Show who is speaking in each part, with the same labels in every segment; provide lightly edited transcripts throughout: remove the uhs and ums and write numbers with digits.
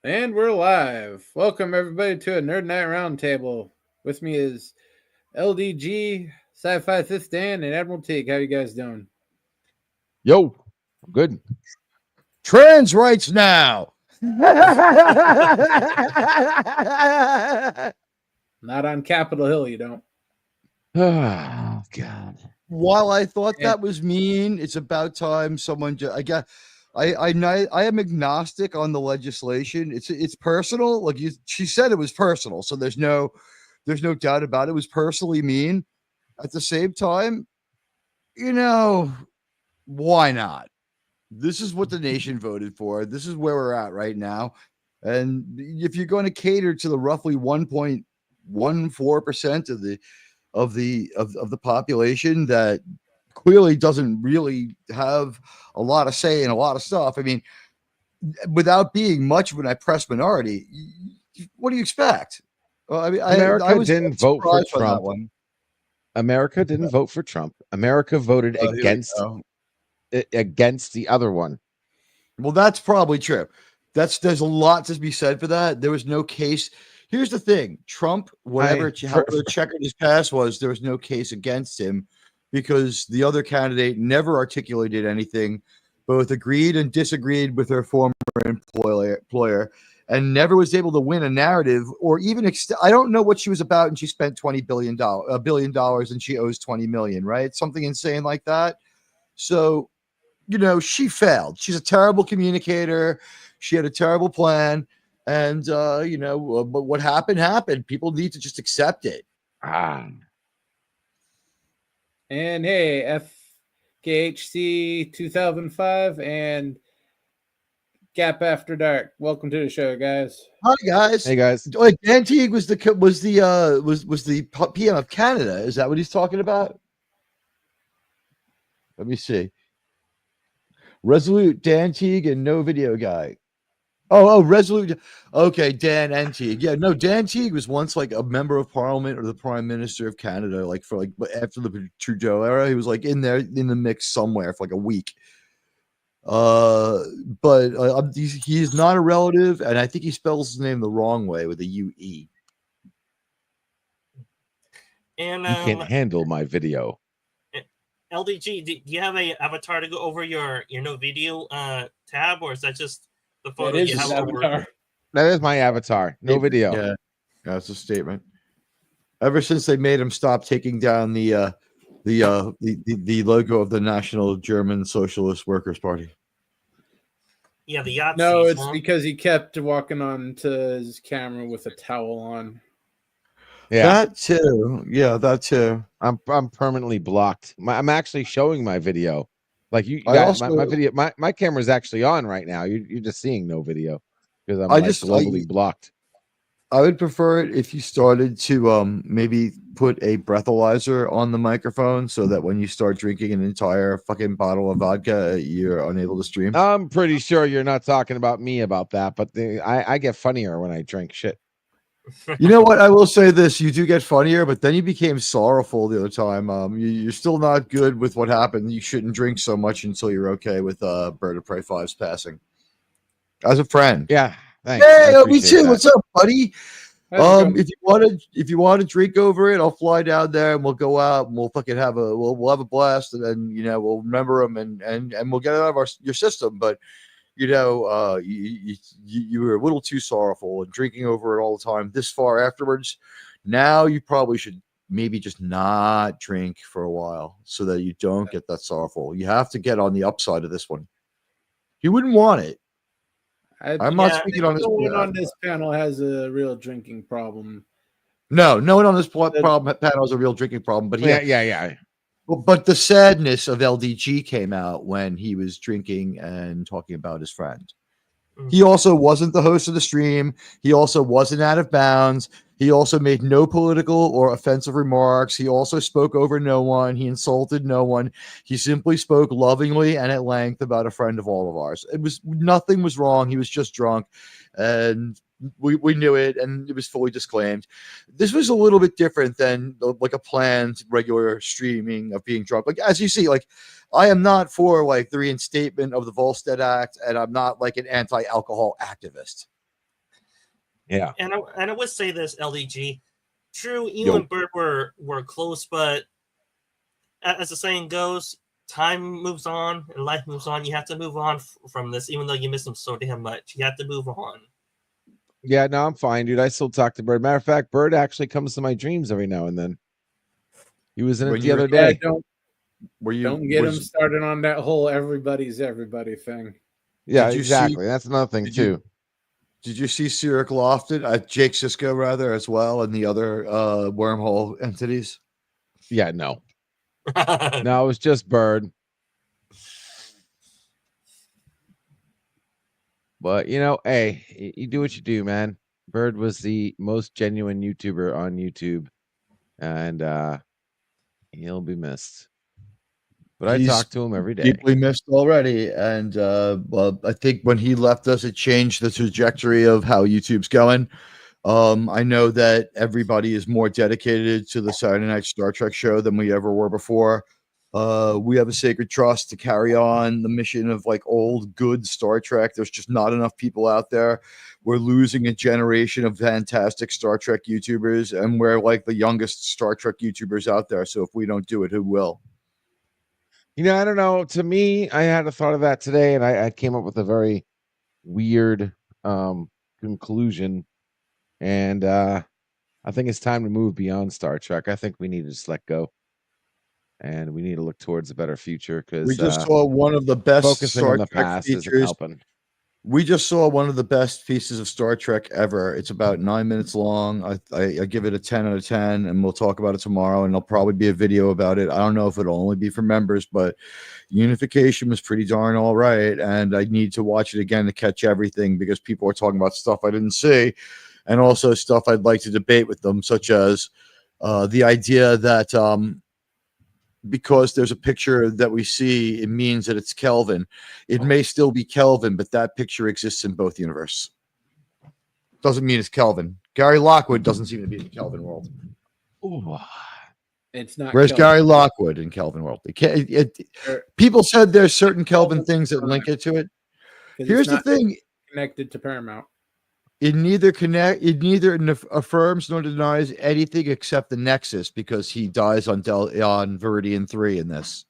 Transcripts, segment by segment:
Speaker 1: And we're live. Welcome everybody to a Nerd Night Roundtable. With me is LDG, Sci-Fi Fifth Dan, and Admiral Teague. How you guys doing?
Speaker 2: Yo, good.
Speaker 3: Trans rights now.
Speaker 1: Not on Capitol Hill, you don't.
Speaker 2: Oh God.
Speaker 3: While I thought
Speaker 1: And
Speaker 3: that was mean, it's about time someone. I am agnostic on the legislation. It's personal. Like she said, it was personal, so there's no doubt about it. It was personally mean. At the same time, why not? This is what the nation voted for. This is where we're at right now. And if you're going to cater to the roughly 1.14% of the population that clearly doesn't really have a lot of say in a lot of stuff, I mean, without being much of an oppressed minority, what do you expect? Well, I mean,
Speaker 2: America
Speaker 3: I was
Speaker 2: didn't vote for
Speaker 3: surprised by that
Speaker 2: Trump.
Speaker 3: one.
Speaker 2: America didn't vote for Trump. America voted
Speaker 3: Here we
Speaker 2: against
Speaker 3: go.
Speaker 2: the other one.
Speaker 3: Well, that's probably true. There's a lot to be said for that. There was no case. Here's the thing: Trump, however checkered his past was, there was no case against him because the other candidate never articulated anything, both agreed and disagreed with her former employer, and never was able to win a narrative or even. I don't know what she was about, and she spent $20 billion, and she owes 20 million, right? Something insane like that. So, she failed. She's a terrible communicator. She had a terrible plan. And, but what happened. People need to just accept it.
Speaker 1: hey, FKHC 2005 and Gap After Dark. Welcome to the show, guys.
Speaker 3: Hi, guys.
Speaker 2: Hey guys.
Speaker 3: Like Dan Teague was the PM of Canada. Is that what he's talking about? Let me see. Resolute, Dan Teague, and no video guy. Oh, Resolute. Okay, Dan and Teague. Yeah, no, Dan Teague was once like a member of parliament or the prime minister of Canada, like after the Trudeau era. He was like in there in the mix somewhere for like a week. But he's not a relative, and I think he spells his name the wrong way with a UE.
Speaker 4: And
Speaker 2: You can't handle my video.
Speaker 4: LDG, do you have a avatar to go over your no video tab, or is that just the photo you have over?
Speaker 2: That is my avatar. No video.
Speaker 3: Yeah, that's a statement. Ever since they made him stop taking down the logo of the National German Socialist Workers' Party.
Speaker 4: Yeah, the Yazis.
Speaker 1: No, it's because he kept walking onto his camera with a towel on.
Speaker 2: Yeah,
Speaker 3: that too. Yeah, that too.
Speaker 2: I'm permanently blocked. I'm actually showing my video. Like you guys, my video, my camera's actually on right now. You're just seeing no video because I'm globally blocked.
Speaker 3: I would prefer it if you started to maybe put a breathalyzer on the microphone so that when you start drinking an entire fucking bottle of vodka, you're unable to stream.
Speaker 2: I'm pretty sure you're not talking about me about that, but I get funnier when I drink shit.
Speaker 3: You know what? I will say this: you do get funnier, but then you became sorrowful the other time. You're still not good with what happened. You shouldn't drink so much until you're okay with Bird of Prey 5's passing. As a friend,
Speaker 2: yeah. Thanks.
Speaker 3: Hey, me too. That. What's up, buddy? If you want to drink over it, I'll fly down there and we'll go out and we'll fucking have a blast, and then we'll remember them and we'll get it out of your system. But you were a little too sorrowful and drinking over it all the time this far afterwards. Now you probably should maybe just not drink for a while so that you don't get that sorrowful. You have to get on the upside of this one. You wouldn't want it. I'm not speaking on this.
Speaker 1: No one on this panel has a real drinking problem.
Speaker 3: No one on this panel has a real drinking problem. But
Speaker 2: yeah.
Speaker 3: But the sadness of LDG came out when he was drinking and talking about his friend. He also wasn't the host of the stream. He also wasn't out of bounds. He also made no political or offensive remarks. He also spoke over no one. He insulted no one. He simply spoke lovingly and at length about a friend of all of ours. Nothing was wrong. He was just drunk, and we knew it, and it was fully disclaimed. This was a little bit different than like a planned regular streaming of being drunk. Like, as you see, like, I am not for like the reinstatement of the Volstead Act, and I'm not like an anti-alcohol activist.
Speaker 2: Yeah.
Speaker 4: And I would say this, LDG. True, you and Bert were close, but as the saying goes, time moves on and life moves on. You have to move on from this, even though you miss him so damn much. You have to move on.
Speaker 2: Yeah, no, I'm fine, dude. I still talk to Bird. Matter of fact, Bird actually comes to my dreams every now and then. He was in it the other day.
Speaker 1: Don't get him started on that whole everybody's everybody thing.
Speaker 2: Yeah, exactly. That's another thing too.
Speaker 3: Did you see Cyril Lofton, Jake Sisko rather, as well, and the other wormhole entities?
Speaker 2: Yeah, no. No, it was just Bird. But hey, you do what you do, man. Bird was the most genuine YouTuber on YouTube, and he'll be missed. But I talk to him every day.
Speaker 3: Deeply missed already, and I think when he left us, it changed the trajectory of how YouTube's going. I know that everybody is more dedicated to the Saturday Night Star Trek show than we ever were before. We have a sacred trust to carry on the mission of like old good Star Trek. There's just not enough people out there. We're losing a generation of fantastic Star Trek YouTubers, and we're like the youngest Star Trek YouTubers out there. So if we don't do it, who will?
Speaker 2: I don't know. To me, I had a thought of that today, and I came up with a very weird conclusion. And I think it's time to move beyond Star Trek. I think we need to just let go, and we need to look towards a better future. Because
Speaker 3: we just saw one of the best
Speaker 2: focusing
Speaker 3: Star
Speaker 2: on the
Speaker 3: Trek
Speaker 2: past
Speaker 3: features.
Speaker 2: isn't helping.
Speaker 3: We just saw one of the best pieces of Star Trek ever. It's about 9 minutes long. I give it a 10 out of 10, and we'll talk about it tomorrow, and there'll probably be a video about it. I don't know if it'll only be for members, but Unification was pretty darn all right, and I need to watch it again to catch everything because people are talking about stuff I didn't see, and also stuff I'd like to debate with them, such as the idea that because there's a picture that we see, it means that it's Kelvin. It may still be Kelvin, but that picture exists in both universes. Doesn't mean it's Kelvin. Gary Lockwood doesn't seem to be in the Kelvin world.
Speaker 2: Ooh.
Speaker 1: It's not.
Speaker 3: Where's
Speaker 1: Kelvin.
Speaker 3: Gary Lockwood in Kelvin world? People said there's certain Kelvin things that link it to it. Here's the thing:
Speaker 1: connected to Paramount.
Speaker 3: It neither affirms nor denies anything except the Nexus, because he dies on Viridian 3 in this.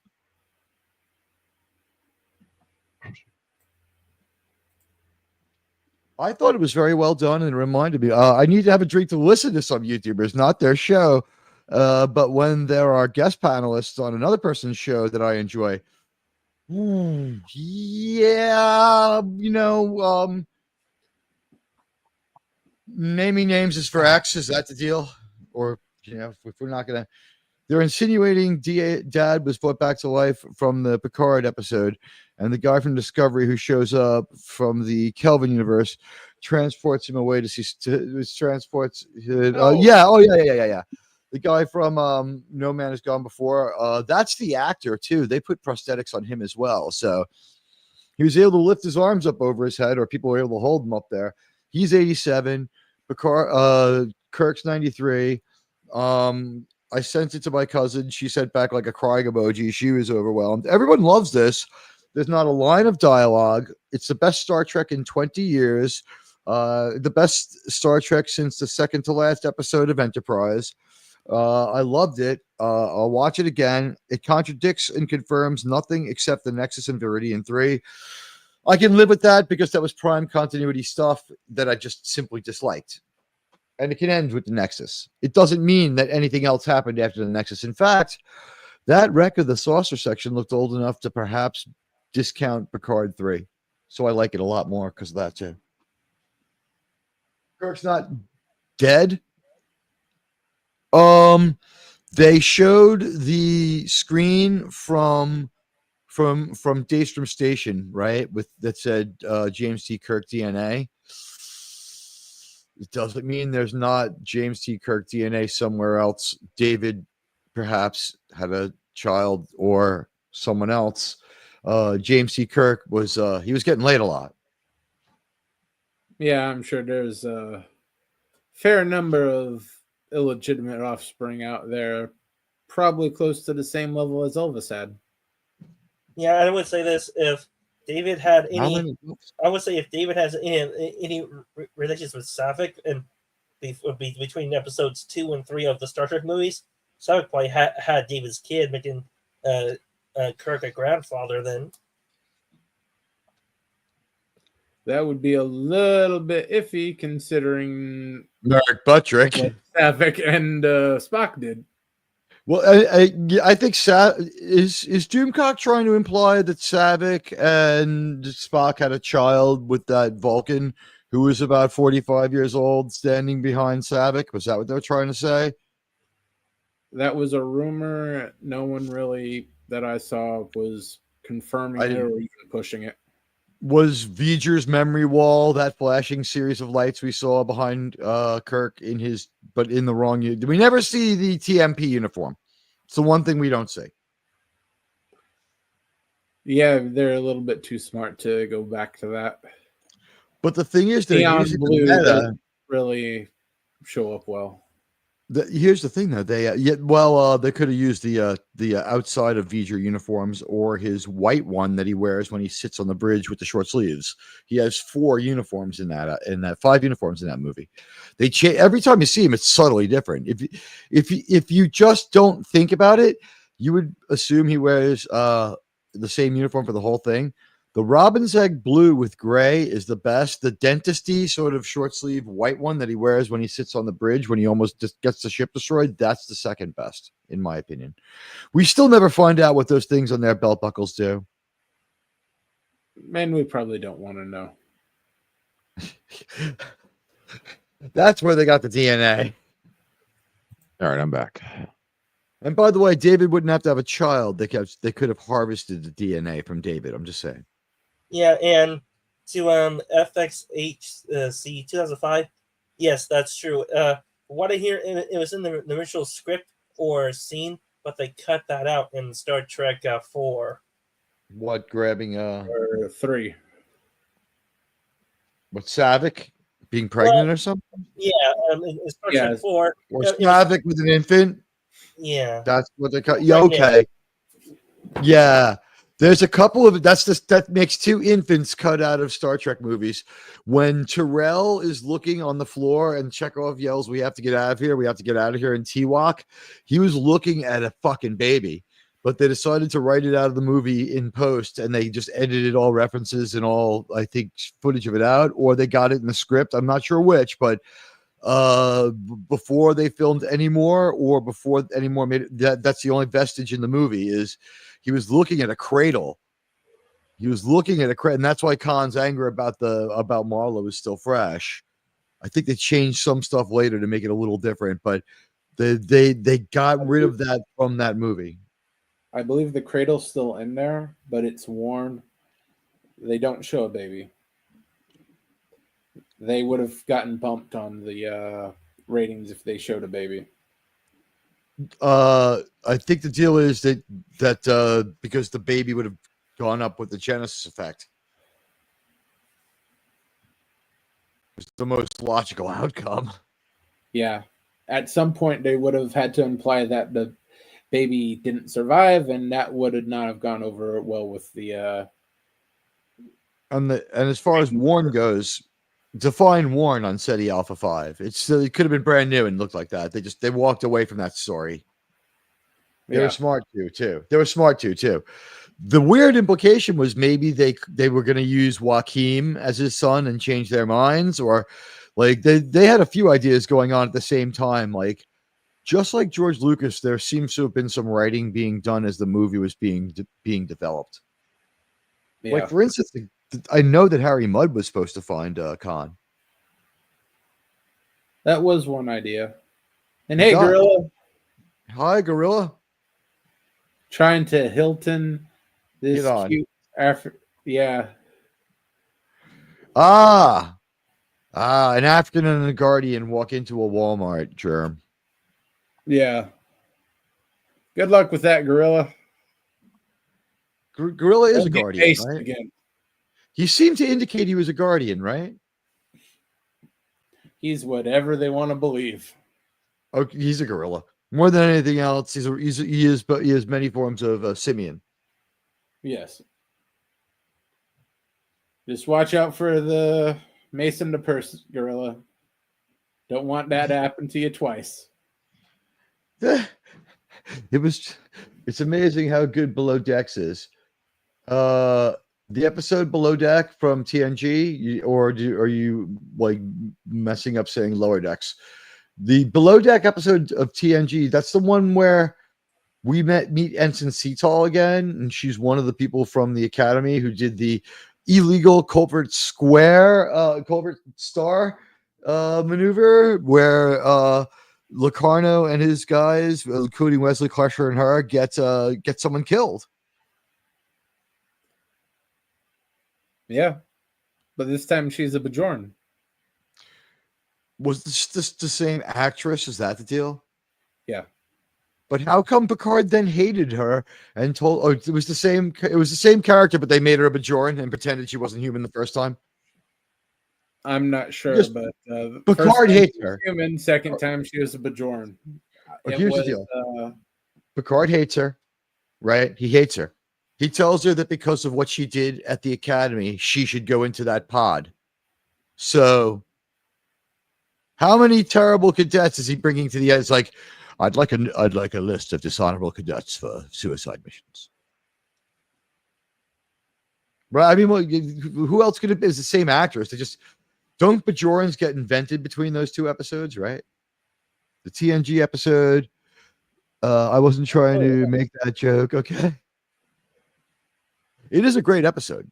Speaker 3: I thought it was very well done, and it reminded me. I need to have a drink to listen to some YouTubers, not their show, but when there are guest panelists on another person's show that I enjoy. Yeah, naming names is for X. Is that the deal? Or, if we're not going to, they're insinuating Dad was brought back to life from the Picard episode, and the guy from Discovery who shows up from the Kelvin universe transports him away to see, transports. Yeah. The guy from No Man Has Gone Before. That's the actor too. They put prosthetics on him as well. So he was able to lift his arms up over his head, or people were able to hold him up there. He's 87. Picard, Kirk's 93. I sent it to my cousin. She sent back like a crying emoji. She was overwhelmed. Everyone loves this. There's not a line of dialogue. It's the best Star Trek in 20 years. The best Star Trek since the second to last episode of Enterprise. I loved it. I'll watch it again. It contradicts and confirms nothing except the Nexus and Viridian 3. I can live with that because that was prime continuity stuff that I just simply disliked. And it can end with the Nexus. It doesn't mean that anything else happened after the Nexus. In fact, that wreck of the saucer section looked old enough to perhaps discount Picard 3. So I like it a lot more because of that too. Kirk's not dead. They showed the screen from Daystrom Station, right? With that said James T. Kirk DNA. It doesn't mean there's not James T. Kirk DNA somewhere else. David perhaps had a child, or someone else. James T. Kirk was he was getting laid a lot.
Speaker 1: Yeah, I'm sure there's a fair number of illegitimate offspring out there, probably close to the same level as Elvis had.
Speaker 4: Yeah, I would say this: if David had
Speaker 3: How
Speaker 4: any,
Speaker 3: many books?
Speaker 4: I would say if David has any relations with Saavik and between episodes 2 and 3 of the Star Trek movies, Saavik probably had David's kid, making Kirk a grandfather then.
Speaker 1: That would be a little bit iffy considering
Speaker 3: Merrick Buttrick.
Speaker 1: what Saavik and Spock did.
Speaker 3: Well, I think is Doomcock trying to imply that Saavik and Spock had a child with that Vulcan who was about 45 years old standing behind Saavik? Was that what they're trying to say?
Speaker 1: That was a rumor. No one really that I saw was confirming it or even pushing it.
Speaker 3: Was V'ger's memory wall that flashing series of lights we saw behind Kirk but in the wrong? We never see the TMP uniform. It's the one thing we don't see.
Speaker 1: Yeah, they're a little bit too smart to go back to that.
Speaker 3: But the thing is, they're
Speaker 1: Neon
Speaker 3: using
Speaker 1: blue
Speaker 3: the meta.
Speaker 1: doesn't really show up well.
Speaker 3: Here's the thing, though. They they could have used the outside of V'ger uniforms or his white one that he wears when he sits on the bridge with the short sleeves. He has 4 uniforms in that 5 uniforms in that movie. They every time you see him, it's subtly different. If you just don't think about it, you would assume he wears the same uniform for the whole thing. The robin's egg blue with gray is the best. The dentisty sort of short sleeve white one that he wears when he sits on the bridge when he almost just gets the ship destroyed, that's the second best, in my opinion. We still never find out what those things on their belt buckles do.
Speaker 1: Man, we probably don't want to know.
Speaker 3: That's where they got the DNA.
Speaker 2: All right, I'm back.
Speaker 3: And by the way, David wouldn't have to have a child. They could have harvested the DNA from David. I'm just saying.
Speaker 4: Yeah, and to FXHC 2005, yes, that's true. What I hear, it was in the original script or scene, but they cut that out in Star Trek 4.
Speaker 3: What, grabbing
Speaker 1: Or 3?
Speaker 3: What, Saavik being pregnant or something?
Speaker 4: Yeah, in Star Trek 4.
Speaker 3: Or Saavik with an infant?
Speaker 4: Yeah.
Speaker 3: That's what they cut. Yeah, okay. Yeah. There's a couple of that makes 2 infants cut out of Star Trek movies. When Terrell is looking on the floor and Chekhov yells, "We have to get out of here! We have to get out of here!" in T-Walk, he was looking at a fucking baby. But they decided to write it out of the movie in post, and they just edited all references and all, I think, footage of it out, or they got it in the script. I'm not sure which, but before they filmed any more or before any more made it, that's the only vestige in the movie is he was looking at a cradle. He was looking at a cradle, and that's why Khan's anger about Marlowe is still fresh. I think they changed some stuff later to make it a little different, but they got rid of that from that movie.
Speaker 1: I believe the cradle's still in there, but it's worn. They don't show a baby. They would have gotten bumped on the ratings if they showed a baby.
Speaker 3: I think the deal is that because the baby would have gone up with the Genesis effect. It's the most logical outcome.
Speaker 1: Yeah. At some point, they would have had to imply that the baby didn't survive, and that would not have gone over well with the.
Speaker 3: And as far as Warren goes, define Warren on SETI Alpha 5. It could have been brand new and looked like that. They walked away from that story. They were smart too. They were smart too. The weird implication was maybe they were going to use Joaquin as his son and change their minds, or like they had a few ideas going on at the same time. Like just like George Lucas, there seems to have been some writing being done as the movie was being developed. Yeah. Like for instance, I know that Harry Mudd was supposed to find Khan.
Speaker 1: That was one idea. And hey, Gorilla.
Speaker 3: Hi, Gorilla.
Speaker 1: Trying to Hilton this cute yeah.
Speaker 3: An African and a Guardian walk into a Walmart, Germ.
Speaker 1: Yeah. Good luck with that, Gorilla.
Speaker 3: Gorilla is a Guardian, right?
Speaker 1: Again.
Speaker 3: He seemed to indicate he was a Guardian, right?
Speaker 1: He's whatever they want to believe.
Speaker 3: Okay, he's a gorilla. More than anything else, he is many forms of Simeon.
Speaker 1: Yes. Just watch out for the Mason to Purse gorilla. Don't want that to happen to you twice.
Speaker 3: It's amazing how good Below Decks is. The episode Below Deck from TNG, are you like messing up saying Lower Decks? The Below Deck episode of TNG, that's the one where we meet Ensign Seatal again, and she's one of the people from the Academy who did the illegal Culvert Star maneuver, where Locarno and his guys, including Wesley Crusher and her, get someone killed.
Speaker 1: Yeah, but this time she's a Bajoran.
Speaker 3: Was this the same actress? Is that the deal?
Speaker 1: Yeah.
Speaker 3: But how come Picard then hated her and told? Oh, it was the same. It was the same character, but they made her a Bajoran and pretended she wasn't human the first time.
Speaker 1: I'm not sure,
Speaker 3: Just,
Speaker 1: but
Speaker 3: Picard hates her.
Speaker 1: Human. Second time she was a Bajoran.
Speaker 3: Here's the deal. Picard hates her, right? He hates her. He tells her that because of what she did at the Academy, she should go into that pod. So, how many terrible cadets is he bringing to the end? It's like, I'd like a list of dishonorable cadets for suicide missions. Right? I mean, well, who else could it be? It's the same actress. They just don't Bajorans get invented between those two episodes, right? The TNG episode. I wasn't trying to make that joke. Okay. It is a great episode.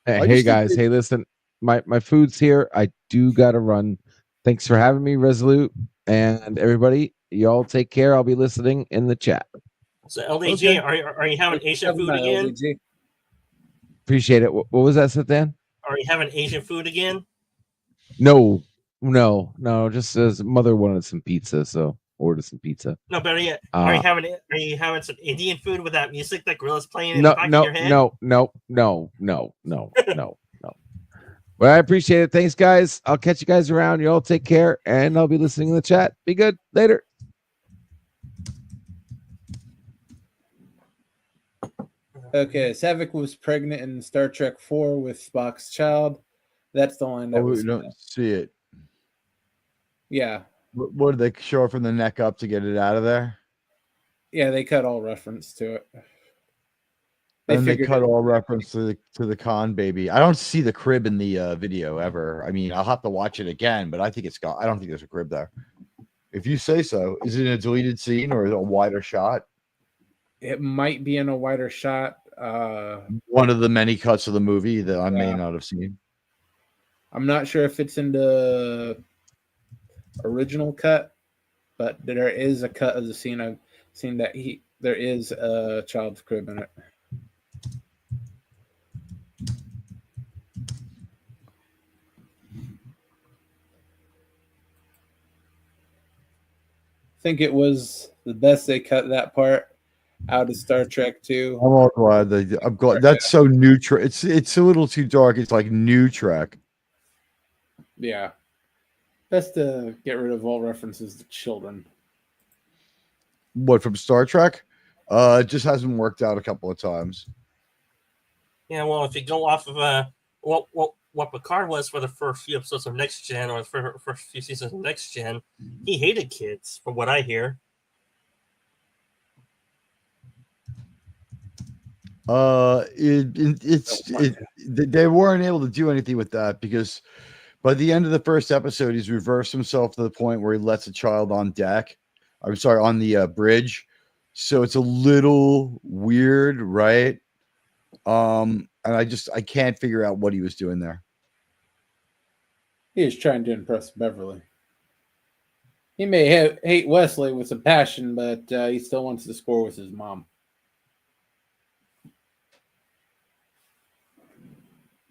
Speaker 2: Hey guys, hey, listen, my food's here. I do gotta run. Thanks for having me, Resolute, and everybody. Y'all take care. I'll be listening in the chat.
Speaker 4: So LDG, are you having Asian food again? LDG.
Speaker 2: Appreciate it. What was that, Dan?
Speaker 4: Are you having Asian food again?
Speaker 2: No. Just as mother wanted some pizza, so ordered some pizza.
Speaker 4: No, better yet, are you having some Indian food with that music that Gorilla's playing in the back of your head?
Speaker 2: No. Well, I appreciate it. Thanks, guys. I'll catch you guys around. You all take care, and I'll be listening in the chat. Be good. Later.
Speaker 1: Okay, Saavik was pregnant in Star Trek IV with Spock's child. That's the line that
Speaker 3: we don't see it.
Speaker 1: Yeah.
Speaker 3: What did they show from the neck up to get it out of there?
Speaker 1: Yeah, they cut all reference to it.
Speaker 3: They cut all reference to the Khan baby. I don't see the crib in the video ever. I mean, I'll have to watch it again, but I think it's gone. I don't think there's a crib there. If you say so, is it a deleted scene or is it a wider shot?
Speaker 1: It might be in a wider shot.
Speaker 3: One of the many cuts of the movie that I may not have seen.
Speaker 1: I'm not sure if it's in the original cut, but there is a cut of the scene. I've seen that there is a child's crib in it. I think it was the best they cut that part out of Star Trek 2.
Speaker 3: I'm all glad I'm glad that's so new. It's a little too dark. It's like new Trek.
Speaker 1: Yeah. Best to get rid of all references to children.
Speaker 3: What, from Star Trek? It just hasn't worked out a couple of times.
Speaker 4: Yeah, well, if you go off of what Picard was for the first few episodes of Next Gen, or the first few seasons of Next Gen, he hated kids, from what I hear.
Speaker 3: They weren't able to do anything with that because by the end of the first episode, he's reversed himself to the point where he lets a child on deck. I'm sorry, on the bridge. So it's a little weird, right? And I can't figure out what he was doing there.
Speaker 1: He is trying to impress Beverly. He may hate Wesley with some passion, but he still wants to score with his mom.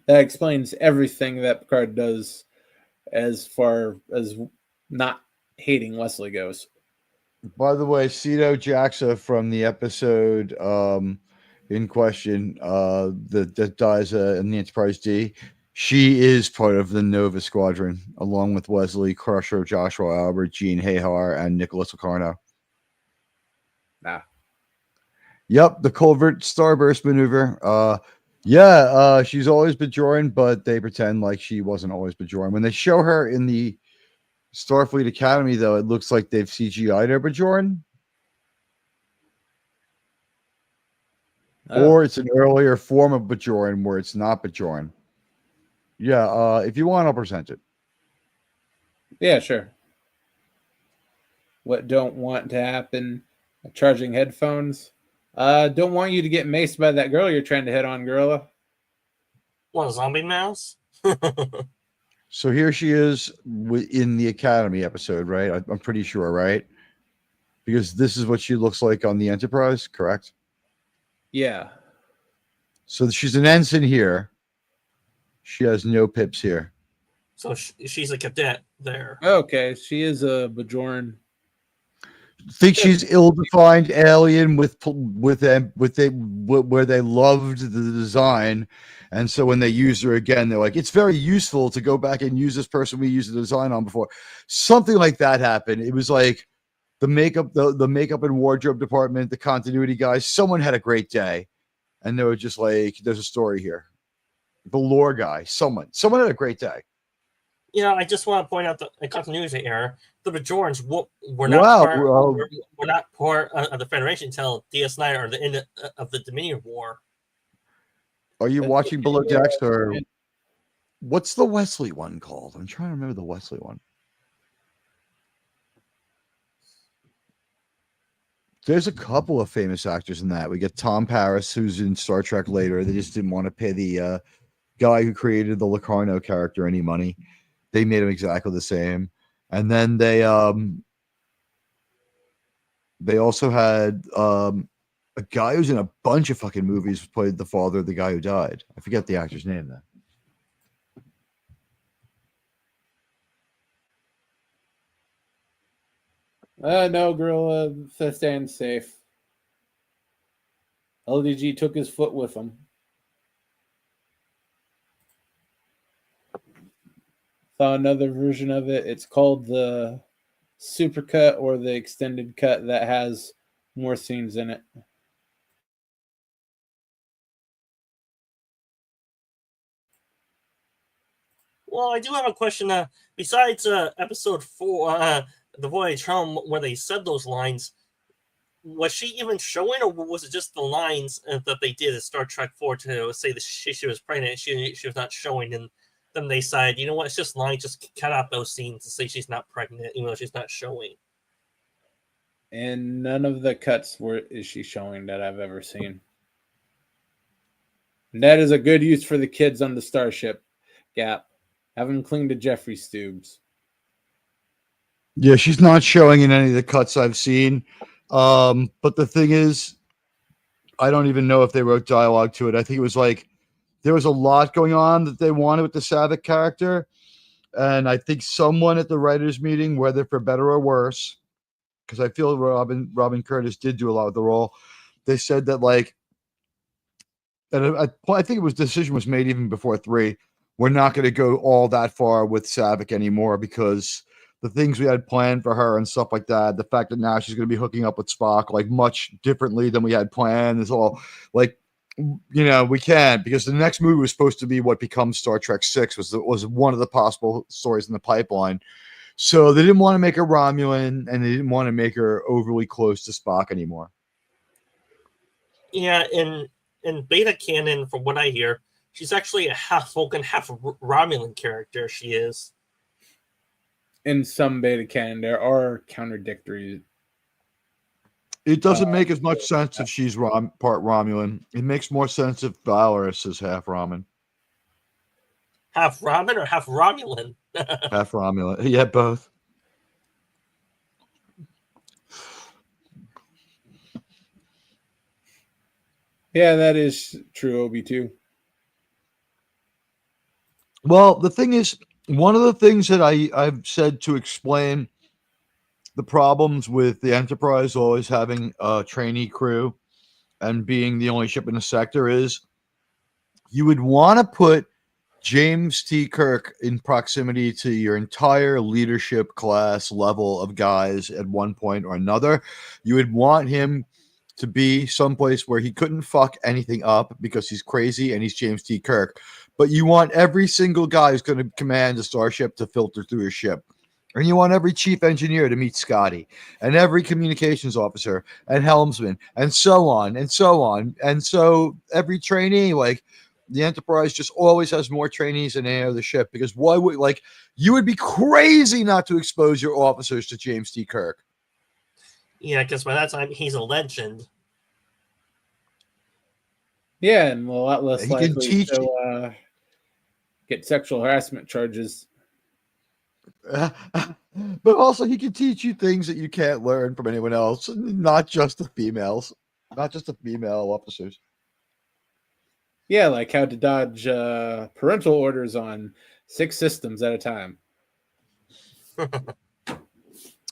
Speaker 1: That explains everything that Picard does as far as not hating Wesley goes.
Speaker 3: By the way, Cito Jaxa from the episode in question that dies in the Enterprise D, she is part of the Nova Squadron, along with Wesley Crusher, Joshua Albert, Gene Hayhar, and Nicholas Locarno.
Speaker 1: Nah.
Speaker 3: Yep, the Culvert Starburst maneuver. Yeah, she's always Bajoran, but they pretend like she wasn't always Bajoran. When they show her in the Starfleet Academy, though, it looks like they've CGI'd her Bajoran. Or it's an earlier form of Bajoran where it's not Bajoran. Yeah, if you want, I'll present it.
Speaker 1: Yeah, sure. What don't want to happen? Charging headphones. Don't want you to get maced by that girl you're trying to hit on, Gorilla.
Speaker 4: What, a zombie mouse?
Speaker 3: So here she is in the Academy episode, right? I'm pretty sure, right? Because this is what she looks like on the Enterprise, correct?
Speaker 1: Yeah.
Speaker 3: So she's an ensign here. She has no pips here.
Speaker 4: So she's a cadet there.
Speaker 1: Okay, she is a Bajoran.
Speaker 3: Think she's ill-defined alien with where they loved the design, and so when they use her again, they're like, it's very useful to go back and use this person we used the design on before. Something like that happened. It was like the makeup and wardrobe department, the continuity guys. Someone had a great day, and they were just like, "There's a story here." The lore guy, someone had a great day.
Speaker 4: I just want to point out that in continuity error, the Bajorans were not part of the Federation until DS9 or the end of the Dominion War.
Speaker 3: Are you watching Below Decks, or what's the Wesley one called? I'm trying to remember the Wesley one. There's a couple of famous actors in that. We get Tom Paris, who's in Star Trek later. They just didn't want to pay the guy who created the Locarno character any money. They made him exactly the same. And then they also had a guy who's in a bunch of fucking movies who played the father of the guy who died. I forget the actor's name
Speaker 1: though. No, Gorilla, stand safe. LDG took his foot with him. Saw another version of it. It's called the Supercut or the Extended Cut that has more scenes in it.
Speaker 4: Well, I do have a question. Besides episode 4, The Voyage Home, where they said those lines, was she even showing, or was it just the lines that they did in Star Trek 4 to say that she was pregnant? She was not showing, and then they said, you know what, it's just lines, just cut out those scenes to say she's not pregnant, even though she's not showing.
Speaker 1: And none of the cuts is she showing that I've ever seen. And that is a good use for the kids on the Starship Gap. Have them cling to Jeffrey's tubes.
Speaker 3: Yeah, she's not showing in any of the cuts I've seen. But the thing is, I don't even know if they wrote dialogue to it. I think it was like there was a lot going on that they wanted with the Savick character. And I think someone at the writers' meeting, whether for better or worse, because I feel Robin Curtis did do a lot with the role, they said that, like, and I think the decision was made even before 3. We're not going to go all that far with Savick anymore because the things we had planned for her and stuff like that, the fact that now she's going to be hooking up with Spock like much differently than we had planned is all like, we can't, because the next movie was supposed to be what becomes Star Trek 6 was one of the possible stories in the pipeline. So they didn't want to make her Romulan, and they didn't want to make her overly close to Spock anymore.
Speaker 4: Yeah, in beta canon, from what I hear, she's actually a half Vulcan, half Romulan character. She is.
Speaker 1: In some beta canon, there are contradictory.
Speaker 3: It doesn't make as much sense if she's part Romulan. It makes more sense if Valoris is half Raman.
Speaker 4: Half Raman or half Romulan?
Speaker 3: Half Romulan. Yeah, both.
Speaker 1: Yeah, that is true, Obi, too.
Speaker 3: Well, the thing is, one of the things that I've said to explain the problems with the Enterprise always having a trainee crew and being the only ship in the sector is you would want to put James T. Kirk in proximity to your entire leadership class level of guys at one point or another. You would want him to be someplace where he couldn't fuck anything up because he's crazy and he's James T. Kirk. But you want every single guy who's going to command a starship to filter through his ship. And you want every chief engineer to meet Scotty, and every communications officer and helmsman, and so on and so on. And so every trainee, like the Enterprise just always has more trainees than any other ship, because why would, like, you would be crazy not to expose your officers to James T. Kirk.
Speaker 4: Yeah, because by that time he's a legend.
Speaker 1: Yeah, and a lot less
Speaker 3: He can
Speaker 1: likely
Speaker 3: teach
Speaker 1: to get sexual harassment charges.
Speaker 3: But also he can teach you things that you can't learn from anyone else, not just the females, not just the female officers.
Speaker 1: Yeah, like how to dodge parental orders on 6 systems at a time.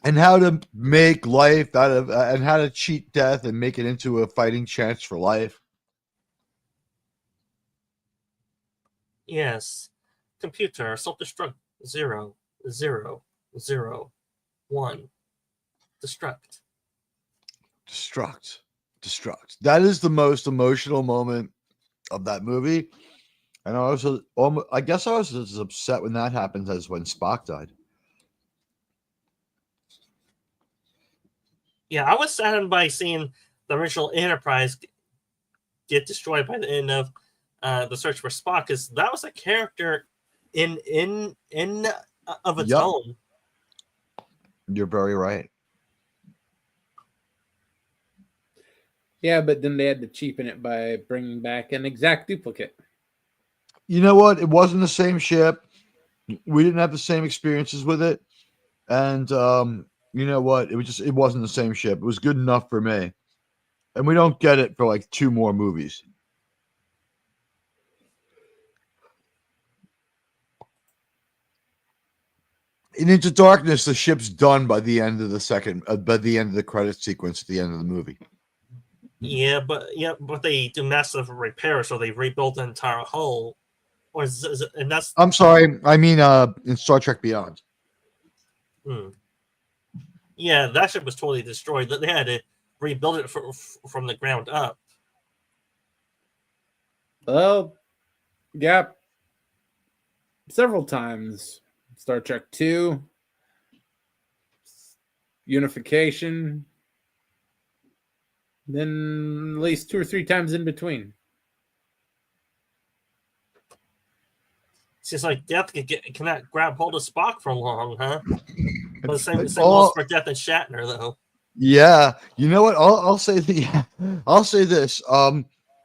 Speaker 3: And how to make life out of, and how to cheat death and make it into a fighting chance for life.
Speaker 4: Yes. Computer, self-destruct 0, 0, 0, 1. Destruct.
Speaker 3: Destruct. That is the most emotional moment of that movie. And I guess I was as upset when that happened as when Spock died.
Speaker 4: Yeah, I was saddened by seeing the original Enterprise get destroyed by the end of the Search for Spock, because that was a character in of its own.
Speaker 3: You're very right.
Speaker 1: Yeah, but then they had to cheapen it by bringing back an exact duplicate.
Speaker 3: You know what? It wasn't the same ship. We didn't have the same experiences with it. And you know what? It wasn't the same ship. It was good enough for me. And we don't get it for like 2 more movies. In Into Darkness, the ship's done by the end of the credit sequence at the end of the movie.
Speaker 4: Yeah, but they do massive repairs, so they rebuilt the entire hull. And that's.
Speaker 3: I'm sorry. I mean, in Star Trek Beyond.
Speaker 4: Yeah, that ship was totally destroyed. They had to rebuild it from the ground up.
Speaker 1: Well, yeah. Several times. Star Trek 2, Unification, then at least 2 or 3 times in between.
Speaker 4: It's just like Death cannot grab hold of Spock for long, huh? But the same goes for Death and Shatner, though.
Speaker 3: Yeah, you know what? I'll say this.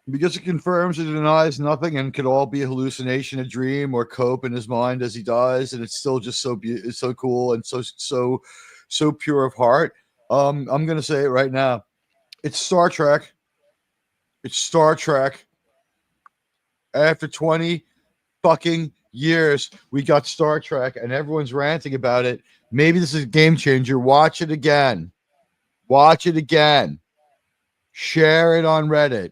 Speaker 3: Because it confirms or denies nothing, and could all be a hallucination, a dream, or cope in his mind as he dies, and it's still just it's so cool and so pure of heart. I'm gonna say it right now. It's Star Trek. It's Star Trek. After 20 fucking years, we got Star Trek, and everyone's ranting about it. Maybe this is a game changer. Watch it again. Watch it again. Share it on Reddit.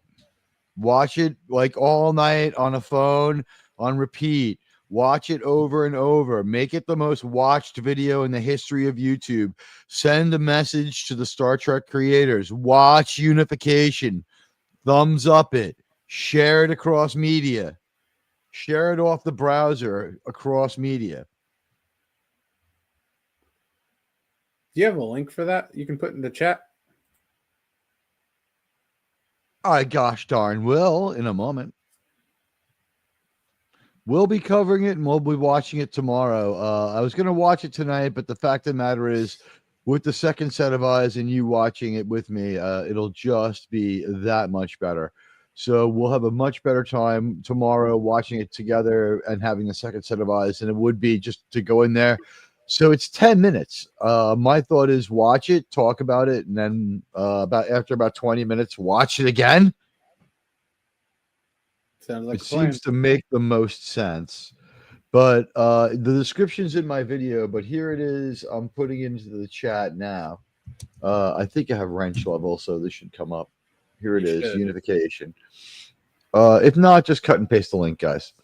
Speaker 3: Watch it like all night on a phone, on repeat. Watch it over and over. Make it the most watched video in the history of YouTube. Send a message to the Star Trek creators. Watch Unification. Thumbs up it. Share it across media. Share it off the browser across media.
Speaker 1: Do you have a link for that you can put in the chat?
Speaker 3: I gosh darn will in a moment. We'll be covering it and we'll be watching it tomorrow. I was going to watch it tonight, but the fact of the matter is, with the second set of eyes and you watching it with me, it'll just be that much better. So we'll have a much better time tomorrow watching it together and having the second set of eyes than it would be just to go in there. So it's 10 minutes. My thought is watch it, talk about it, and then after about 20 minutes, watch it again.
Speaker 1: Sounds like
Speaker 3: it seems to make the most sense. But the description's in my video, but here it is. I'm putting it into the chat now. I think I have wrench level, so this should come up. Here it is, Unification. If not, just cut and paste the link, guys.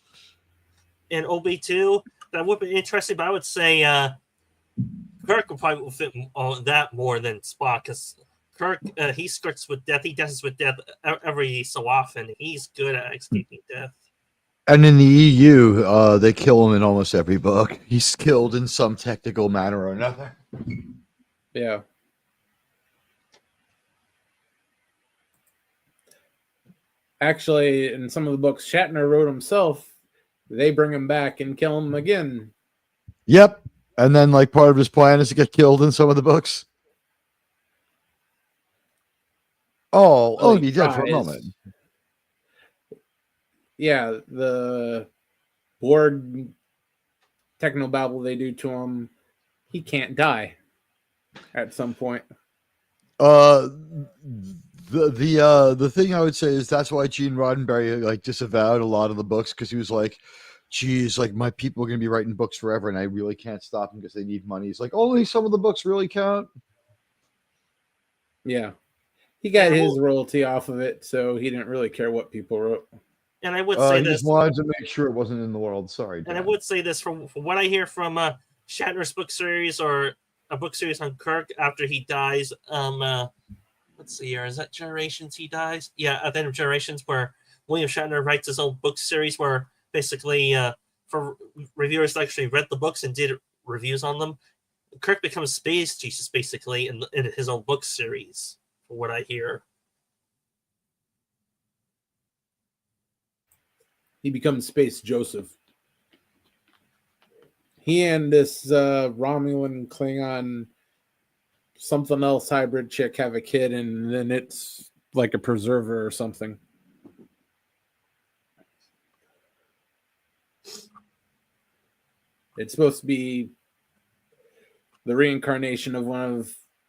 Speaker 4: In OB2, that would be interesting, but I would say Kirk would probably fit that more than Spock, because Kirk, he skirts with death. He dances with death every so often. He's good at escaping death.
Speaker 3: And in the EU, they kill him in almost every book. He's killed in some technical manner or another.
Speaker 1: Yeah. Actually, in some of the books Shatner wrote himself, they bring him back and kill him again.
Speaker 3: Yep. And then, like, part of his plan is to get killed in some of the books. Oh,
Speaker 1: Well,
Speaker 3: only be dead for a moment.
Speaker 1: Yeah, the Borg technobabble they do to him, he can't die at some point.
Speaker 3: The thing I would say is that's why Gene Roddenberry like disavowed a lot of the books, because he was like, geez, like my people are going to be writing books forever and I really can't stop them because they need money. He's like, only some of the books really count.
Speaker 1: Yeah. He got his royalty off of it, so he didn't really care what people wrote.
Speaker 4: And I would say
Speaker 3: he
Speaker 4: this.
Speaker 3: just wanted to make sure it wasn't in the world. Sorry. Dan.
Speaker 4: And I would say this from what I hear from Shatner's book series or a book series on Kirk after he dies. Let's see here. Is that Generations he dies? Yeah, at the end of Generations, where William Shatner writes his own book series where basically for reviewers that actually read the books and did reviews on them, Kirk becomes Space Jesus basically in his own book series, from what I hear.
Speaker 1: He becomes Space Joseph. He and this Romulan Klingon something else hybrid chick have a kid, and then it's like a preserver or something. It's supposed to be the reincarnation of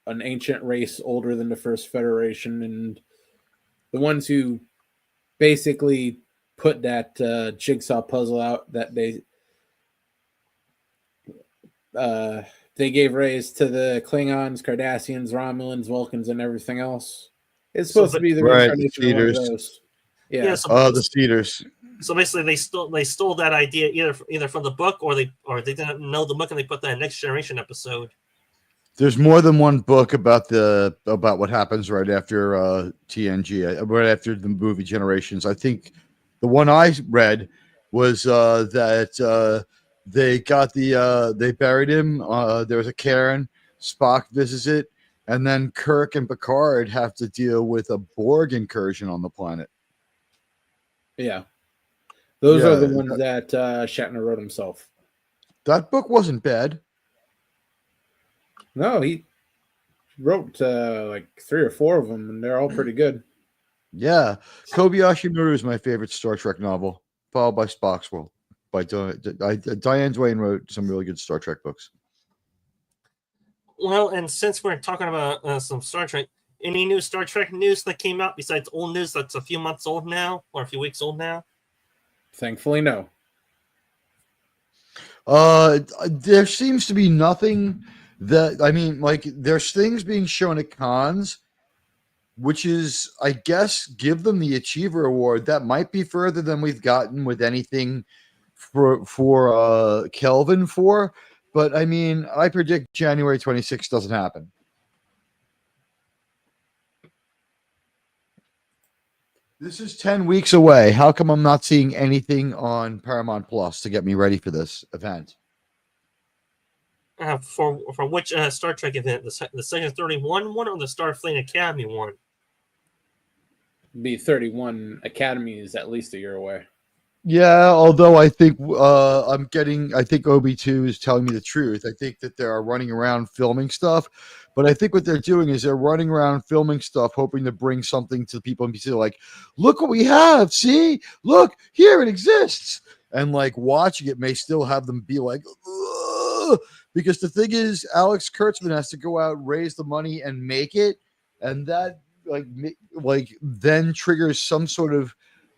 Speaker 1: an ancient race older than the First Federation, and the ones who basically put that jigsaw puzzle out that they gave rise to the Klingons, Cardassians, Romulans, Vulcans, and everything else. It's supposed to be the reincarnation of one of those. Yeah.
Speaker 3: The Cedars.
Speaker 4: So basically, they stole that idea either from the book or they didn't know the book and they put that in Next Generation episode.
Speaker 3: There's more than one book about what happens right after TNG, right after the movie Generations. I think the one I read was that they got they buried him. There was a cairn. Spock visits it, and then Kirk and Picard have to deal with a Borg incursion on the planet.
Speaker 1: Yeah. Those are the ones that Shatner wrote himself.
Speaker 3: That book wasn't bad.
Speaker 1: No, he wrote like 3 or 4 of them, and they're all pretty good.
Speaker 3: Yeah. Kobayashi Maru is my favorite Star Trek novel, followed by Spock's World. By Diane Duane wrote some really good Star Trek books.
Speaker 4: Well, and since we're talking about some Star Trek, any new Star Trek news that came out besides old news that's a few months old now or a few weeks old now?
Speaker 1: Thankfully, no.
Speaker 3: There seems to be nothing that, I mean, like, there's things being shown at cons, which is, I guess, give them the Achiever Award. That might be further than we've gotten with anything for Kelvin for. But, I mean, I predict January 26th doesn't happen. This is 10 weeks away. How come I'm not seeing anything on Paramount Plus to get me ready for this event?
Speaker 4: For which Star Trek event? The Second 31 one or the Starfleet Academy one?
Speaker 1: Be 31 Academy is at least a year away.
Speaker 3: Yeah, although I think I think OB2 is telling me the truth. I think that they are running around filming stuff, but I think what they're doing is they're running around filming stuff, hoping to bring something to people and be like, look what we have. See, look, here it exists. And like watching it may still have them be like, ugh. Because the thing is, Alex Kurtzman has to go out, raise the money and make it. And that like then triggers some sort of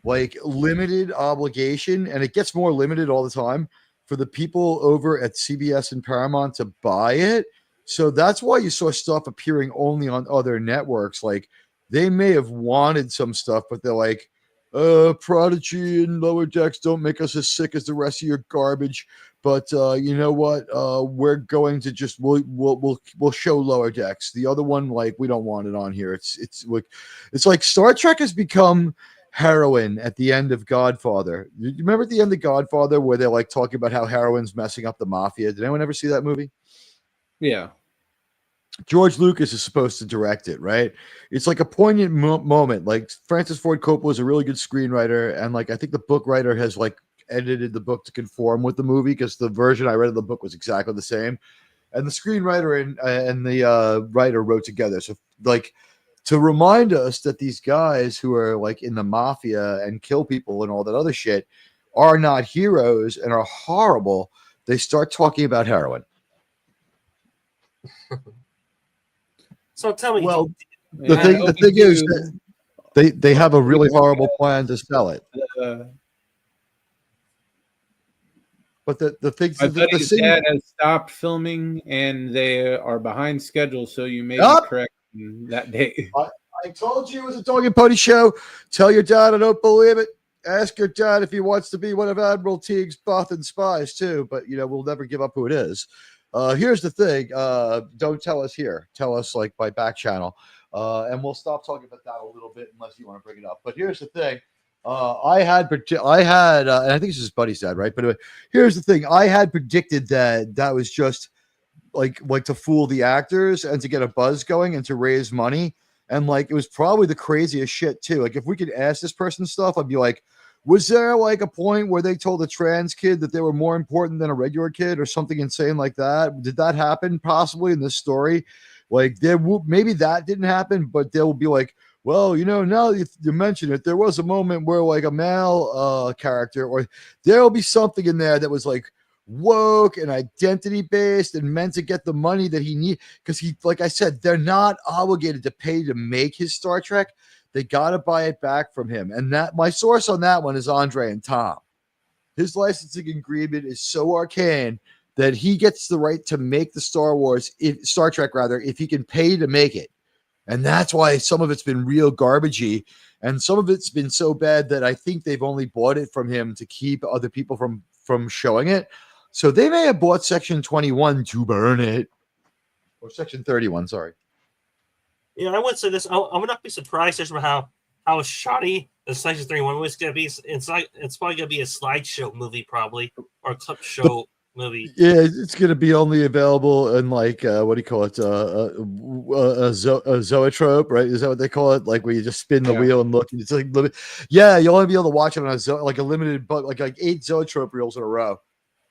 Speaker 3: like limited obligation, and it gets more limited all the time for the people over at CBS and Paramount to buy it. So that's why you saw stuff appearing only on other networks. Like they may have wanted some stuff, but they're like, Prodigy and Lower Decks don't make us as sick as the rest of your garbage, but you know what? We're going to just we'll show Lower Decks. The other one, like, we don't want it on here. It's like Star Trek has become heroin at the end of Godfather. You remember at the end of Godfather where they're like talking about how heroin's messing up the mafia? Did anyone ever see that movie?
Speaker 1: Yeah.
Speaker 3: George Lucas is supposed to direct it, right? It's like a poignant moment. Like, Francis Ford Coppola is a really good screenwriter, and like, I think the book writer has like edited the book to conform with the movie, because the version I read of the book was exactly the same, and the screenwriter and the writer wrote together. So, like, to remind us that these guys who are like in the mafia and kill people and all that other shit are not heroes and are horrible, they start talking about heroin.
Speaker 4: So tell me,
Speaker 3: well, the thing is that they have a really horrible plan to sell it. But the thing,
Speaker 1: my buddy's dad has stopped filming, and they are behind schedule. So you may be correct that day.
Speaker 3: I told you it was a dog and pony show. Tell your dad I don't believe it. Ask your dad if he wants to be one of Admiral Teague's Bothan spies too. But we'll never give up who it is. Here's the thing. Don't tell us here. Tell us like by back channel. And we'll stop talking about that a little bit unless you want to bring it up. But here's the thing. I had, and I think this is Buddy's dad, right? But here's the thing. I had predicted that was just like to fool the actors and to get a buzz going and to raise money. And like, it was probably the craziest shit too. Like, if we could ask this person stuff, I'd be like, was there like a point where they told a trans kid that they were more important than a regular kid or something insane like that? Did that happen possibly in this story? Like, maybe that didn't happen, but they will be like, well, now you mention it, there was a moment where like a male character, or there'll be something in there that was like woke and identity based and meant to get the money that he need, because he, like I said, they're not obligated to pay to make his Star Trek. They got to buy it back from him. And that, my source on that one is Andre and Tom. His licensing agreement is so arcane that he gets the right to make the Star Trek if he can pay to make it. And that's why some of it's been real garbagey, and some of it's been so bad that I think they've only bought it from him to keep other people from showing it. So they may have bought Section 21 to burn it, or Section 31. Sorry.
Speaker 4: I would say this. I would not be surprised just about how shoddy the Section 31 was going to be. It's probably going to be a slideshow movie, probably, or a clip show movie.
Speaker 3: Yeah, it's going to be only available in like what do you call it? A zoetrope, right? Is that what they call it? Like where you just spin the wheel and look. And it's like you'll only be able to watch it on a limited, but like 8 zoetrope reels in a row.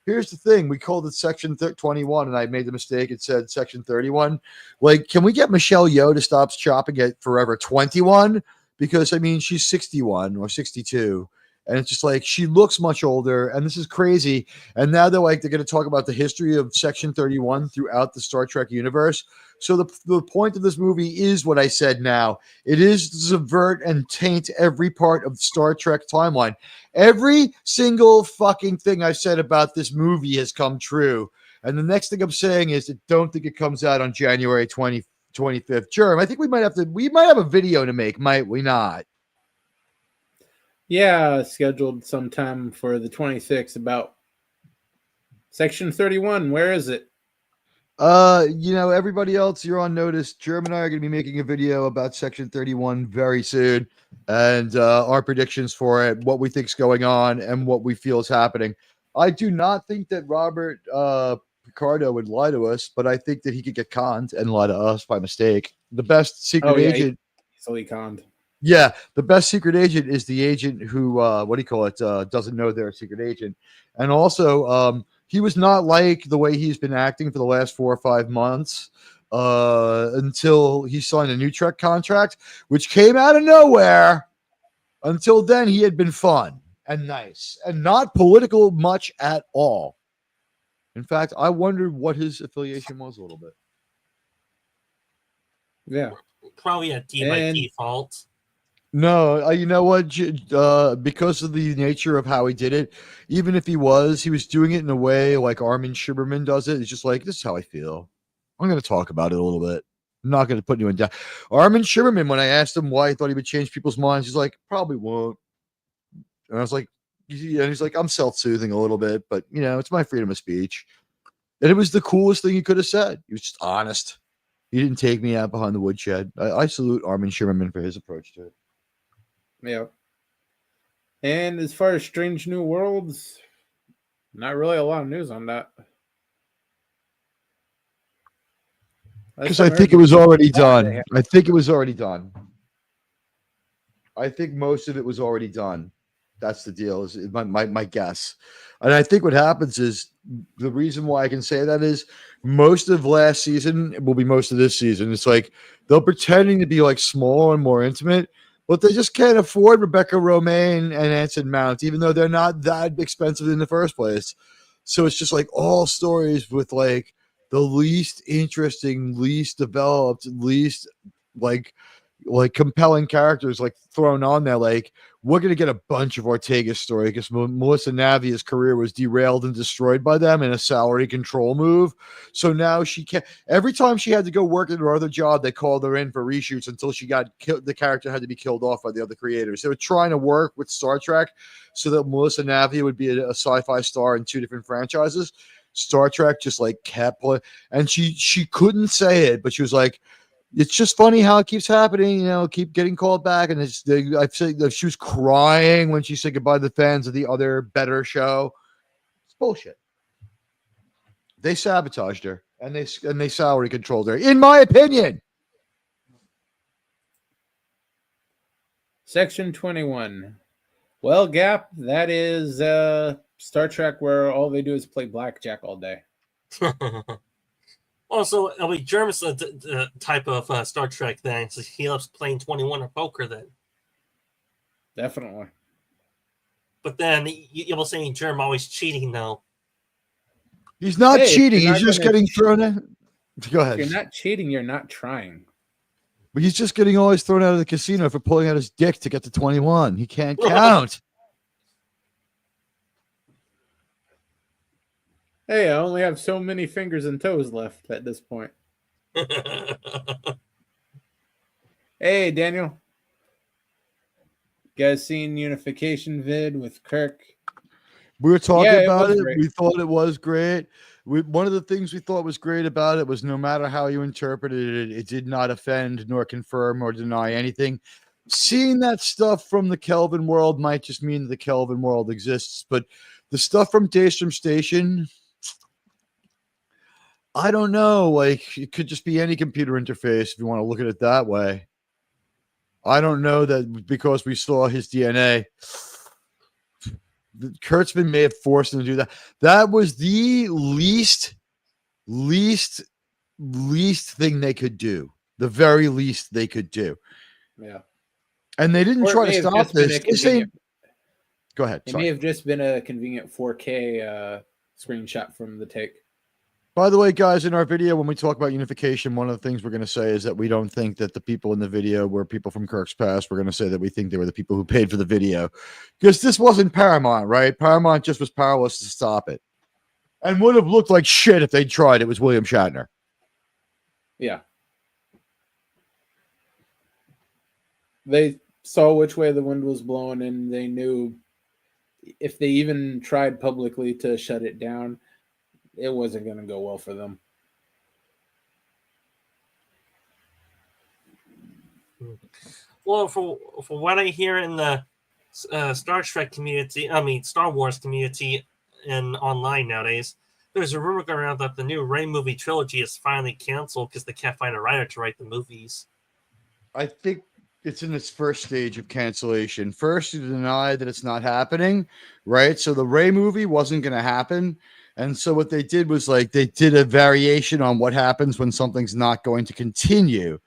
Speaker 3: Here's the thing. We called it Section 21, and I made the mistake. It said Section 31. Like, can we get Michelle Yeoh to stop chopping it Forever 21? Because, I mean, she's 61 or 62. And it's just like, she looks much older. And this is crazy. And now they're going to talk about the history of Section 31 throughout the Star Trek universe. So the point of this movie is what I said now. It is to subvert and taint every part of the Star Trek timeline. Every single fucking thing I've said about this movie has come true. And the next thing I'm saying is I don't think it comes out on January 25th. Germ, I think we might have a video to make, might we not?
Speaker 1: Yeah, scheduled sometime for the 26th about Section 31. Where is it?
Speaker 3: Everybody else, you're on notice. Germ and I are going to be making a video about Section 31 very soon, and our predictions for it, what we think's going on, and what we feel is happening. I do not think that Robert Picardo would lie to us, but I think that he could get conned and lie to us by mistake. The best secret agent,
Speaker 1: easily conned.
Speaker 3: Yeah, the best secret agent is the agent who, doesn't know they're a secret agent, and also he was not like the way he's been acting for the last 4 or 5 months until he signed a new Trek contract, which came out of nowhere. Until then, he had been fun and nice and not political much at all. In fact, I wondered what his affiliation was a little bit.
Speaker 1: Yeah.
Speaker 4: Probably a D by default.
Speaker 3: No, you know what? Because of the nature of how he did it, even if he was doing it in a way like Armin Shimerman does it. It's just like, this is how I feel. I'm going to talk about it a little bit. I'm not going to put anyone down. Armin Shimerman, when I asked him why he thought he would change people's minds, he's like, probably won't. And I was like, yeah, and he's like, I'm self-soothing a little bit, but it's my freedom of speech. And it was the coolest thing he could have said. He was just honest. He didn't take me out behind the woodshed. I salute Armin Shimmerman for his approach to it.
Speaker 1: Yeah. And as far as Strange New Worlds, not really a lot of news on that.
Speaker 3: Because I think it was already done. I think it was already done. I think most of it was already done. That's the deal, is my guess. And I think what happens is, the reason why I can say that is most of last season will be most of this season. It's like they're pretending to be like smaller and more intimate, but they just can't afford Rebecca Romijn and Anson Mount, even though they're not that expensive in the first place. So it's just like all stories with like the least interesting, least developed, least like compelling characters like thrown on there. Like, we're going to get a bunch of Ortega's story because Melissa Navia's career was derailed and destroyed by them in a salary control move. So now she can't, every time she had to go work at her other job, they called her in for reshoots until she got killed. The character had to be killed off by the other creators. They were trying to work with Star Trek so that Melissa Navia would be a sci-fi star in 2 different franchises. Star Trek just like kept playing, and she couldn't say it, but she was like, it's just funny how it keeps happening, keep getting called back. And I've said she was crying when she said goodbye to the fans of the other better show. It's bullshit. They sabotaged her and they salary controlled her, in my opinion.
Speaker 1: Section 21. Well, Gap, that is Star Trek where all they do is play blackjack all day.
Speaker 4: Also, Germ's a type of Star Trek then. So he loves playing 21 or poker then.
Speaker 1: Definitely.
Speaker 4: But then you're saying Germ always cheating though.
Speaker 3: He's not cheating. He's just getting thrown in. Go ahead.
Speaker 1: If you're not cheating, you're not trying.
Speaker 3: But he's just getting always thrown out of the casino for pulling out his dick to get to 21. He can't count.
Speaker 1: Hey, I only have so many fingers and toes left at this point. Hey, Daniel. You guys seen Unification vid with Kirk?
Speaker 3: We were talking about it.
Speaker 1: Great.
Speaker 3: We thought it was great. One of the things we thought was great about it was no matter how you interpreted it, it did not offend nor confirm or deny anything. Seeing that stuff from the Kelvin world might just mean that the Kelvin world exists, but the stuff from Daystrom Station, I don't know. Like, it could just be any computer interface if you want to look at it that way. I don't know that because we saw his DNA. Kurtzman may have forced him to do that. That was the least thing they could do. The very least they could do.
Speaker 1: Yeah.
Speaker 3: And they didn't try to stop this. Go ahead.
Speaker 1: It may have just been a convenient 4K screenshot from the take.
Speaker 3: By the way, guys, in our video, when we talk about unification, one of the things we're going to say is that we don't think that the people in the video were people from Kirk's past. We're going to say that we think they were the people who paid for the video. Because this wasn't Paramount, right? Paramount just was powerless to stop it. And would have looked like shit if they tried. It was William Shatner.
Speaker 1: Yeah. They saw which way the wind was blowing, and they knew if they even tried publicly to shut it down, it wasn't going to go well for them.
Speaker 4: Well, for what I hear in the Star Trek community, Star Wars community and online nowadays, there's a rumor going around that the new Rey movie trilogy is finally canceled because they can't find a writer to write the movies.
Speaker 3: I think it's in its first stage of cancellation. First, you deny that it's not happening, right? So the Rey movie wasn't going to happen. And so what they did was like they did a variation on what happens when something's not going to continue.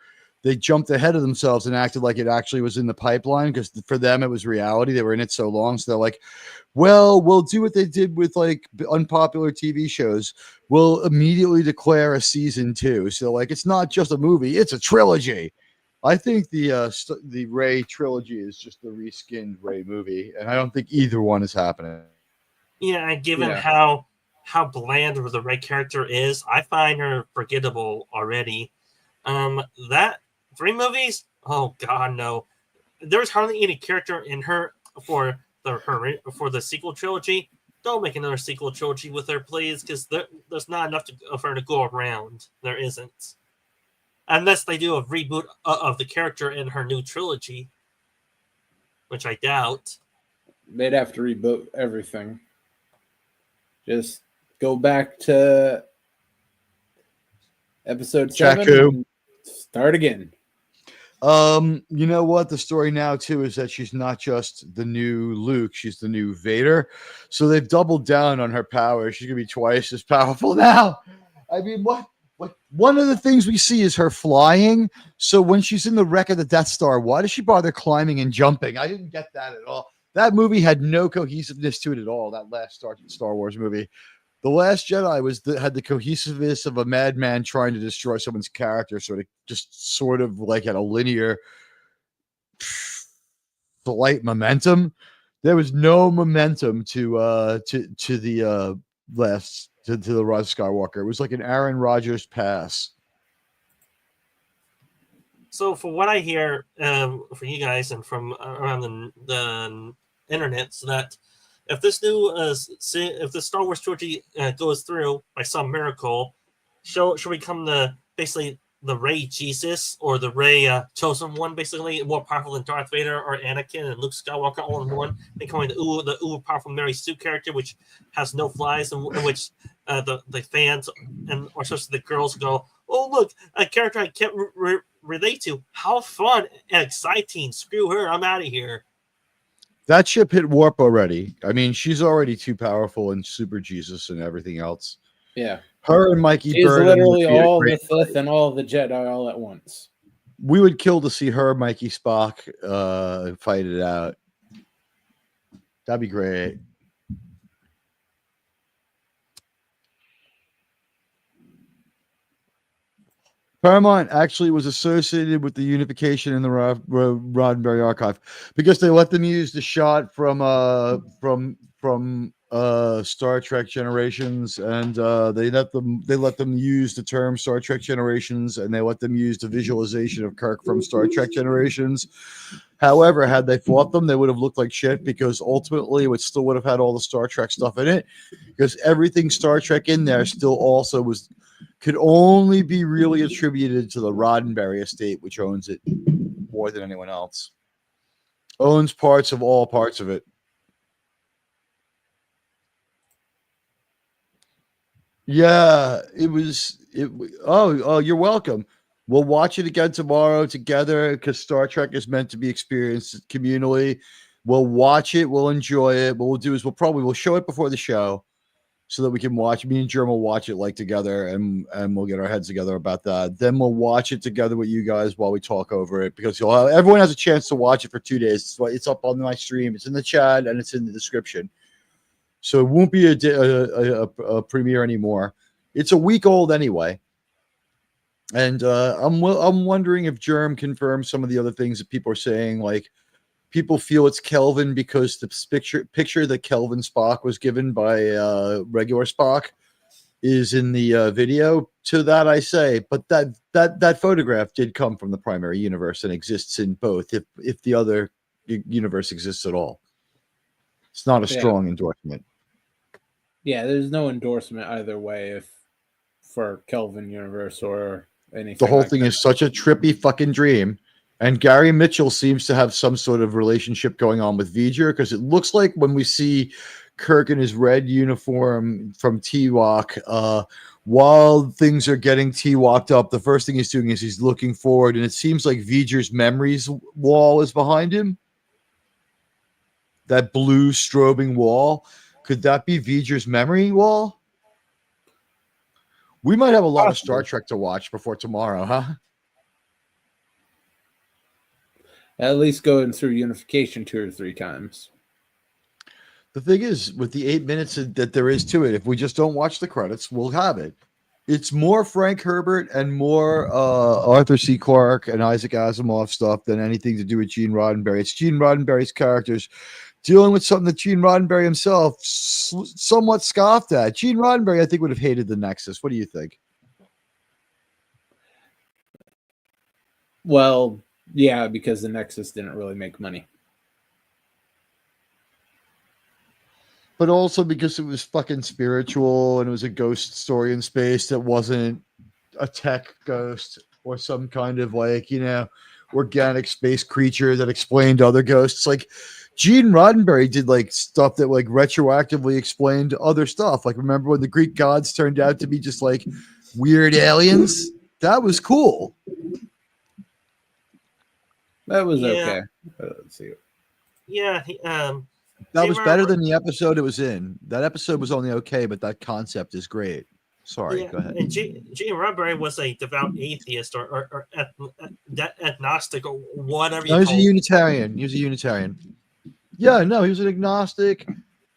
Speaker 3: They jumped ahead of themselves and acted like it actually was in the pipeline because for them it was reality. They were in it so long. So they're like, well, we'll do what they did with like unpopular TV shows. We'll immediately declare a season 2. So like it's not just a movie, it's a trilogy. I think the Rey trilogy is just the reskinned Rey movie, and I don't think either one is happening.
Speaker 4: Yeah, and given how bland the Rey character is, I find her forgettable already. That 3 movies, oh god, no. There's hardly any character in her for for the sequel trilogy, don't make another sequel trilogy with her, please, because there's not enough of her to go around. There isn't. Unless they do a reboot of the character in her new trilogy, which I doubt.
Speaker 1: They'd have to reboot everything. Just go back to episode 7 and start again.
Speaker 3: You know what? The story now too is that she's not just the new Luke; she's the new Vader. So they've doubled down on her power. She's gonna be twice as powerful now. I mean, what? One of the things we see is her flying. So when she's in the wreck of the Death Star, why does she bother climbing and jumping? I didn't get that at all. That movie had no cohesiveness to it at all. That last Star Wars movie. The Last Jedi had the cohesiveness of a madman trying to destroy someone's character, sort of like at a linear slight momentum. There was no momentum to the Rise of Skywalker. It was like an Aaron Rodgers pass.
Speaker 4: So, for what I hear for you guys and from around the internet, so that if this new if the Star Wars trilogy goes through by some miracle, should become basically the Rey Jesus or the Rey chosen one, basically more powerful than Darth Vader or Anakin and Luke Skywalker all in one, becoming the uber powerful Mary Sue character, which has no flies and which the fans and or especially the girls go, oh look, a character I can't relate to. How fun and exciting! Screw her, I'm out of here.
Speaker 3: That ship hit warp already. I mean, she's already too powerful and Super Jesus and everything else.
Speaker 1: Yeah.
Speaker 3: Her and Mikey
Speaker 1: She's
Speaker 3: Burnham
Speaker 1: literally all the Sith and all the Jedi all at once.
Speaker 3: We would kill to see her, Mikey Spock, fight it out. That'd be great. Paramount actually was associated with the unification in the Roddenberry archive because they let them use the shot from Star Trek Generations, and they let them use the term Star Trek Generations, and they let them use the visualization of Kirk from Star Trek Generations. However, had they fought them, they would have looked like shit because ultimately it still would have had all the Star Trek stuff in it, because everything Star Trek in there still also could only be really attributed to the Roddenberry estate, which owns it more than anyone else. Owns parts of all parts of it. Yeah, oh, you're welcome. We'll watch it again tomorrow together because Star Trek is meant to be experienced communally. We'll watch it. We'll enjoy it. What we'll do is we'll show it before the show so that we can watch. Me and Germ will watch it together and we'll get our heads together about that. Then we'll watch it together with you guys while we talk over it because everyone has a chance to watch it for 2 days. It's up on my stream. It's in the chat and it's in the description. So it won't be a premiere anymore. It's a week old anyway. And I'm wondering if Germ confirms some of the other things that people are saying, like people feel it's Kelvin because the picture that Kelvin Spock was given by regular Spock is in the video. To that I say, but that photograph did come from the primary universe and exists in both, if the other universe exists at all. It's not a strong endorsement.
Speaker 1: Yeah, there's no endorsement either way for Kelvin universe or anything.
Speaker 3: The whole thing is such a trippy fucking dream. And Gary Mitchell seems to have some sort of relationship going on with V'ger, because it looks like when we see Kirk in his red uniform from T-Walk, while things are getting T-Walked up, the first thing he's doing is he's looking forward, and it seems like V'ger's memories wall is behind him. That blue strobing wall. Could that be V'ger's memory wall? We might have a lot of Star Trek to watch before tomorrow, huh?
Speaker 1: At least going through unification 2 or 3 times.
Speaker 3: The thing is, with the 8 minutes that there is to it, if we just don't watch the credits, we'll have it. It's more Frank Herbert and more Arthur C. Clarke and Isaac Asimov stuff than anything to do with Gene Roddenberry. It's Gene Roddenberry's characters dealing with something that Gene Roddenberry himself somewhat scoffed at. Gene Roddenberry, I think, would have hated the Nexus. What do you think?
Speaker 1: Well, yeah, because the Nexus didn't really make money.
Speaker 3: but also because it was fucking spiritual and it was a ghost story in space that wasn't a tech ghost or some kind of like, organic space creature that explained other ghosts. Like Gene Roddenberry did like stuff that like retroactively explained other stuff. Like remember when the Greek gods turned out to be just like weird aliens? That was cool.
Speaker 1: That was
Speaker 4: Yeah.
Speaker 1: okay. Let's see.
Speaker 4: Yeah,
Speaker 3: That was better than the episode it was in. That episode was only okay, but that concept is great. Sorry, go ahead.
Speaker 4: And Gene Roddenberry was a devout atheist or agnostic or whatever you
Speaker 3: No,
Speaker 4: call
Speaker 3: he's a Unitarian. He was a Unitarian. Yeah, no, he was an agnostic.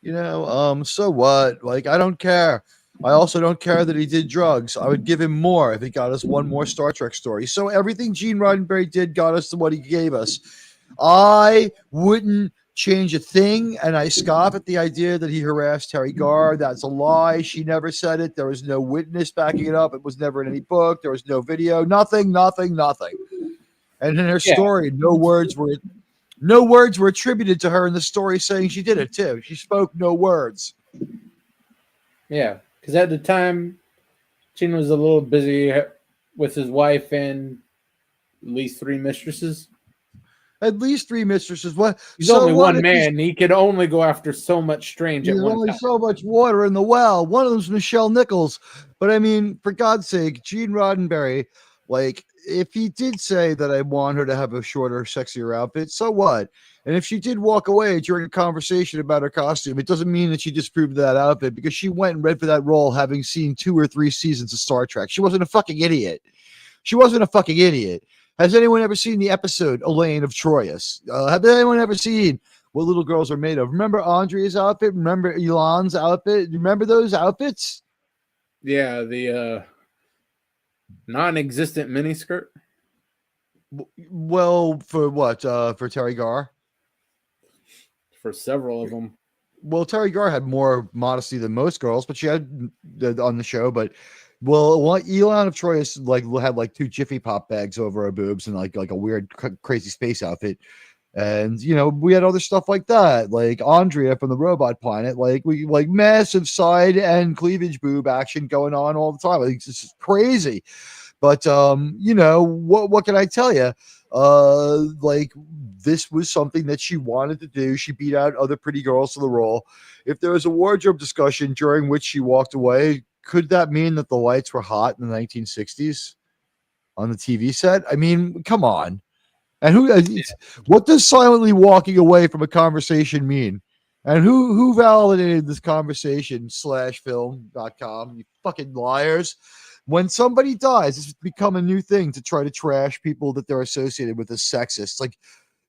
Speaker 3: So what? Like, I don't care. I also don't care that he did drugs. I would give him more if he got us one more Star Trek story. So everything Gene Roddenberry did got us to what he gave us. I wouldn't change a thing, and I scoff at the idea that he harassed Terry Garr. That's a lie. She never said it. There was no witness backing it up. It was never in any book. There was no video. Nothing. And in her story, no words were attributed to her in the story saying she did it too. She spoke no words.
Speaker 1: Yeah, because at the time, Gene was a little busy with his wife and at least 3 mistresses.
Speaker 3: At least 3 mistresses. What?
Speaker 1: He's only one man. He could only go after so much strange at one time.
Speaker 3: There's only so much water in the well. One of them's Michelle Nichols. But I mean, for God's sake, Gene Roddenberry, like, if he did say that I want her to have a shorter, sexier outfit, so what? And if she did walk away during a conversation about her costume, it doesn't mean that she disapproved of that outfit because she went and read for that role having seen 2 or 3 seasons of Star Trek. She wasn't a fucking idiot. Has anyone ever seen the episode Elaine of Troyes? Have anyone ever seen What Little Girls Are Made Of? Remember Andrea's outfit? Remember Elon's outfit? Remember those outfits?
Speaker 1: Yeah, the non-existent miniskirt.
Speaker 3: Well, for what? For Terry Garr?
Speaker 1: For several of them.
Speaker 3: Well, Terry Garr had more modesty than most girls, but she had on the show. But Elon of Troyes had like 2 Jiffy Pop bags over her boobs and like a weird crazy space outfit. And we had other stuff like that, like Andrea from the Robot Planet, like massive side and cleavage boob action going on all the time. I think it's just crazy. But what can I tell you? Like this was something that she wanted to do. She beat out other pretty girls to the role. If there was a wardrobe discussion during which she walked away, could that mean that the lights were hot in the 1960s on the TV set? I mean, come on. And what does silently walking away from a conversation mean? And who validated this conversation /film.com? You fucking liars. When somebody dies, it's become a new thing to try to trash people that they're associated with as sexist,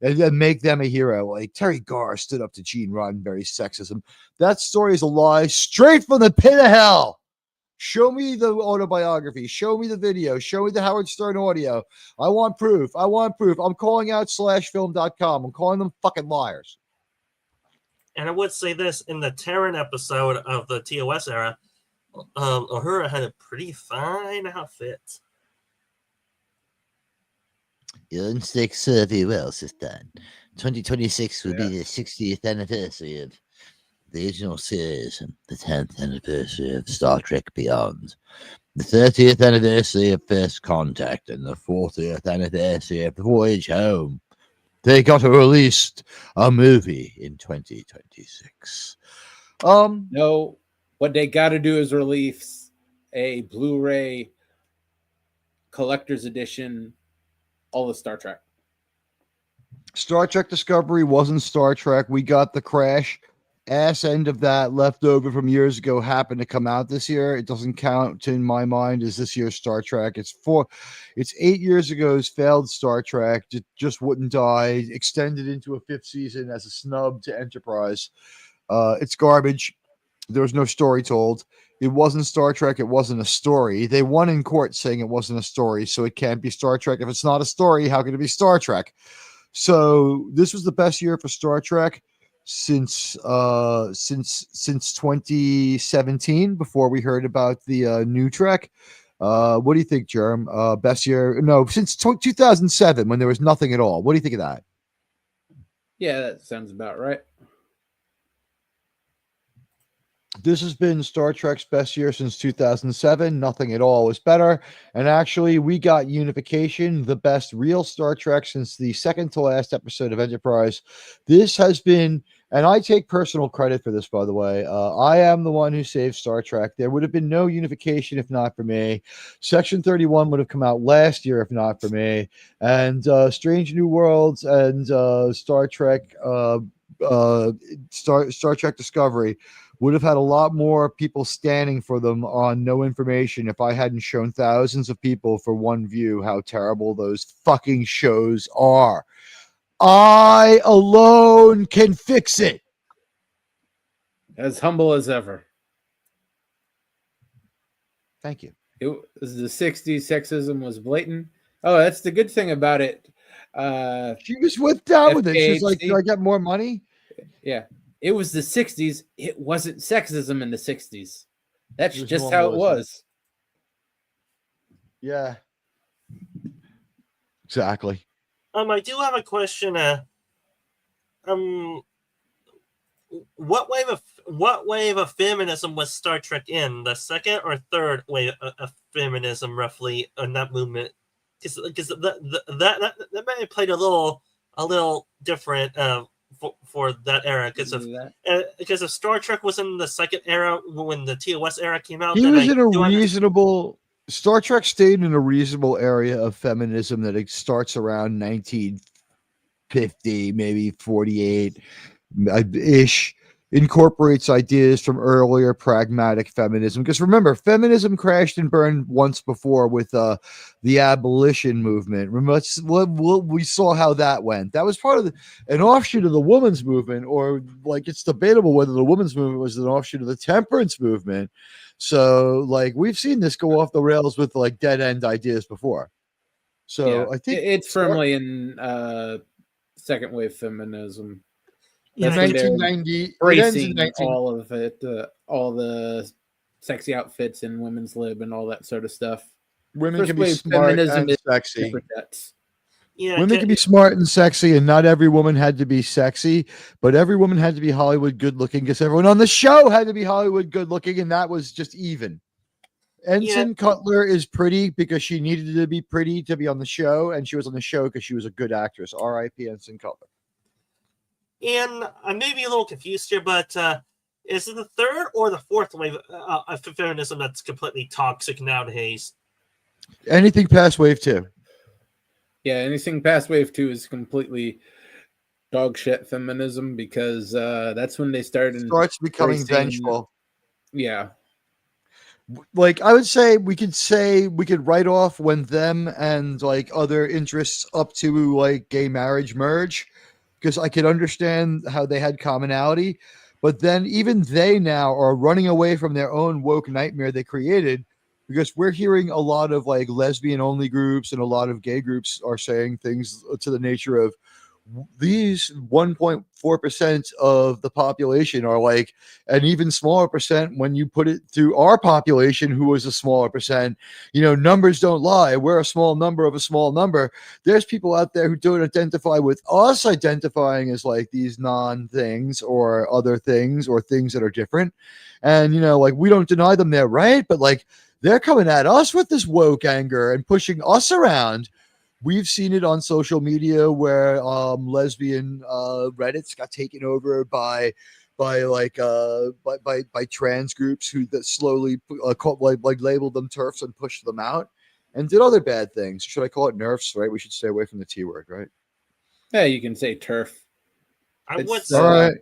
Speaker 3: and make them a hero. Like Terry Garr stood up to Gene Roddenberry's sexism. That story is a lie straight from the pit of hell. Show me the autobiography. Show me the video. Show me the Howard Stern audio. I want proof. I'm calling out /film.com. I'm calling them fucking liars.
Speaker 4: And I would say this, in the Terran episode of the TOS era, Uhura had a pretty fine outfit.
Speaker 5: Your instinct serve you well, sister. 2026 will be the 60th anniversary of the original series and the 10th anniversary of Star Trek Beyond, the 30th anniversary of First Contact, and the 40th anniversary of The Voyage Home. They got to release a movie in 2026.
Speaker 1: No, what they got to do is release a Blu-ray collector's edition, all of Star Trek.
Speaker 3: Star Trek Discovery wasn't Star Trek. We got the crash ass end of that left over from years ago happened to come out this year. It doesn't count in my mind as this year's Star Trek. It's 8 years ago's failed Star Trek. It just wouldn't die. Extended into a 5th season as a snub to Enterprise. It's garbage. There was no story told. It wasn't Star Trek. It wasn't a story. They won in court saying it wasn't a story, so it can't be Star Trek. If it's not a story, how can it be Star Trek? So this was the best year for Star Trek since 2017, before we heard about the new Trek. What do you think, Germ? Best year? No, since 2007, when there was nothing at all. What do you think of that?
Speaker 1: Yeah, that sounds about right.
Speaker 3: This has been Star Trek's best year since 2007. Nothing at all was better. And actually, we got Unification, the best real Star Trek since the second to last episode of Enterprise. This has been, and I take personal credit for this, by the way. I am the one who saved Star Trek. There would have been no Unification if not for me. Section 31 would have come out last year if not for me. And Strange New Worlds and Star Trek, Star Trek Discovery would have had a lot more people standing for them on no information if I hadn't shown thousands of people for one view how terrible those fucking shows are. I alone can fix it.
Speaker 1: As humble as ever.
Speaker 3: Thank you.
Speaker 1: It was the 60s. Sexism was blatant. Oh, that's the good thing about it.
Speaker 3: She was down with it. She's like,
Speaker 1: FKHC.
Speaker 3: do I get more money?
Speaker 1: Yeah. It was the 60s. It wasn't sexism in the 60s. That's
Speaker 3: It was
Speaker 1: just how it
Speaker 3: normalism.
Speaker 1: was.
Speaker 3: Yeah. Exactly.
Speaker 4: I do have a question. What wave of feminism was Star Trek in? The second or third wave of feminism, roughly, in that movement? Because that may have played a little different for that era. Because if Star Trek was in the second era when the TOS era came out,
Speaker 3: He was in a reasonable. Star Trek stayed in a reasonable area of feminism that it starts around 1950, maybe 48 ish. Incorporates ideas from earlier pragmatic feminism. Because remember, feminism crashed and burned once before with the abolition movement. Remember, we saw how that went. That was part of an offshoot of the women's movement, or like it's debatable whether the women's movement was an offshoot of the temperance movement. So, like, we've seen this go off the rails with like dead end ideas before. So
Speaker 1: Yeah,
Speaker 3: I think
Speaker 1: it's firmly in second wave feminism.
Speaker 3: in
Speaker 1: That's when they're
Speaker 3: 1990,
Speaker 1: embracing all of it, all the sexy outfits in women's lib and all that sort of stuff.
Speaker 3: women
Speaker 1: First
Speaker 3: can be
Speaker 1: wave
Speaker 3: smart
Speaker 1: feminism
Speaker 3: and
Speaker 1: is
Speaker 3: sexy.
Speaker 1: suffragettes.
Speaker 4: Yeah,
Speaker 3: Women can be smart and sexy, and not every woman had to be sexy, but every woman had to be Hollywood good looking because everyone on the show had to be Hollywood good looking, and that was just even. Ensign Cutler is pretty because she needed to be pretty to be on the show, and she was on the show because she was a good actress. R.I.P. Ensign Cutler.
Speaker 4: And I may be a little confused here, but is it the third or the fourth wave of feminism that's completely toxic nowadays?
Speaker 3: Anything past wave 2.
Speaker 1: Yeah, anything past wave 2 is completely dog shit feminism because that's when they started.
Speaker 3: Starts becoming vengeful.
Speaker 1: Yeah.
Speaker 3: Like I would say we could write off when them and like other interests up to like gay marriage merge, because I could understand how they had commonality, but then even they now are running away from their own woke nightmare they created, because we're hearing a lot of like lesbian only groups and a lot of gay groups are saying things to the nature of these 1.4% of the population are like an even smaller percent when you put it to our population, who is a smaller percent. You know, numbers don't lie. We're a small number of a small number. There's people out there who don't identify with us identifying as like these non things or other things or things that are different. And, you know, like we don't deny them their right, but like they're coming at us with this woke anger and pushing us around. We've seen it on social media where lesbian Reddits got taken over by trans groups who that slowly labeled them TERFs and pushed them out and did other bad things. Should I call it nerfs? Right? We should stay away from the T word, right?
Speaker 1: Yeah, you can say turf.
Speaker 4: I would
Speaker 1: It's,
Speaker 4: say,
Speaker 3: All right.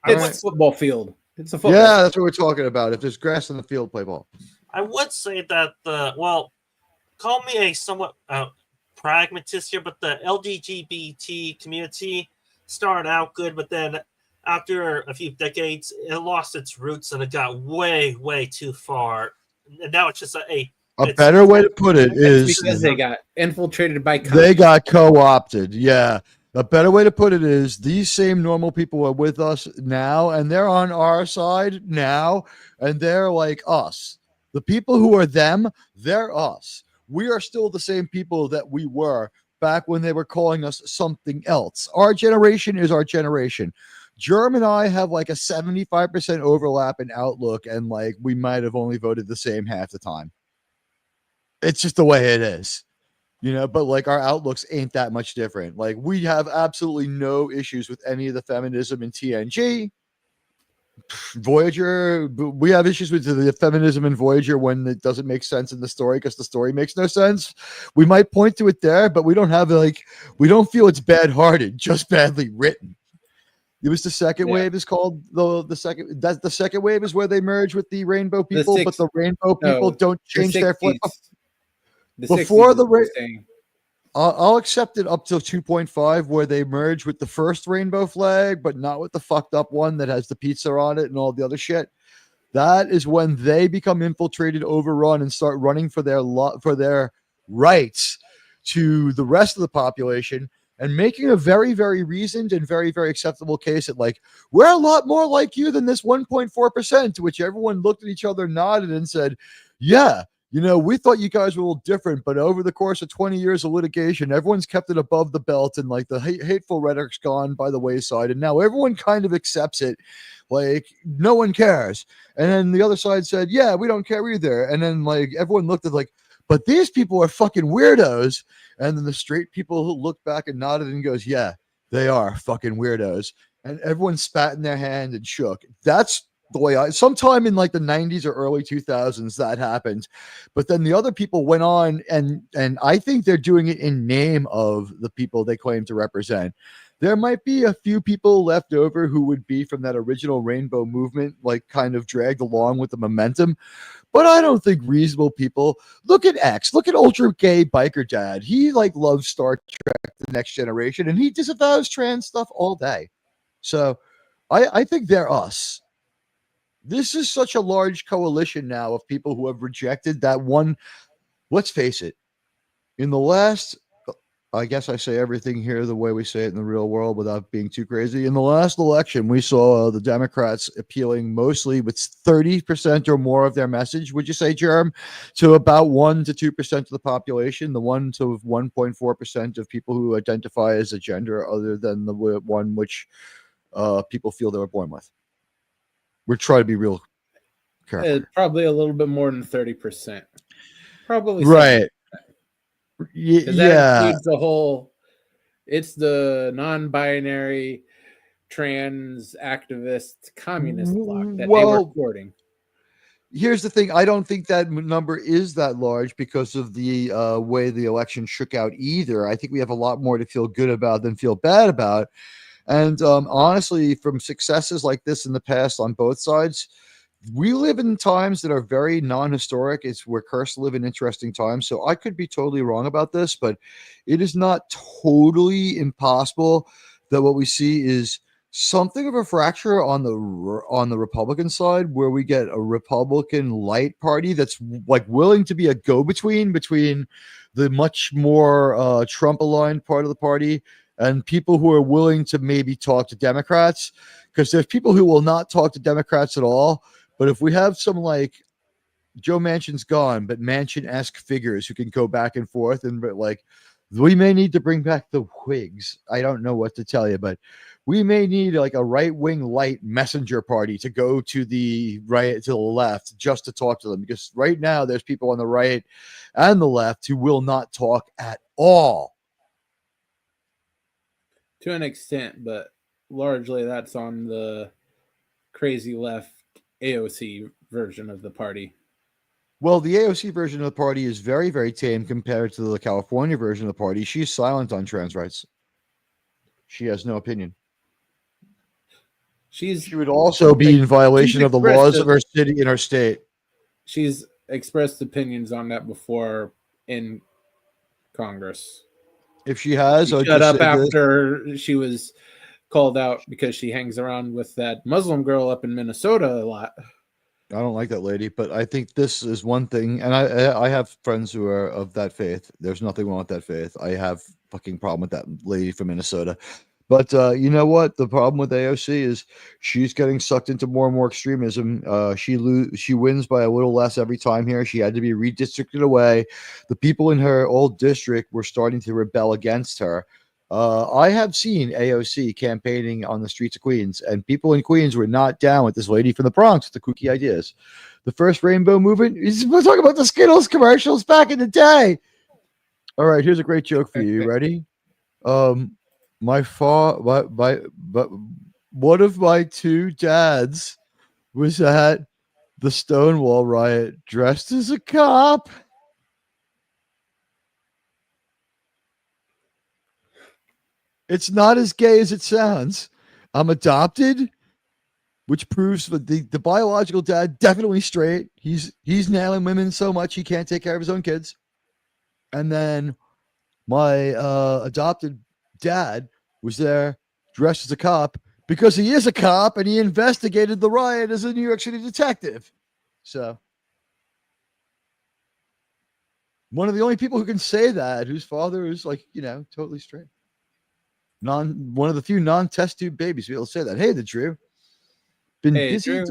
Speaker 1: It's a football field. It's a football.
Speaker 3: Yeah, that's what we're talking about. If there's grass on the field, play ball.
Speaker 4: I would say that call me a somewhat pragmatist here, but the LGBT community started out good, but then after a few decades, it lost its roots and it got way, way too far. And now it's just a
Speaker 3: better way to put it is
Speaker 1: because they got infiltrated by
Speaker 3: they got co-opted. Yeah. A better way to put it is these same normal people are with us now, and they're on our side now, and they're like us. The people who are them, they're us. We are still the same people that we were back when they were calling us something else. Our generation is our generation. Germ and I have like a 75% overlap in outlook, and like we might have only voted the same half the time. It's just the way it is, but like our outlooks ain't that much different. Like we have absolutely no issues with any of the feminism in TNG. Voyager, we have issues with the feminism in Voyager when it doesn't make sense in the story because the story makes no sense. We might point to it there, but we don't have we don't feel it's bad-hearted, just badly written. It was the second wave is called the second. That's the second wave is where they merge with the rainbow people, but the rainbow people don't change their flip. Before the I'll accept it up to 2.5 where they merge with the first rainbow flag, but not with the fucked up one that has the pizza on it and all the other shit. That is when they become infiltrated, overrun, and start running for their rights to the rest of the population and making a very, very reasoned and very, very acceptable case that like, we're a lot more like you than this 1.4%, to which everyone looked at each other, nodded, and said, yeah. We thought you guys were a little different, but over the course of 20 years of litigation, everyone's kept it above the belt, and like the hateful rhetoric's gone by the wayside, and now everyone kind of accepts it. Like no one cares. And then the other side said, yeah, we don't care either. And then like everyone looked at like, but these people are fucking weirdos. And then the straight people who looked back and nodded and goes, yeah, they are fucking weirdos. And everyone spat in their hand and shook. That's the way sometime in like the 90s or early 2000s that happened. But then the other people went on and I think they're doing it in name of the people they claim to represent. There might be a few people left over who would be from that original rainbow movement, like kind of dragged along with the momentum. But I don't think reasonable people look at X, look at ultra gay biker dad. He like loves Star Trek, The Next Generation, and he disavows trans stuff all day. So I think they're us. This is such a large coalition now of people who have rejected that one. Let's face it. In the last, I guess I say everything here the way we say it in the real world without being too crazy. In the last election, we saw the Democrats appealing mostly with 30% or more of their message, would you say, Jerem, to about 1 to 2% of the population, the 1 to 1.4% of people who identify as a gender other than the one which people feel they were born with. We're trying to be real careful.
Speaker 1: Probably a little bit more than 30%. Probably
Speaker 3: right.
Speaker 1: Because that includes the whole. It's the non-binary, trans, activist, communist bloc that they were courting.
Speaker 3: Here's the thing: I don't think that number is that large because of the way the election shook out. Either I think we have a lot more to feel good about than feel bad about. And honestly, from successes like this in the past on both sides, we live in times that are very non-historic. We're cursed to live in interesting times. So I could be totally wrong about this, but it is not totally impossible that what we see is something of a fracture on the Republican side, where we get a Republican light party that's like willing to be a go-between between the much more Trump-aligned part of the party and people who are willing to maybe talk to Democrats, because there's people who will not talk to Democrats at all. But if we have some like Joe Manchin's gone, but Manchin-esque figures who can go back and forth, and like we may need to bring back the Whigs. I don't know what to tell you, but we may need like a right-wing light messenger party to go to the right, to the left, just to talk to them. Because right now there's people on the right and the left who will not talk at all.
Speaker 1: To an extent, but largely that's on the crazy left AOC version of the party.
Speaker 3: Well, the AOC version of the party is very, very tame compared to the California version of the party. She's silent on trans rights. She has no opinion. She would also be in violation of the laws of her city and her state.
Speaker 1: She's expressed opinions on that before in Congress.
Speaker 3: If she has,
Speaker 1: she shut up after she was called out because she hangs around with that Muslim girl up in Minnesota a lot.
Speaker 3: I don't like that lady, but I think this is one thing. And I have friends who are of that faith. There's nothing wrong with that faith. I have fucking problem with that lady from Minnesota. But you know what? The problem with AOC is she's getting sucked into more and more extremism. She wins by a little less every time here. She had to be redistricted away. The people in her old district were starting to rebel against her. I have seen AOC campaigning on the streets of Queens, and people in Queens were not down with this lady from the Bronx with the kooky ideas. The first rainbow movement is we're talking about the Skittles commercials back in the day. All right, here's a great joke for you. You ready? But one of my two dads was at the Stonewall riot dressed as a cop. It's not as gay as it sounds. I'm adopted, which proves that the biological dad definitely straight. He's nailing women so much he can't take care of his own kids. And then my adopted dad was there dressed as a cop because he is a cop and he investigated the riot as a New York City detective. So one of the only people who can say that, whose father is like, totally straight. One of the few non-test tube babies to be able to say that. Hey, the Drew. Been busy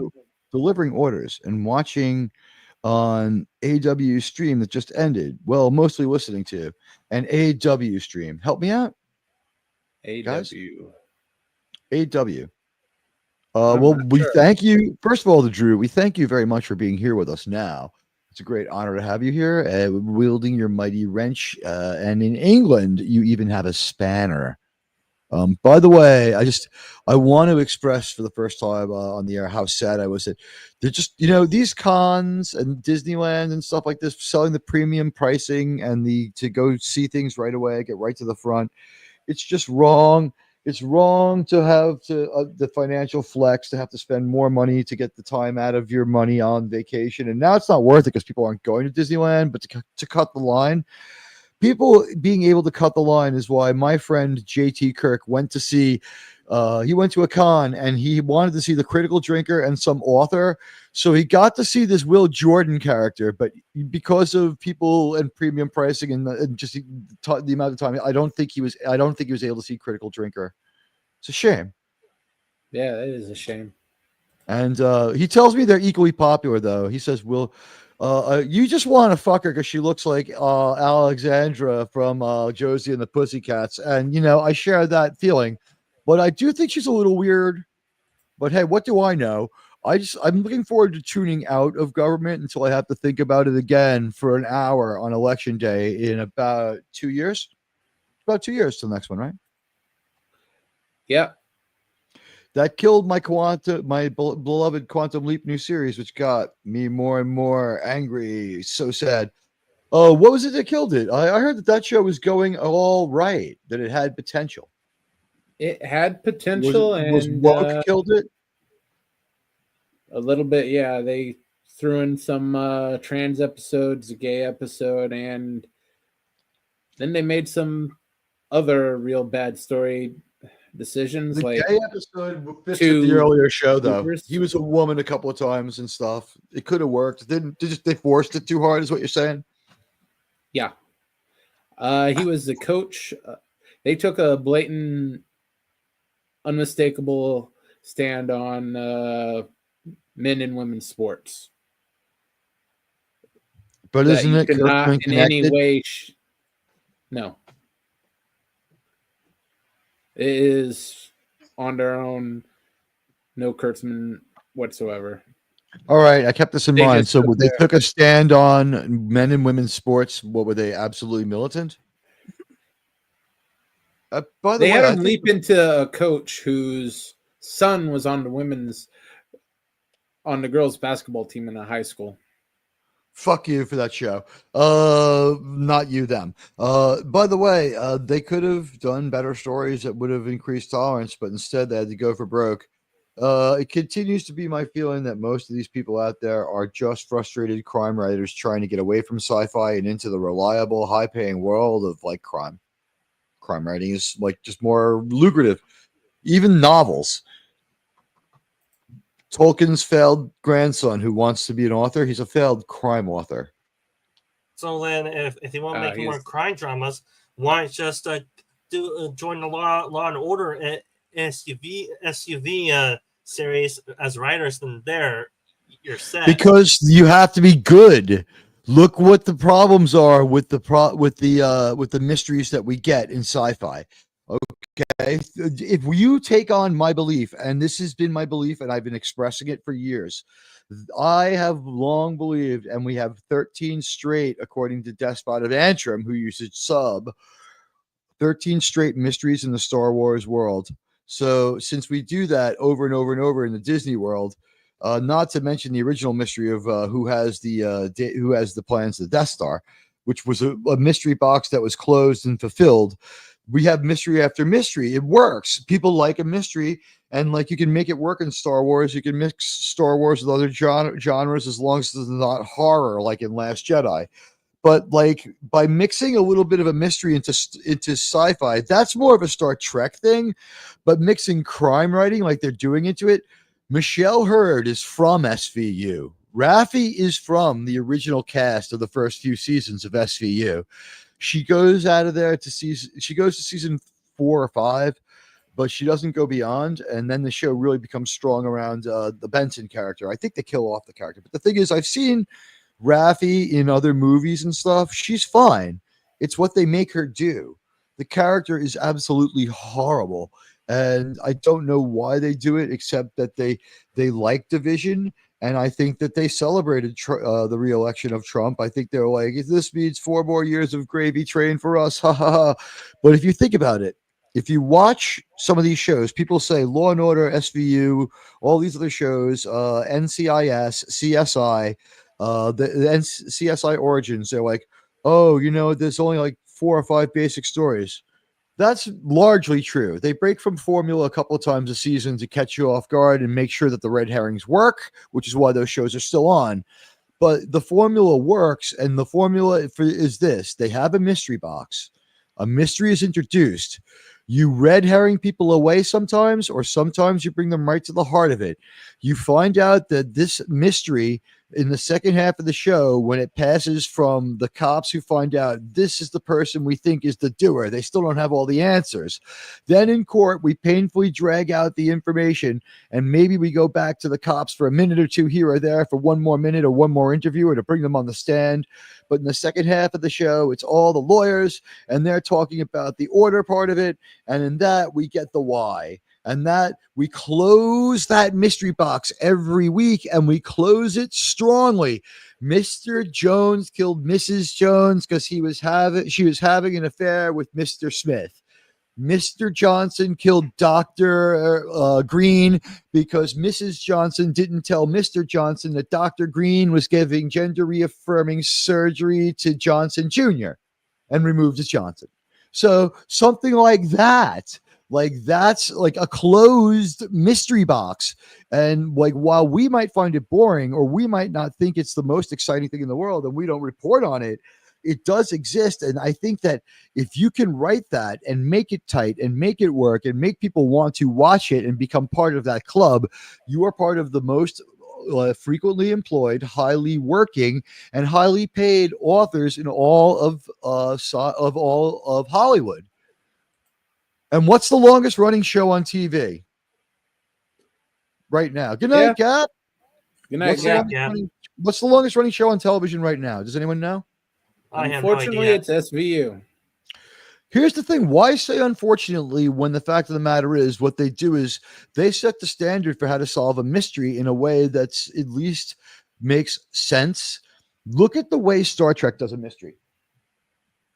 Speaker 3: delivering orders and watching on AW stream that just ended. Well, mostly listening to an AW stream. Help me out.
Speaker 1: AW.
Speaker 3: Guys? AW. We thank you. First of all, the Drew, we thank you very much for being here with us now. It's a great honor to have you here, wielding your mighty wrench. And in England, you even have a spanner. By the way, I want to express for the first time on the air how sad I was that they're just, these cons and Disneyland and stuff like this, selling the premium pricing and to go see things right away, get right to the front. It's just wrong. It's wrong to have the financial flex to have to spend more money to get the time out of your money on vacation. And now it's not worth it because people aren't going to Disneyland, but to cut the line. People being able to cut the line is why my friend JT Kirk went to see, he went to a con and he wanted to see The Critical Drinker and some author. So he got to see this Will Jordan character, but because of people and premium pricing and just the amount of time, I don't think he was able to see Critical Drinker. It's a shame.
Speaker 1: Yeah, it is a shame.
Speaker 3: And he tells me they're equally popular though. He says, Will, you just want to fuck her because she looks like Alexandra from Josie and the Pussycats. And, I share that feeling. But I do think she's a little weird. But, hey, what do I know? I'm looking forward to tuning out of government until I have to think about it again for an hour on Election Day in about 2 years. About 2 years till the next one, right?
Speaker 1: Yeah.
Speaker 3: That killed my beloved Quantum Leap new series, which got me more and more angry. So sad. Oh, what was it that killed it? I heard that show was going all right, that it had potential.
Speaker 1: It had potential.
Speaker 3: Was woke killed it?
Speaker 1: A little bit, yeah. They threw in some trans episodes, a gay episode, and then they made some other real bad story decisions.
Speaker 3: The
Speaker 1: like
Speaker 3: gay episode fits with the earlier show, though. He was a woman a couple of times and stuff. It could have worked. They forced it too hard, is what you're saying?
Speaker 1: Yeah. He was the coach. They took a blatant, unmistakable stand on men and women's sports.
Speaker 3: But isn't it
Speaker 1: not in any way? No. It is on their own, no Kurtzman whatsoever.
Speaker 3: All right, I kept this in mind. So they took a stand on men and women's sports. What were they? Absolutely militant? By the way,
Speaker 1: had him leap into a coach whose son was on the girls' basketball team in a high school.
Speaker 3: Fuck you for that show. Not you, them. By the way, they could have done better stories that would have increased tolerance, but instead they had to go for broke. It continues to be my feeling that most of these people out there are just frustrated crime writers trying to get away from sci-fi and into the reliable, high-paying world of like crime. Crime writing is like just more lucrative. Even novels. Tolkien's failed grandson who wants to be an author, he's a failed crime author.
Speaker 4: So then if they want to make more crime dramas, why not just join the Law and Order SUV series as writers? Then you're set.
Speaker 3: Because you have to be good. Look what the problems are with the mysteries that we get in sci-fi. Okay. If you take on my belief, and this has been my belief, and I've been expressing it for years, I have long believed, and we have 13 straight, according to Despot of Antrim, who uses sub, 13 straight mysteries in the Star Wars world. So since we do that over and over and over in the Disney world, not to mention the original mystery of who has the plans to the Death Star, which was a mystery box that was closed and fulfilled. We have mystery after mystery. It works. People like a mystery, and like you can make it work in Star Wars. You can mix Star Wars with other genres as long as it's not horror, like in Last Jedi. But like by mixing a little bit of a mystery into sci-fi, that's more of a Star Trek thing. But mixing crime writing like they're doing into it, Michelle Hurd is from SVU. Raffi is from the original cast of the first few seasons of SVU. She goes out of there to season 4 or 5, but she doesn't go beyond. And then the show really becomes strong around the Benson character. I think they kill off the character. But the thing is, I've seen Raffi in other movies and stuff. She's fine. It's what they make her do. The character is absolutely horrible. And I don't know why they do it, except that they like division. And I think that they celebrated the re-election of Trump. I think they're like, this means 4 more years of gravy train for us. Ha ha ha. But if you think about it, if you watch some of these shows, people say Law and Order, SVU, all these other shows, NCIS, CSI, the CSI Origins, they're like, oh, there's only like 4 or 5 basic stories. That's largely true. They break from formula a couple of times a season to catch you off guard and make sure that the red herrings work, which is why those shows are still on. But the formula works, and the formula is this. They have a mystery box. A mystery is introduced. You red herring people away sometimes, or sometimes you bring them right to the heart of it. You find out that this mystery in the second half of the show, when it passes from the cops who find out this is the person we think is the doer, they still don't have all the answers. Then in court, we painfully drag out the information, and maybe we go back to the cops for a minute or two here or there for one more minute or one more interview or to bring them on the stand. But in the second half of the show, it's all the lawyers, and they're talking about the order part of it. And in that, we get the why. And that we close that mystery box every week, and we close it strongly. Mr. Jones killed Mrs. Jones because she was having an affair with Mr. Smith. Mr. Johnson killed Dr. Green because Mrs. Johnson didn't tell Mr. Johnson that Dr. Green was giving gender reaffirming surgery to Johnson Jr. and removed his Johnson. So something like that. Like that's like a closed mystery box. And like, while we might find it boring, or we might not think it's the most exciting thing in the world, and we don't report on it, it does exist. And I think that if you can write that and make it tight and make it work and make people want to watch it and become part of that club, you are part of the most frequently employed, highly working, and highly paid authors in all of Hollywood. And what's the longest running show on TV right now? Good night, Gap.
Speaker 1: Good night, Gap.
Speaker 3: What's the longest running show on television right now? Does anyone know?
Speaker 1: Unfortunately, it's SVU.
Speaker 3: Here's the thing. Why say unfortunately when the fact of the matter is what they do is they set the standard for how to solve a mystery in a way that's at least makes sense. Look at the way Star Trek does a mystery.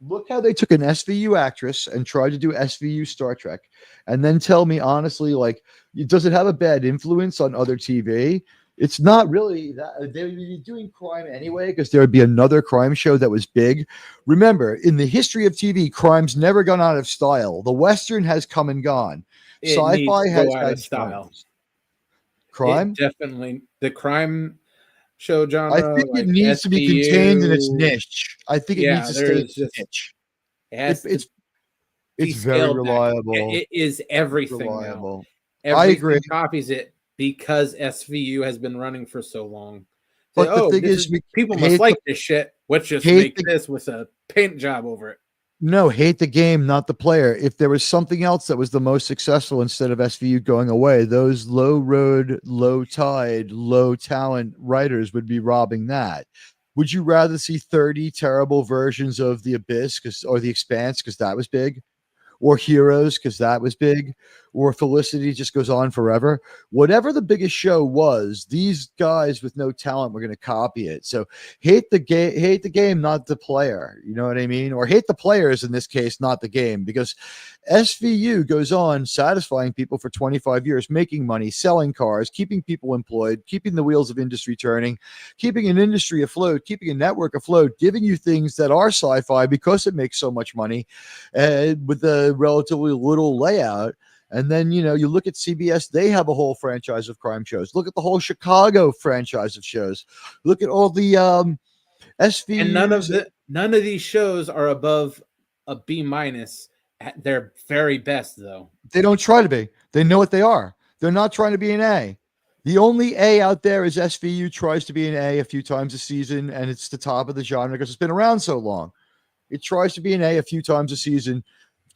Speaker 3: Look how they took an SVU actress and tried to do SVU Star Trek, and then tell me honestly, like, does it have a bad influence on other TV? It's not really that. They would be doing crime anyway because there would be another crime show that was big. Remember, in the history of TV, crime's never gone out of style. The Western has come and gone. Sci-fi has had style. Crime?
Speaker 1: Definitely. The crime show genre.
Speaker 3: I think it needs to be contained in its niche. I think it needs to stay in its niche. It's very reliable.
Speaker 1: It is everything reliable. Now.
Speaker 3: I agree.
Speaker 1: Copies it because SVU has been running for so long.
Speaker 3: But the thing is,
Speaker 1: people must like this shit. Let's just make this with a paint job over it.
Speaker 3: No, hate the game, not the player. If there was something else that was the most successful instead of SVU going away, those low road, low tide, low talent writers would be robbing that. Would you rather see 30 terrible versions of The Abyss or The Expanse because that was big? or Heroes, because that was big, or Felicity just goes on forever. Whatever the biggest show was, these guys with no talent were going to copy it. So hate the game, not the player. You know what I mean? Or hate the players in this case, not the game, because SVU goes on satisfying people for 25 years, making money, selling cars, keeping people employed, keeping the wheels of industry turning, keeping an industry afloat, keeping a network afloat, giving you things that are sci-fi because it makes so much money with a relatively little layout. And then, you look at CBS, they have a whole franchise of crime shows. Look at the whole Chicago franchise of shows. Look at all the SVUs.
Speaker 1: And none of these shows are above a B minus at their very best, though.
Speaker 3: They don't try to be. They know what they are. They're not trying to be an A. The only A out there is SVU tries to be an A few times a season, and it's the top of the genre because it's been around so long. It tries to be an A few times a season.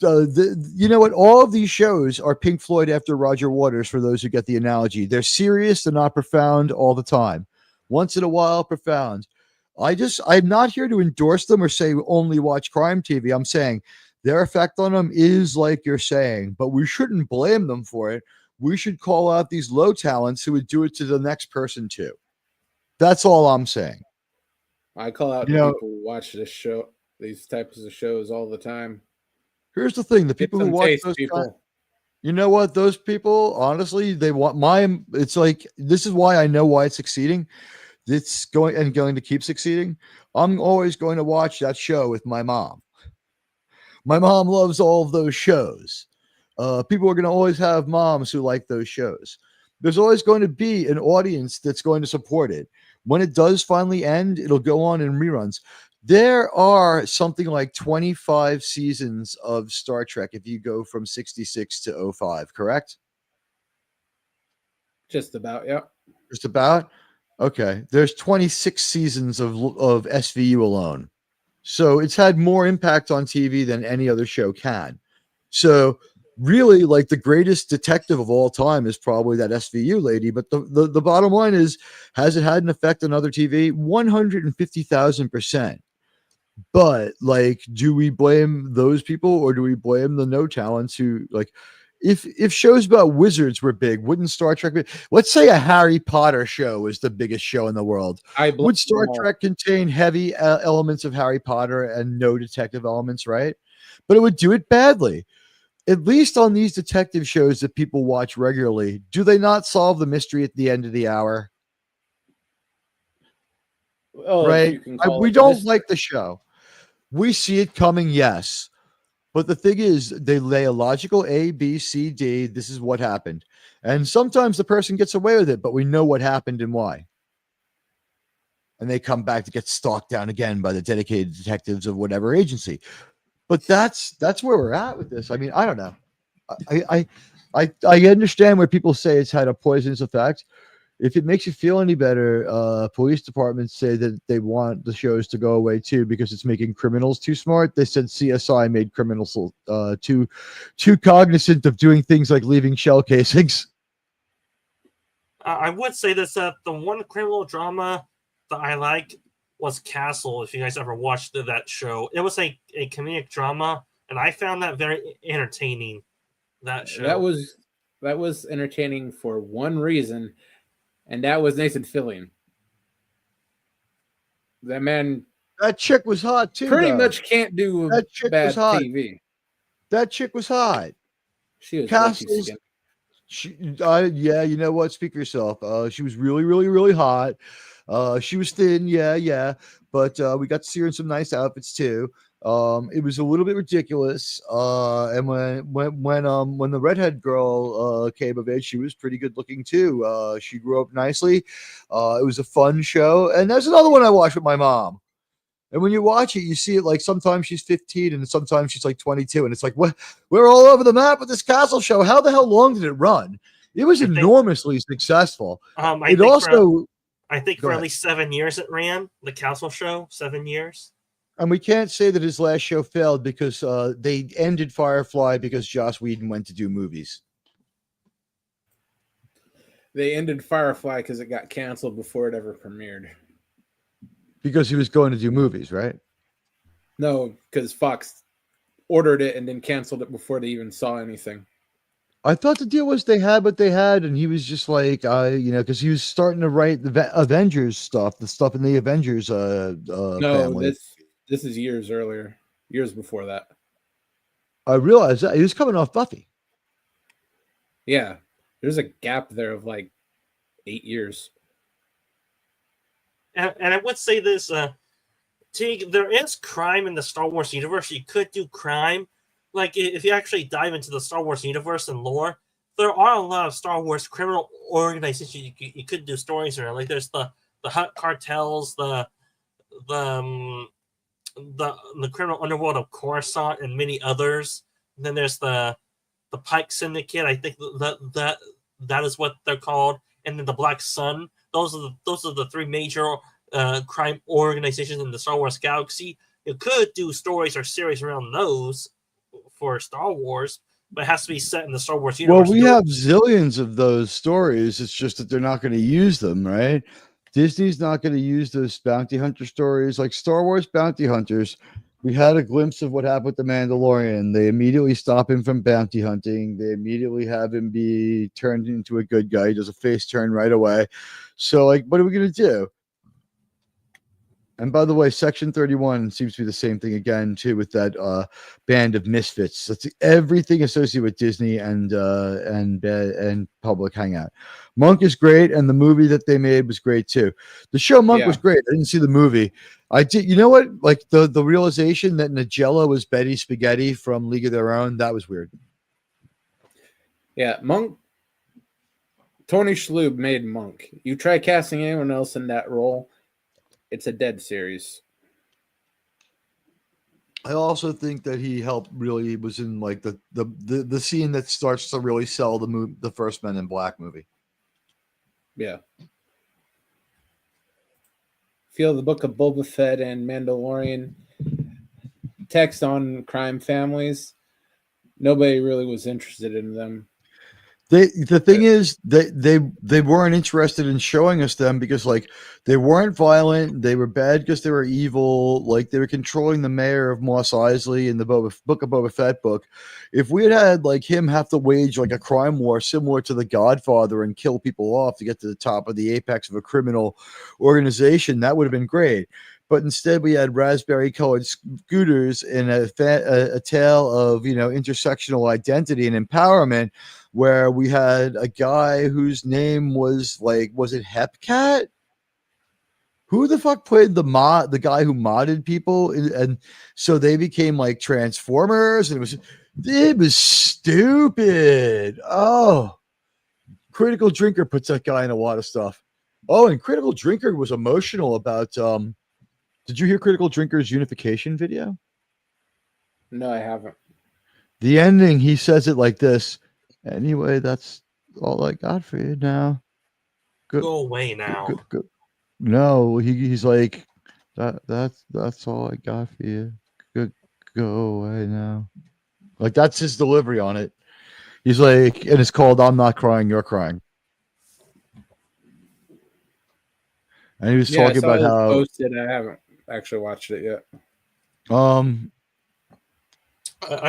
Speaker 3: You know what? All of these shows are Pink Floyd after Roger Waters, for those who get the analogy. They're serious, they're not profound all the time. Once in a while, profound. I'm not here to endorse them or say only watch crime TV. I'm saying their effect on them is like you're saying, but we shouldn't blame them for it. We should call out these low talents who would do it to the next person too. That's all I'm saying.
Speaker 1: I call out people who watch these types of shows all the time.
Speaker 3: Here's the thing: the people who watch those people, you know what? Those people, honestly, they want it's like, this is why I know why it's succeeding. It's going to keep succeeding. I'm always going to watch that show with my mom. My mom loves all of those shows. People are going to always have moms who like those shows. There's always going to be an audience that's going to support it. When it does finally end, it'll go on in reruns. There are something like 25 seasons of Star Trek if you go from 66 to 05, correct?
Speaker 1: Just about, yeah.
Speaker 3: Just about? Okay. There's 26 seasons of SVU alone. So it's had more impact on TV than any other show can. So really, like, the greatest detective of all time is probably that SVU lady. But the bottom line is, has it had an effect on other TV? 150,000%. But, like, do we blame those people or do we blame the no talents who, like, if shows about wizards were big, wouldn't Star Trek be? Let's say a Harry Potter show was the biggest show in the world. Would Star Trek contain heavy elements of Harry Potter and no detective elements, right? But it would do it badly. At least on these detective shows that people watch regularly, do they not solve the mystery at the end of the hour?
Speaker 1: Well,
Speaker 3: right? We don't like the show. We see it coming, yes. But the thing is, they lay a logical A, B, C, D. This is what happened. And sometimes the person gets away with it, but we know what happened and why. And they come back to get stalked down again by the dedicated detectives of whatever agency. But that's where we're at with this. I mean, I don't know. I understand where people say it's had a poisonous effect. If it makes you feel any better, police departments say that they want the shows to go away too because it's making criminals too smart. They said CSI made criminals too cognizant of doing things like leaving shell casings.
Speaker 4: I would say this, that the one criminal drama that I like was Castle. If you guys ever watched that show, it was a comedic drama, and I found that very entertaining. That show.
Speaker 1: That was entertaining for one reason. And that was Nathan Fillion. That man.
Speaker 3: That chick was hot too.
Speaker 1: Pretty much can't do bad TV.
Speaker 3: That chick was hot.
Speaker 1: She was
Speaker 3: Castle's. Yeah, you know what? Speak for yourself. She was really, really, really hot. She was thin, yeah. But we got to see her in some nice outfits too. It was a little bit ridiculous. And when the redhead girl came of age, she was pretty good looking too. She grew up nicely. It was a fun show. And there's another one I watched with my mom. And when you watch it, you see it like sometimes she's 15 and sometimes she's like 22. And it's like, what? We're all over the map with this Castle show. How the hell long did it run? It was enormously successful.
Speaker 4: I think for at least 7 years it ran, the Castle show, 7 years.
Speaker 3: And we can't say that his last show failed because they ended Firefly because Joss Whedon went to do movies.
Speaker 1: They ended Firefly because it got canceled before it ever premiered.
Speaker 3: Because he was going to do movies, right?
Speaker 1: No, because Fox ordered it and then canceled it before they even saw anything.
Speaker 3: I thought the deal was they had what they had, and he was just like, because he was starting to write the Avengers stuff, the stuff in the Avengers
Speaker 1: No,
Speaker 3: family.
Speaker 1: this is years before that.
Speaker 3: I realized that he was coming off Buffy.
Speaker 1: Yeah, there's a gap there of like 8 years.
Speaker 4: And I would say this, Teague, there is crime in the Star Wars universe. You could do crime. Like, if you actually dive into the Star Wars universe and lore, there are a lot of Star Wars criminal organizations you could do stories around. Like, there's the Hutt cartels, the criminal underworld of Coruscant, and many others. And then there's the Pike Syndicate. I think that is what they're called. And then the Black Sun. Those are the three major crime organizations in the Star Wars galaxy. You could do stories or series around those for Star Wars, but it has to be set in the Star Wars universe.
Speaker 3: Well, we have zillions of those stories. It's just that they're not going to use them, right? Disney's not going to use those bounty hunter stories like Star Wars bounty hunters. We had a glimpse of what happened with the Mandalorian. They immediately stop him from bounty hunting. They immediately have him be turned into a good guy. He does a face turn right away. So, like, what are we going to do? And by the way, Section 31 seems to be the same thing again, too, with that band of misfits. That's everything associated with Disney and Public Hangout. Monk is great, and the movie that they made was great, too. The show Monk was great. I didn't see the movie. I did. You know what? Like, the realization that Nigella was Betty Spaghetti from League of Their Own, that was weird.
Speaker 1: Yeah, Monk. Tony Shalhoub made Monk. You try casting anyone else in that role, it's a dead series.
Speaker 3: I also think that he helped really was in like the scene that starts to really sell the first Men in Black movie.
Speaker 1: Yeah. Feel the Book of Boba Fett and Mandalorian text on crime families. Nobody really was interested in them.
Speaker 3: The thing is they weren't interested in showing us them because like they weren't violent, they were bad because they were evil, like they were controlling the mayor of Mos Eisley in the Book of Boba Fett book. If we had like him have to wage like a crime war similar to The Godfather and kill people off to get to the top of the apex of a criminal organization, that would have been great. But instead, we had raspberry-colored scooters and a tale of intersectional identity and empowerment, where we had a guy whose name was it Hepcat? Who the fuck played the guy who modded people, and so they became like Transformers, and it was stupid. Oh, Critical Drinker puts that guy in a lot of stuff. Oh, and Critical Drinker was emotional about. Did you hear Critical Drinker's unification video?
Speaker 1: No, I haven't.
Speaker 3: The ending, he says it like this. Anyway, that's all I got for you now.
Speaker 4: Go away now.
Speaker 3: Go. No, he's like, that's all I got for you. Go away now. Like, that's his delivery on it. He's like, and it's called I'm Not Crying, You're Crying. And he was talking about how
Speaker 1: posted. I haven't actually watched it yet.
Speaker 4: I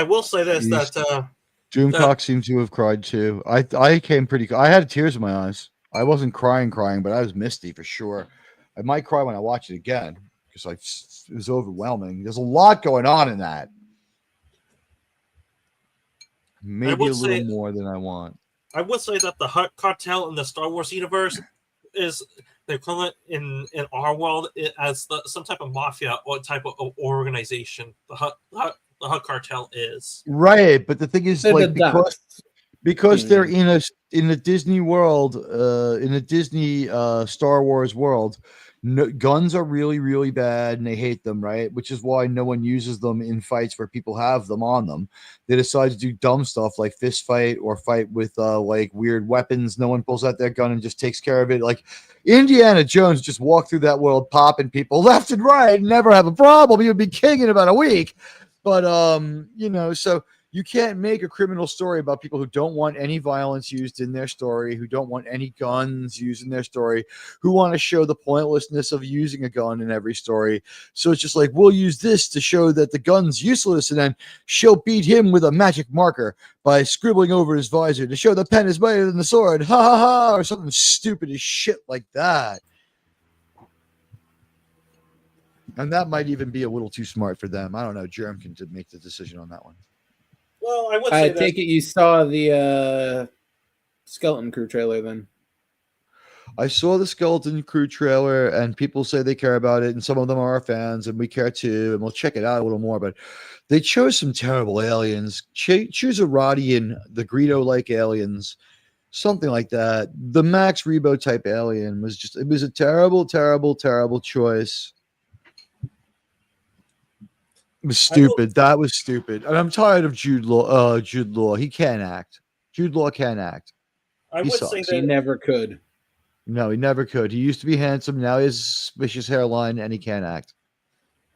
Speaker 4: will say this that
Speaker 3: Doomcock seems to have cried too. I came pretty. I had tears in my eyes. I wasn't crying, but I was misty for sure. I might cry when I watch it again because it was overwhelming. There's a lot going on in that. Maybe a little more than I want.
Speaker 4: I would say that the Hutt cartel in the Star Wars universe is the equivalent in our world as some type of mafia or type of organization. The Hutt cartel is
Speaker 3: right, but the thing is, like, because they're in a Disney world, in a Disney Star Wars world, guns are really, really bad, and they hate them, right? Which is why no one uses them in fights where people have them on them. They decide to do dumb stuff like fist fight or fight with like weird weapons. No one pulls out their gun and just takes care of it. Like Indiana Jones just walked through that world popping people left and right, and never have a problem. He would be king in about a week. But so You can't make a criminal story about people who don't want any violence used in their story, who don't want any guns used in their story, who want to show the pointlessness of using a gun in every story. So it's just like, we'll use this to show that the gun's useless, and then she'll beat him with a magic marker by scribbling over his visor to show the pen is better than the sword, ha ha ha, or something stupid as shit like that. And that might even be a little too smart for them. I don't know. Germ can make the decision on that one.
Speaker 4: Well, I would say
Speaker 1: I take it you saw the Skeleton Crew trailer then.
Speaker 3: I saw the Skeleton Crew trailer, and people say they care about it, and some of them are our fans, and we care too, and we'll check it out a little more. But they chose some terrible aliens. Choose a Rodian, the Greedo-like aliens, something like that. The Max Rebo type alien it was a terrible, terrible, terrible choice. It was stupid. That was stupid. And I'm tired of Jude Law. Jude Law. He can't act. Jude Law can't act.
Speaker 4: I would say that
Speaker 1: he never could.
Speaker 3: No, he never could. He used to be handsome. Now he has a suspicious hairline, and he can't act.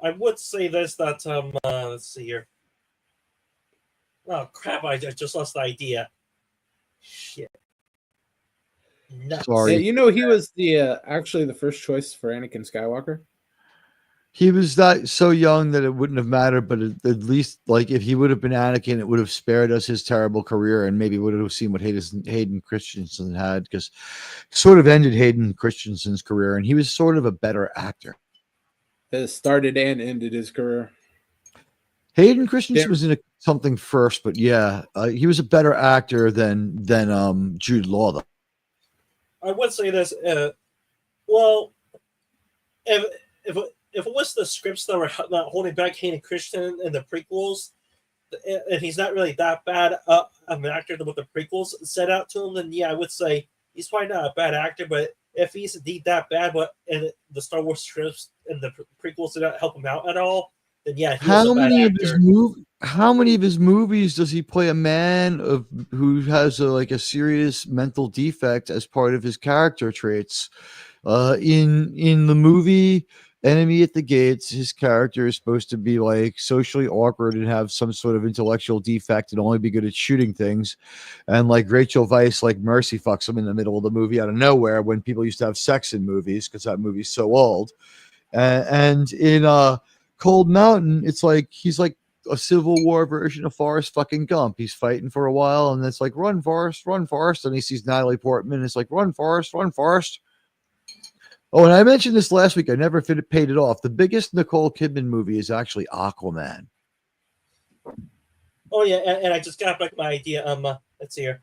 Speaker 4: I would say this, that let's see here. Oh crap! I just lost the idea. Shit. Nuts.
Speaker 3: Sorry.
Speaker 1: Yeah, you know, he was the actually the first choice for Anakin Skywalker.
Speaker 3: He was that so young that it wouldn't have mattered, but at least, like, if he would have been Anakin, it would have spared us his terrible career, and maybe would have seen what Hayden Christensen had, because sort of ended Hayden Christensen's career, and he was sort of a better actor.
Speaker 1: It started and ended his career.
Speaker 3: Hayden Christensen was in something first, but yeah, he was a better actor than Jude Law, though.
Speaker 4: I would say this. Well, if it was the scripts that were not holding back Hayden Christensen in the prequels, and he's not really that bad of an actor with the prequels set out to him, then yeah, I would say he's probably not a bad actor. But if he's indeed that bad, but in the Star Wars scripts and the prequels did not help him out at all, then yeah,
Speaker 3: how many of his movies does he play a man who has a serious mental defect as part of his character traits? In the movie Enemy at the Gates, his character is supposed to be like socially awkward and have some sort of intellectual defect and only be good at shooting things. And like Rachel Weisz, like Mercy fucks him in the middle of the movie out of nowhere when people used to have sex in movies, because that movie's so old. And in Cold Mountain, it's like he's like a Civil War version of Forrest fucking Gump. He's fighting for a while, and it's like, run, Forrest, run, Forrest. And he sees Natalie Portman, and it's like, run, Forrest, run, Forrest. Oh, and I mentioned this last week. I never paid it off. The biggest Nicole Kidman movie is actually Aquaman.
Speaker 4: Oh yeah, and I just got back my idea. Let's see here.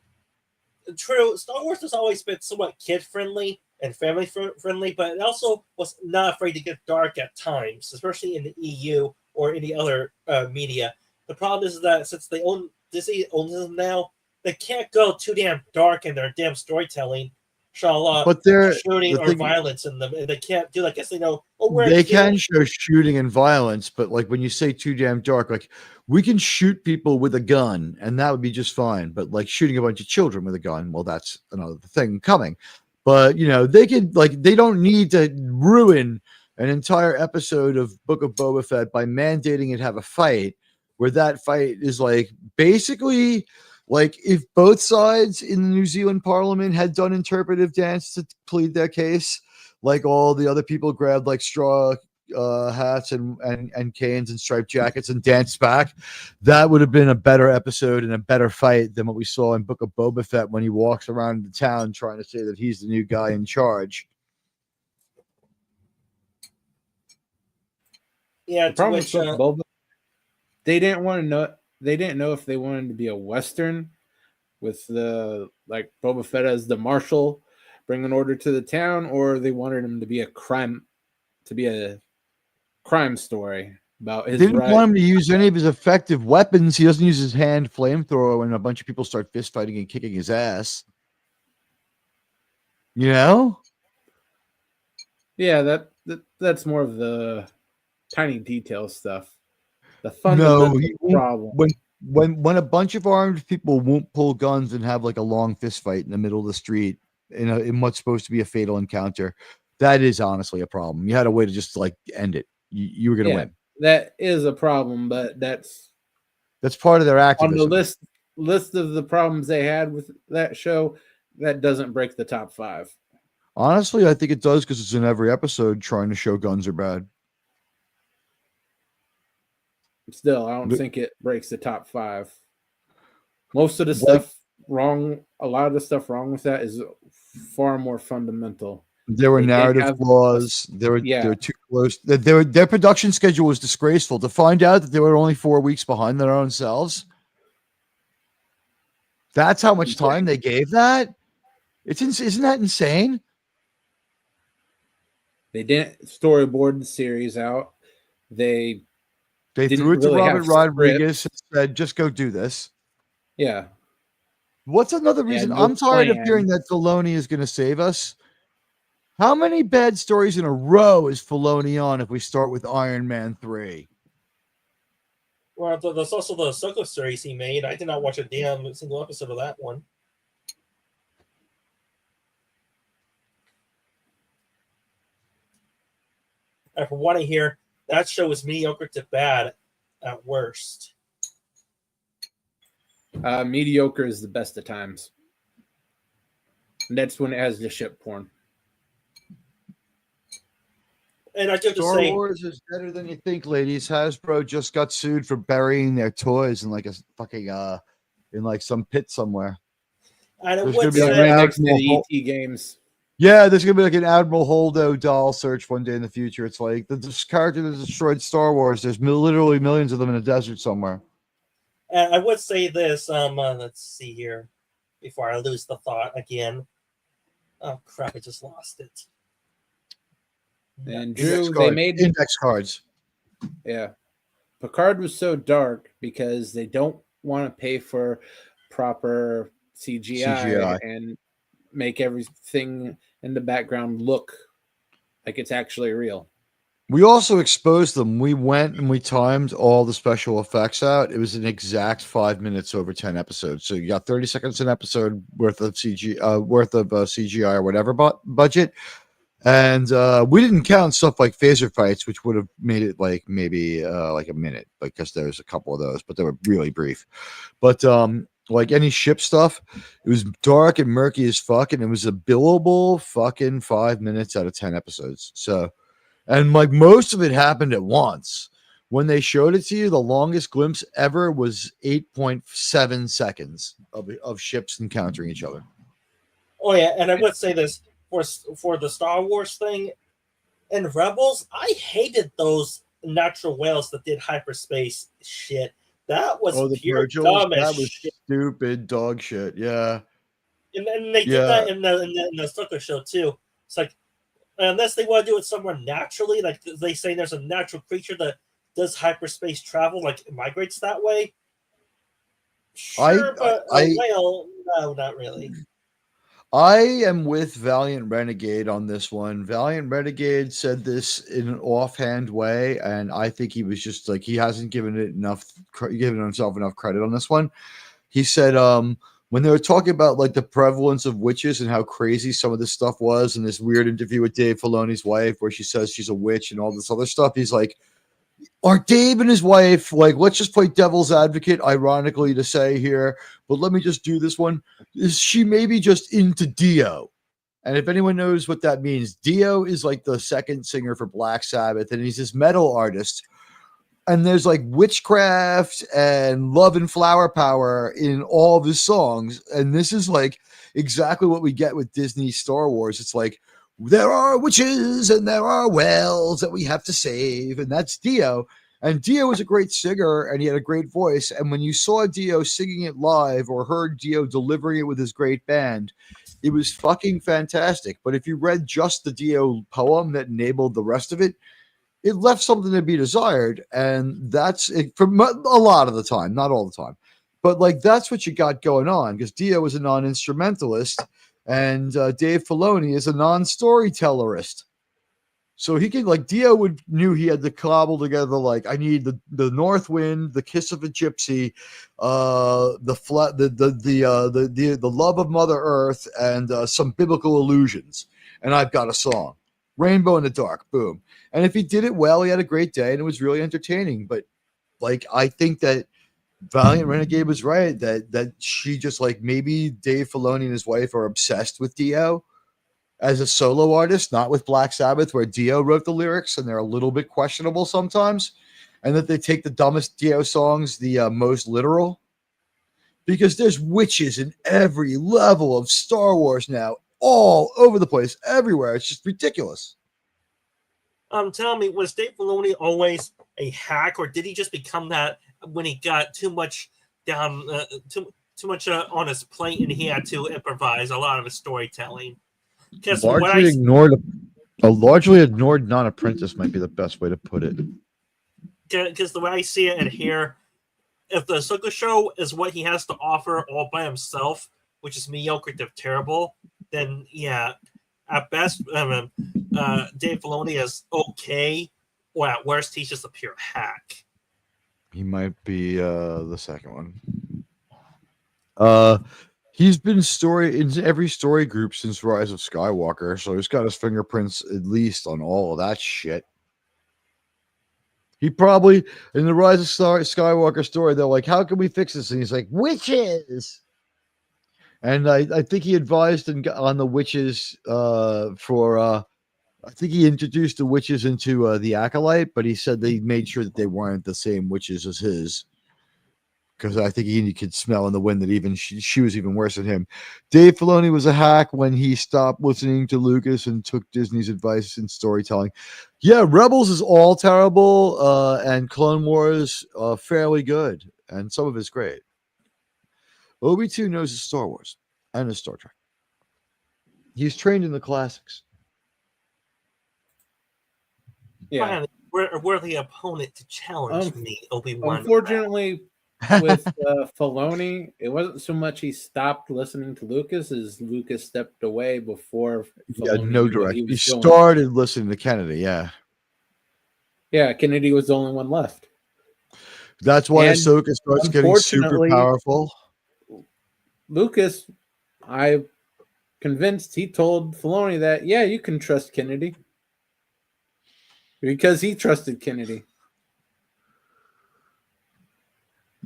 Speaker 4: True, Star Wars has always been somewhat kid friendly and family friendly, but it also was not afraid to get dark at times, especially in the EU or any other media. The problem is that since Disney owns them now, they can't go too damn dark in their damn storytelling.
Speaker 3: But they're
Speaker 4: shooting or violence in them, and they can't do like, I guess they know.
Speaker 3: They can show shooting and violence, but like when you say too damn dark, like we can shoot people with a gun and that would be just fine. But like shooting a bunch of children with a gun, well, that's another thing coming. But they could they don't need to ruin an entire episode of Book of Boba Fett by mandating it have a fight where that fight is like basically. Like if both sides in the New Zealand Parliament had done interpretive dance to plead their case, like all the other people grabbed like straw hats and canes and striped jackets and danced back, that would have been a better episode and a better fight than what we saw in Book of Boba Fett when he walks around the town trying to say that he's the new guy in charge.
Speaker 4: Yeah,
Speaker 1: the problem with Boba, they didn't want to know. They didn't know if they wanted to be a Western with the like Boba Fett as the marshal bringing order to the town, or they wanted him to be a crime story about his.
Speaker 3: They didn't want him to use any of his effective weapons. He doesn't use his hand flamethrower when a bunch of people start fist fighting and kicking his ass.
Speaker 1: Yeah, that's more of the tiny detail stuff. The fundamental problem.
Speaker 3: When a bunch of armed people won't pull guns and have like a long fist fight in the middle of the street in what's supposed to be a fatal encounter, that is honestly a problem. You had a way to just like end it. You were going to win.
Speaker 1: That is a problem, but that's
Speaker 3: That's part of their activism.
Speaker 1: On the list of the problems they had with that show, that doesn't break the top 5.
Speaker 3: Honestly, I think it does because it's in every episode trying to show guns are bad.
Speaker 1: Still, I don't think it breaks the top 5. Most of the stuff wrong, a lot of the stuff wrong with that is far more fundamental.
Speaker 3: There were narrative flaws. They were too close. Their production schedule was disgraceful. To find out that they were only 4 weeks behind their own selves. That's how much time they gave that. Isn't that insane?
Speaker 1: They didn't storyboard the series out. They
Speaker 3: threw it to Robert Rodriguez and said, "Just go do this."
Speaker 1: Yeah.
Speaker 3: What's another reason? I'm tired of hearing that Filoni is going to save us. How many bad stories in a row is Filoni on if we start with Iron Man 3?
Speaker 4: Well, there's also the Ahsoka series he made. I did not watch a damn single episode of that one. And from what I hear, that show is mediocre to bad at worst.
Speaker 1: Mediocre is the best of times. And that's when it has the ship porn.
Speaker 4: And I do have to say,
Speaker 3: Star Wars is better than you think, ladies. Hasbro just got sued for burying their toys in like a fucking in like some pit somewhere.
Speaker 4: And it
Speaker 1: There's
Speaker 4: would
Speaker 1: gonna be
Speaker 4: say,
Speaker 1: right next to the ET games.
Speaker 3: Yeah, there's gonna be like an Admiral Holdo doll search one day in the future. It's like this character that destroyed Star Wars. There's literally millions of them in a desert somewhere.
Speaker 4: And I would say this. Let's see here before I lose the thought again. Oh crap! I just lost it.
Speaker 1: And Drew, they made
Speaker 3: index cards.
Speaker 1: Yeah, Picard was so dark because they don't want to pay for proper CGI and make everything in the background look like it's actually real.
Speaker 3: We also exposed them. We went and we timed all the special effects out. It was an exact 5 minutes over 10 episodes. So you got 30 seconds an episode worth of CGI or whatever budget. And we didn't count stuff like phaser fights, which would have made it like maybe like a minute, because there's a couple of those, but they were really brief. But like any ship stuff, it was dark and murky as fuck, and it was a billable fucking 5 minutes out of 10 episodes. So, and like most of it happened at once. When they showed it to you, the longest glimpse ever was 8.7 seconds of ships encountering each other.
Speaker 4: Oh yeah, and I would say this for the Star Wars thing in Rebels, I hated those natural whales that did hyperspace shit. That was pure dumb as shit.
Speaker 3: Stupid dog shit. Yeah.
Speaker 4: And they did that in the Ahsoka show too. It's like, unless they want to do it somewhere naturally, like they say there's a natural creature that does hyperspace travel, like migrates that way. Sure, but a whale, no, not really.
Speaker 3: I am with Valiant Renegade on this one. Valiant Renegade said this in an offhand way, and I think he was just like, he hasn't given himself enough credit on this one. He said when they were talking about like the prevalence of witches and how crazy some of this stuff was, and this weird interview with Dave Filoni's wife where she says she's a witch and all this other stuff, he's like, are Dave and his wife, like, let's just play devil's advocate, ironically to say here, but let me just do this one. Is she maybe just into Dio? And if anyone knows what that means, Dio is like the second singer for Black Sabbath, and he's this metal artist. And there's like witchcraft and love and flower power in all of his songs. And this is like exactly what we get with Disney Star Wars. It's like, there are witches and there are whales that we have to save. And that's Dio. And Dio was a great singer and he had a great voice. And when you saw Dio singing it live or heard Dio delivering it with his great band, it was fucking fantastic. But if you read just the Dio poem that enabled the rest of it, it left something to be desired. And that's it for a lot of the time, not all the time. But like, that's what you got going on, because Dio was a non-instrumentalist. And Dave Filoni is a non-storytellerist. So he could, like, Dio knew he had to cobble together, like, I need the North Wind, the Kiss of a Gypsy, the love of Mother Earth, and some biblical allusions. And I've got a song. Rainbow in the Dark, boom. And if he did it well, he had a great day, and it was really entertaining. But, like, I think that Valiant Renegade was right that she just like maybe Dave Filoni and his wife are obsessed with Dio as a solo artist, not with Black Sabbath, where Dio wrote the lyrics and they're a little bit questionable sometimes, and that they take the dumbest Dio songs the most literal. Because there's witches in every level of Star Wars now, all over the place, everywhere. It's just ridiculous.
Speaker 4: Tell me, was Dave Filoni always a hack, or did he just become that when he got too much down, too much on his plate, and he had to improvise a lot of his storytelling? Because
Speaker 3: largely ignored non-apprentice might be the best way to put it.
Speaker 4: Because the way I see it and hear, if the Ahsoka show is what he has to offer all by himself, which is mediocre to terrible, then yeah, at best, Dave Filoni is okay, or at worst, he's just a pure hack.
Speaker 3: He might be the second one. He's been in every story group since Rise of Skywalker, so he's got his fingerprints at least on all of that shit. He probably, in the Rise of Skywalker story, they're like, how can we fix this? And he's like, witches! And I think he advised on the witches I think he introduced the witches into the Acolyte, but he said they made sure that they weren't the same witches as his. Because I think he could smell in the wind that even she was even worse than him. Dave Filoni was a hack when he stopped listening to Lucas and took Disney's advice in storytelling. Yeah, Rebels is all terrible, and Clone Wars fairly good, and some of it's great. Obi-2 knows his Star Wars and his Star Trek. He's trained in the classics.
Speaker 4: Yeah, finally, we're a worthy opponent to challenge me, Obi-Wan.
Speaker 1: Unfortunately, with Filoni, it wasn't so much he stopped listening to Lucas as Lucas stepped away before
Speaker 3: Filoni no direction. He started listening to Kennedy, yeah.
Speaker 1: Yeah, Kennedy was the only one left.
Speaker 3: That's why Ahsoka starts getting super powerful.
Speaker 1: Lucas, I'm convinced he told Filoni that, yeah, you can trust Kennedy. Because he trusted Kennedy.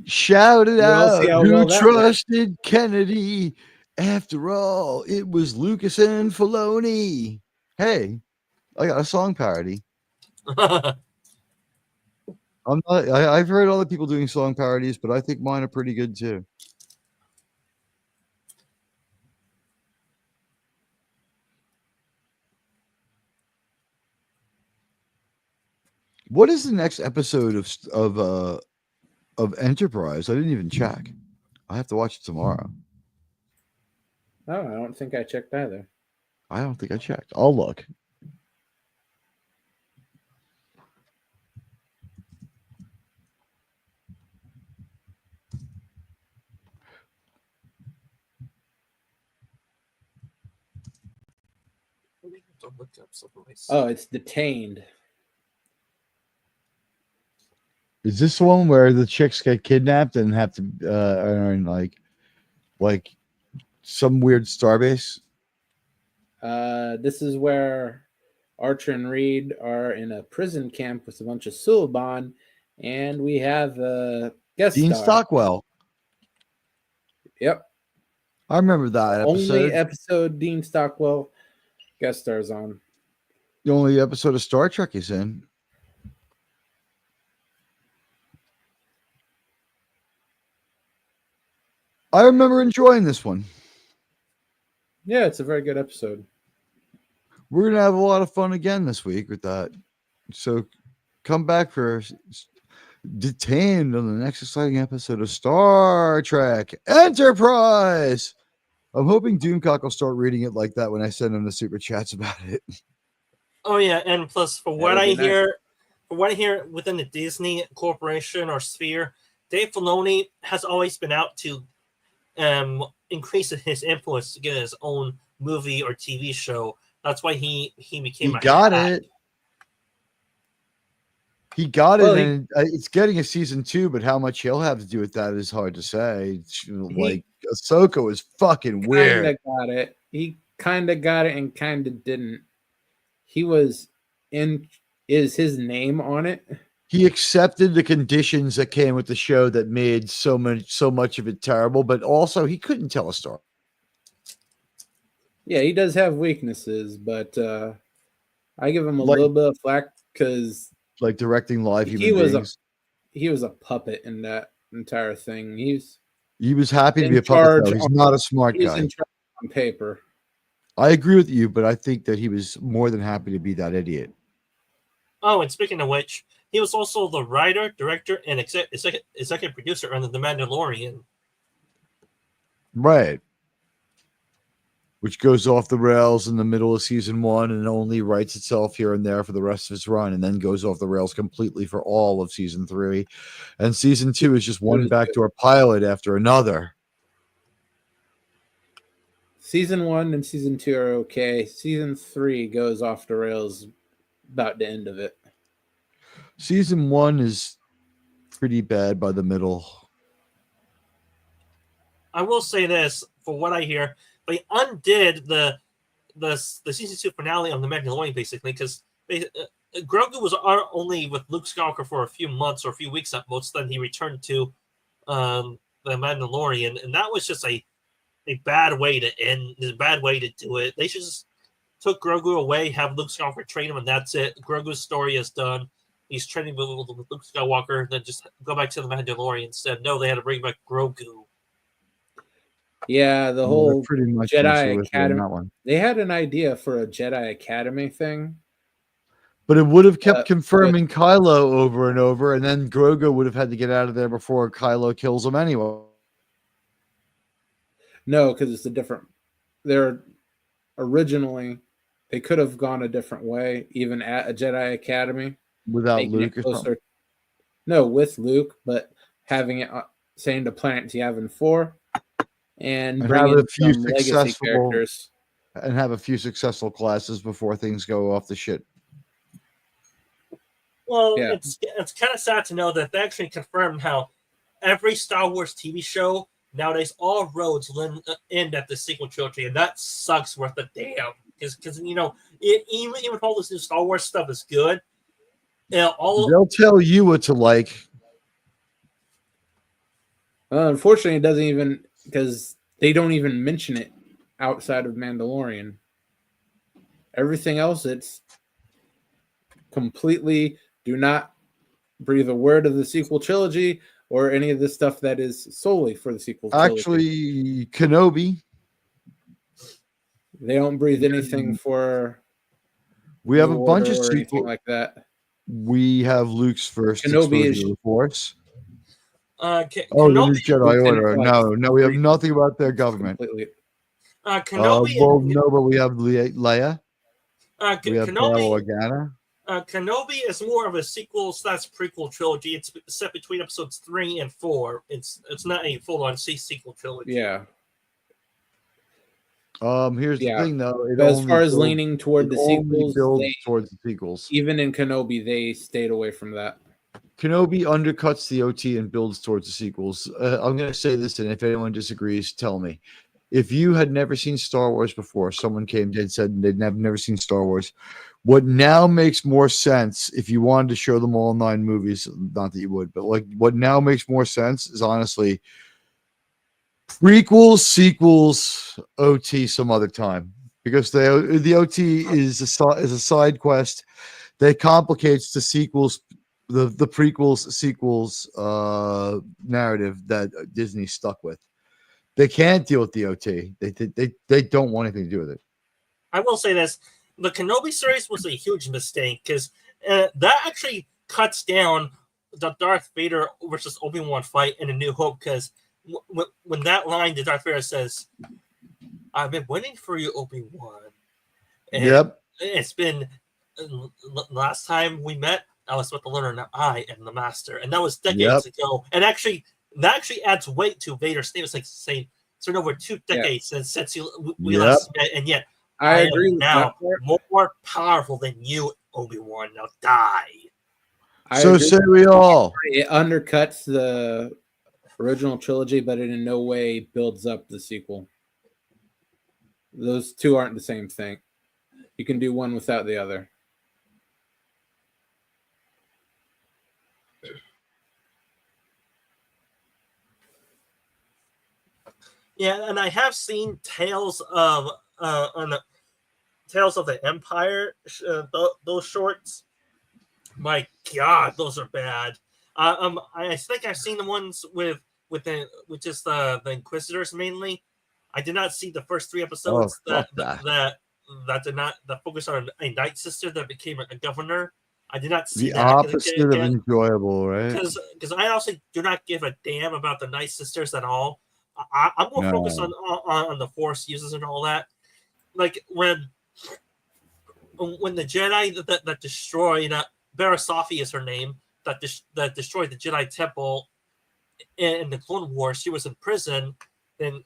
Speaker 3: Shout it out, who trusted Kennedy? After all, it was Lucas and Filoni. Hey, I got a song parody. I've heard other people doing song parodies, but I think mine are pretty good too. What is the next episode of Enterprise? I didn't even check. I have to watch it tomorrow.
Speaker 1: Oh, I don't think I checked either.
Speaker 3: I don't think I checked. I'll look.
Speaker 1: Oh, it's Detained.
Speaker 3: Is this the one where the chicks get kidnapped and have to are in like some weird starbase?
Speaker 1: This is where Archer and Reed are in a prison camp with a bunch of Suliban, and we have a guest
Speaker 3: Dean
Speaker 1: star.
Speaker 3: Stockwell.
Speaker 1: Yep.
Speaker 3: I remember that episode.
Speaker 1: Only episode Dean Stockwell guest stars on.
Speaker 3: The only episode of Star Trek he's in. I remember enjoying this one.
Speaker 1: Yeah, it's a very good episode.
Speaker 3: We're going to have a lot of fun again this week with that. So come back for Detained on the next exciting episode of Star Trek Enterprise. I'm hoping Doomcock will start reading it like that when I send him the super chats about it.
Speaker 4: Oh yeah, and plus for what I hear within the Disney Corporation or sphere, Dave Filoni has always been out to increase his influence to get his own movie or TV show. That's why he became
Speaker 3: He got it. He got it, and it's getting a season 2, but how much he'll have to do with that is hard to say. Like, Ahsoka was fucking weird.
Speaker 1: He kind of got it and kind of didn't. He was in, is his name on it?
Speaker 3: he accepted the conditions that came with the show that made so much of it terrible, but also he couldn't tell a story.
Speaker 1: Yeah, he does have weaknesses, but I give him a
Speaker 3: Like-
Speaker 1: little bit of flack because
Speaker 3: Like directing live
Speaker 1: he
Speaker 3: human
Speaker 1: was
Speaker 3: beings.
Speaker 1: he was a puppet in that entire thing.
Speaker 3: He was happy to
Speaker 1: in
Speaker 3: be a puppet, though.
Speaker 1: charge
Speaker 3: He's
Speaker 1: on-
Speaker 3: not a smart
Speaker 1: he's
Speaker 3: guy.
Speaker 1: in charge on paper.
Speaker 3: I agree with you, but I think that he was more than happy to be that idiot.
Speaker 4: Oh, and speaking of which, he was also the writer, director, and executive producer on The Mandalorian.
Speaker 3: Right. Which goes off the rails in the middle of season 1 and only writes itself here and there for the rest of its run, and then goes off the rails completely for all of season 3. And season 2 is just one backdoor pilot after another.
Speaker 1: Season 1 and season 2 are okay. Season 3 goes off the rails about the end of it.
Speaker 3: Season 1 is pretty bad by the middle.
Speaker 4: I will say this, for what I hear, they undid the season 2 finale of The Mandalorian, basically, because Grogu was only with Luke Skywalker for a few months or a few weeks at most. Then he returned to The Mandalorian, and that was just a bad way to end. A bad way to do it. They should just took Grogu away, have Luke Skywalker train him, and that's it. Grogu's story is done. He's training with Luke Skywalker, and then just go back to The Mandalorian instead. No, they had to bring back Grogu.
Speaker 1: Yeah, the whole
Speaker 3: pretty much
Speaker 1: Jedi Academy.
Speaker 3: that one.
Speaker 1: They had an idea for a Jedi Academy thing.
Speaker 3: But it would have kept confirming Kylo over and over, and then Grogu would have had to get out of there before Kylo kills him anyway.
Speaker 1: No, because it's a different. They're originally they could have gone a different way, even at a Jedi Academy
Speaker 3: Without Luke or something.
Speaker 1: No, with Luke, but having it saying the planet Yavin 4 and bring in some legacy characters.
Speaker 3: And have a few successful classes before things go off the shit.
Speaker 4: Well, it's kind of sad to know that they actually confirmed how every Star Wars TV show nowadays, all roads end at the sequel trilogy, and that sucks worth a damn. Because even all this new Star Wars stuff is good,
Speaker 3: they'll tell you what to like.
Speaker 1: Unfortunately, it doesn't even, because they don't even mention it outside of Mandalorian. Everything else, it's completely do not breathe a word of the sequel trilogy or any of the stuff that is solely for the sequel trilogy.
Speaker 3: Actually, Kenobi.
Speaker 1: They don't breathe anything for.
Speaker 3: We have a bunch of
Speaker 1: sequels like that.
Speaker 3: We have Luke's first
Speaker 1: Kenobi
Speaker 3: exposure to the Force.
Speaker 4: Kenobi,
Speaker 3: the new Jedi Order. No, we have nothing about their government.
Speaker 4: Kenobi.
Speaker 3: No, but we have Leia. We have
Speaker 4: Kenobi.
Speaker 3: Organa.
Speaker 4: Kenobi is more of a sequel/prequel trilogy. It's set between episodes 3 and 4. It's not a full-on sequel trilogy.
Speaker 1: Yeah.
Speaker 3: Here's the thing, though.
Speaker 1: As far as leaning toward the sequels,
Speaker 3: towards the sequels.
Speaker 1: Even in Kenobi, they stayed away from that.
Speaker 3: Kenobi undercuts the OT and builds towards the sequels. I'm going to say this, and if anyone disagrees, tell me. If you had never seen Star Wars before, someone came and said they'd never seen Star Wars, what now makes more sense, if you wanted to show them all 9 movies, not that you would, but like what now makes more sense is honestly prequels, sequels, OT some other time, because the OT is a side quest that complicates the sequels, the prequels, sequels narrative that Disney's stuck with. They can't deal with the OT. They don't want anything to do with it.
Speaker 4: I will say this: the Kenobi series was a huge mistake because that actually cuts down the Darth Vader versus Obi-Wan fight in A New Hope. Because when that line, the Darth Vader says, "I've been waiting for you, Obi-Wan."
Speaker 3: Yep.
Speaker 4: It's been last time we met, I was supposed to learn that I am the master, and that was decades ago. And actually, that actually adds weight to Vader's statement, like saying it's been over 2 decades since we last met, and yet
Speaker 1: I agree
Speaker 4: am now more powerful than you, Obi-Wan. Now die.
Speaker 3: So say we all.
Speaker 1: It undercuts the original trilogy, but it in no way builds up the sequel. Those two aren't the same thing. You can do one without the other.
Speaker 4: Yeah, and I have seen Tales of Tales of the Empire. Those shorts. My God, those are bad. I think I've seen the ones with just the Inquisitors mainly. I did not see the first 3 episodes that did not focus on a Night Sister that became a governor. I did not see
Speaker 3: the
Speaker 4: that.
Speaker 3: opposite of enjoyable, right?
Speaker 4: Because I honestly do not give a damn about the Night Sisters at all. I'm more focused on the Force uses and all that. Like when the Jedi that destroyed Barasafi is her name, that destroyed the Jedi Temple in the Clone Wars. She was in prison, and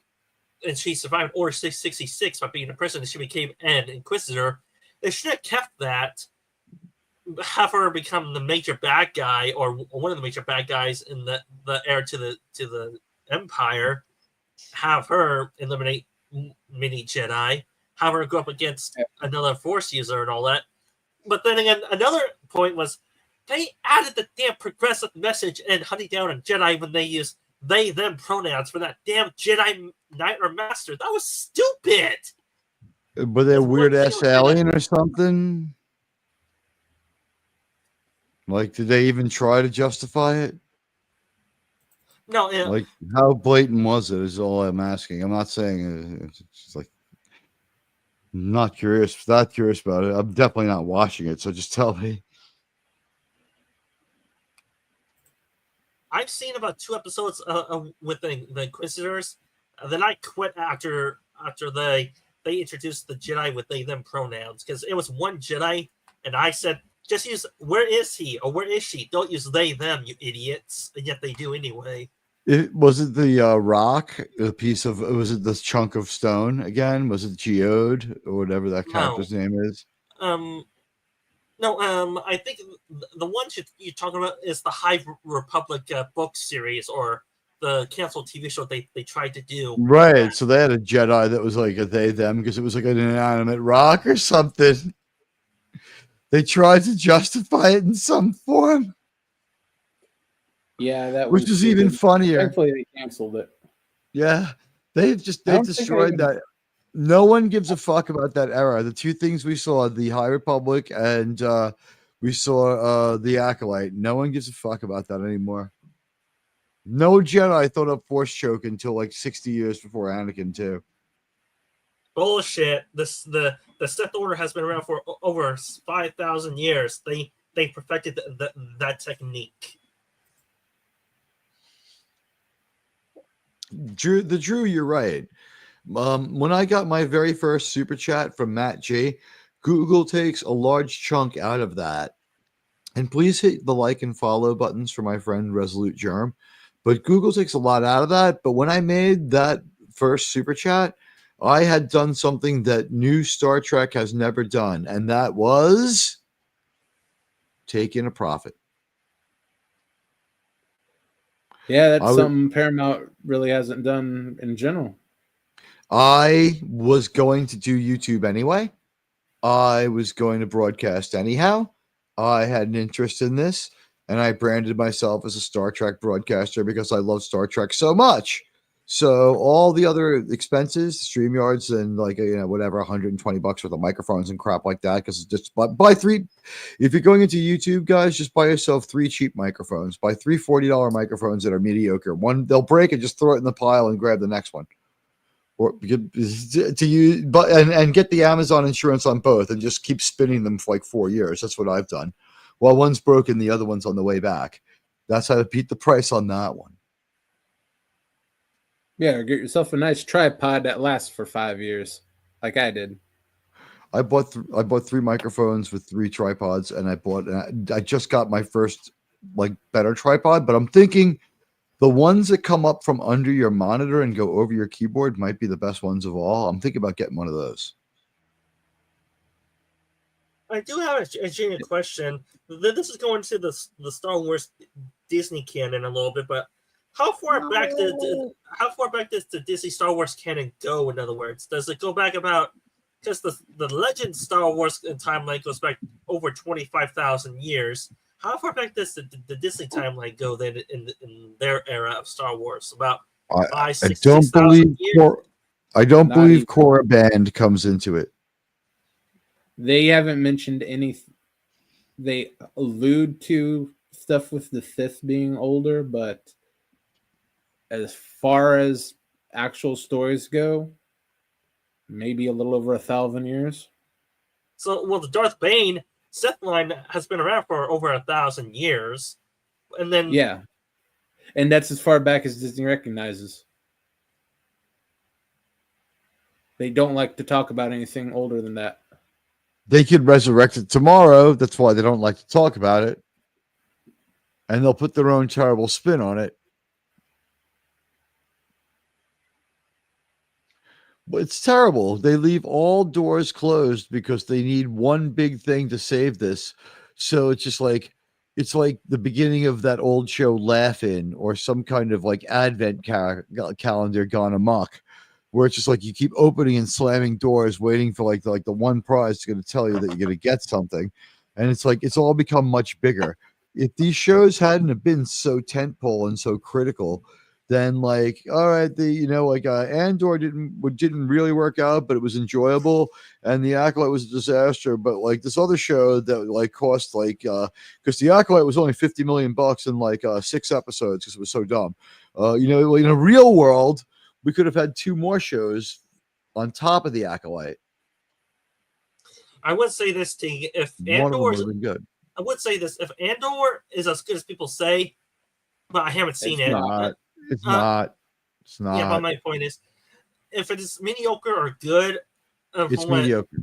Speaker 4: she survived Order 666 by being in prison, and she became an Inquisitor. They should have kept that, have her become the major bad guy or one of the major bad guys in the heir to the Empire. Have her eliminate mini Jedi. Have her go up against another Force user and all that. But then again, another point was they added the damn progressive message in Hunting Down a Jedi when they used they them pronouns for that damn Jedi Knight or Master. That was stupid.
Speaker 3: Were they a weird ass alien or something? Like, did they even try to justify it?
Speaker 4: No,
Speaker 3: like how blatant was it? Is all I'm asking. I'm not saying it's like not curious, that curious about it. I'm definitely not watching it, so just tell me.
Speaker 4: I've seen about 2 episodes with the Inquisitors. Then I quit after they introduced the Jedi with they them pronouns because it was one Jedi, and I said just use where is he or where is she? Don't use they them, you idiots. And yet they do anyway.
Speaker 3: Was it the rock, a piece of? Was it the chunk of stone again? Was it Geode or whatever that character's name is?
Speaker 4: No, I think the ones you're talking about is the High Republic book series or the canceled TV show they tried to do.
Speaker 3: Right, so they had a Jedi that was like a they them because it was like an inanimate rock or something. They tried to justify it in some form.
Speaker 1: Yeah, that
Speaker 3: which is even funnier.
Speaker 1: Thankfully, they canceled it.
Speaker 3: Yeah, they destroyed that. No one gives a fuck about that era. The 2 things we saw, the High Republic and we saw the Acolyte. No one gives a fuck about that anymore. No Jedi thought up Force choke until like 60 years before Anakin too.
Speaker 4: Bullshit. The Sith Order has been around for over 5,000 years. They perfected that technique.
Speaker 3: Drew, you're right. When I got my very first super chat from Matt G, Google takes a large chunk out of that. And please hit the like and follow buttons for my friend Resolute Germ. But Google takes a lot out of that. But when I made that first super chat, I had done something that new Star Trek has never done, and that was take in a profit.
Speaker 1: Yeah, that's something Paramount really hasn't done in general.
Speaker 3: I was going to do YouTube anyway. I was going to broadcast anyhow. I had an interest in this, and I branded myself as a Star Trek broadcaster because I love Star Trek so much. So all the other expenses, StreamYards and like, whatever, $120 worth of microphones and crap like that. Because just buy 3. If you're going into YouTube, guys, just buy yourself 3 cheap microphones. Buy 3 $40 microphones that are mediocre. One, they'll break and just throw it in the pile and grab the next one. Or to use, and get the Amazon insurance on both and just keep spinning them for like 4 years. That's what I've done. While one's broken, the other one's on the way back. That's how to beat the price on that one.
Speaker 1: Yeah, get yourself a nice tripod that lasts for 5 years, like I did.
Speaker 3: I bought 3 microphones with 3 tripods, and I just got my first like better tripod. But I'm thinking the ones that come up from under your monitor and go over your keyboard might be the best ones of all. I'm thinking about getting one of those.
Speaker 4: I do have a genuine question. This is going to the Star Wars Disney canon a little bit, but how far back does the Disney Star Wars canon go? In other words, does it go back about because the Legend Star Wars timeline goes back over 25,000 years? How far back does the Disney timeline go then in their era of Star Wars? About
Speaker 3: I
Speaker 4: 6,000
Speaker 3: don't believe
Speaker 4: years?
Speaker 3: I don't
Speaker 1: Not
Speaker 3: believe
Speaker 1: even.
Speaker 3: Korra Band comes into it.
Speaker 1: They haven't mentioned any. They allude to stuff with the Sith being older, but as far as actual stories go, maybe a little over 1,000 years.
Speaker 4: So, well, the Darth Bane Sith line has been around for over 1,000 years, and then
Speaker 1: Yeah, and that's as far back as Disney recognizes. They don't like to talk about anything older than that.
Speaker 3: They could resurrect it tomorrow. That's why they don't like to talk about it. And they'll put their own terrible spin on it. But it's terrible. They leave all doors closed because they need one big thing to save this. So it's just like it's like the beginning of that old show Laugh-In or some kind of like advent calendar gone amok, where it's just like you keep opening and slamming doors, waiting for like the one prize is going to tell you that you're going to get something, and it's like it's all become much bigger. If these shows hadn't have been so tentpole and so critical, then like all right, Andor didn't really work out, but it was enjoyable, and the Acolyte was a disaster. But like this other show that like cost like because the Acolyte was only $50 million in like 6 episodes because it was so dumb. In a real world, we could have had 2 more shows on top of the Acolyte.
Speaker 4: I would say this to you, if
Speaker 3: One of them
Speaker 4: Andor
Speaker 3: would have been good.
Speaker 4: I would say this, if Andor is as good as people say, but I haven't seen
Speaker 1: It's
Speaker 4: it.
Speaker 1: not.
Speaker 3: It's not. It's not.
Speaker 4: Yeah, but my point is, if it is mediocre or good,
Speaker 3: It's mediocre.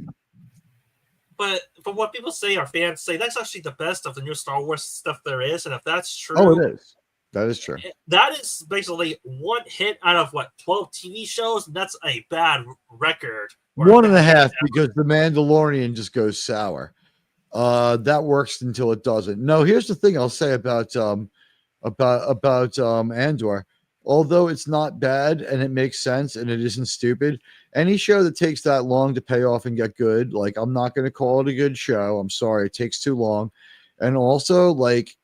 Speaker 4: But from what people say, our fans say, that's actually the best of the new Star Wars stuff there is. And if that's true,
Speaker 3: Oh, it is. That is true.
Speaker 4: That is basically one hit out of 12 TV shows. And that's a bad record.
Speaker 3: 1.5 because the Mandalorian just goes sour. That works until it doesn't. No, here's the thing I'll say about Andor. Although it's not bad and it makes sense and it isn't stupid, any show that takes that long to pay off and get good, like I'm not going to call it a good show. I'm sorry, it takes too long, and also like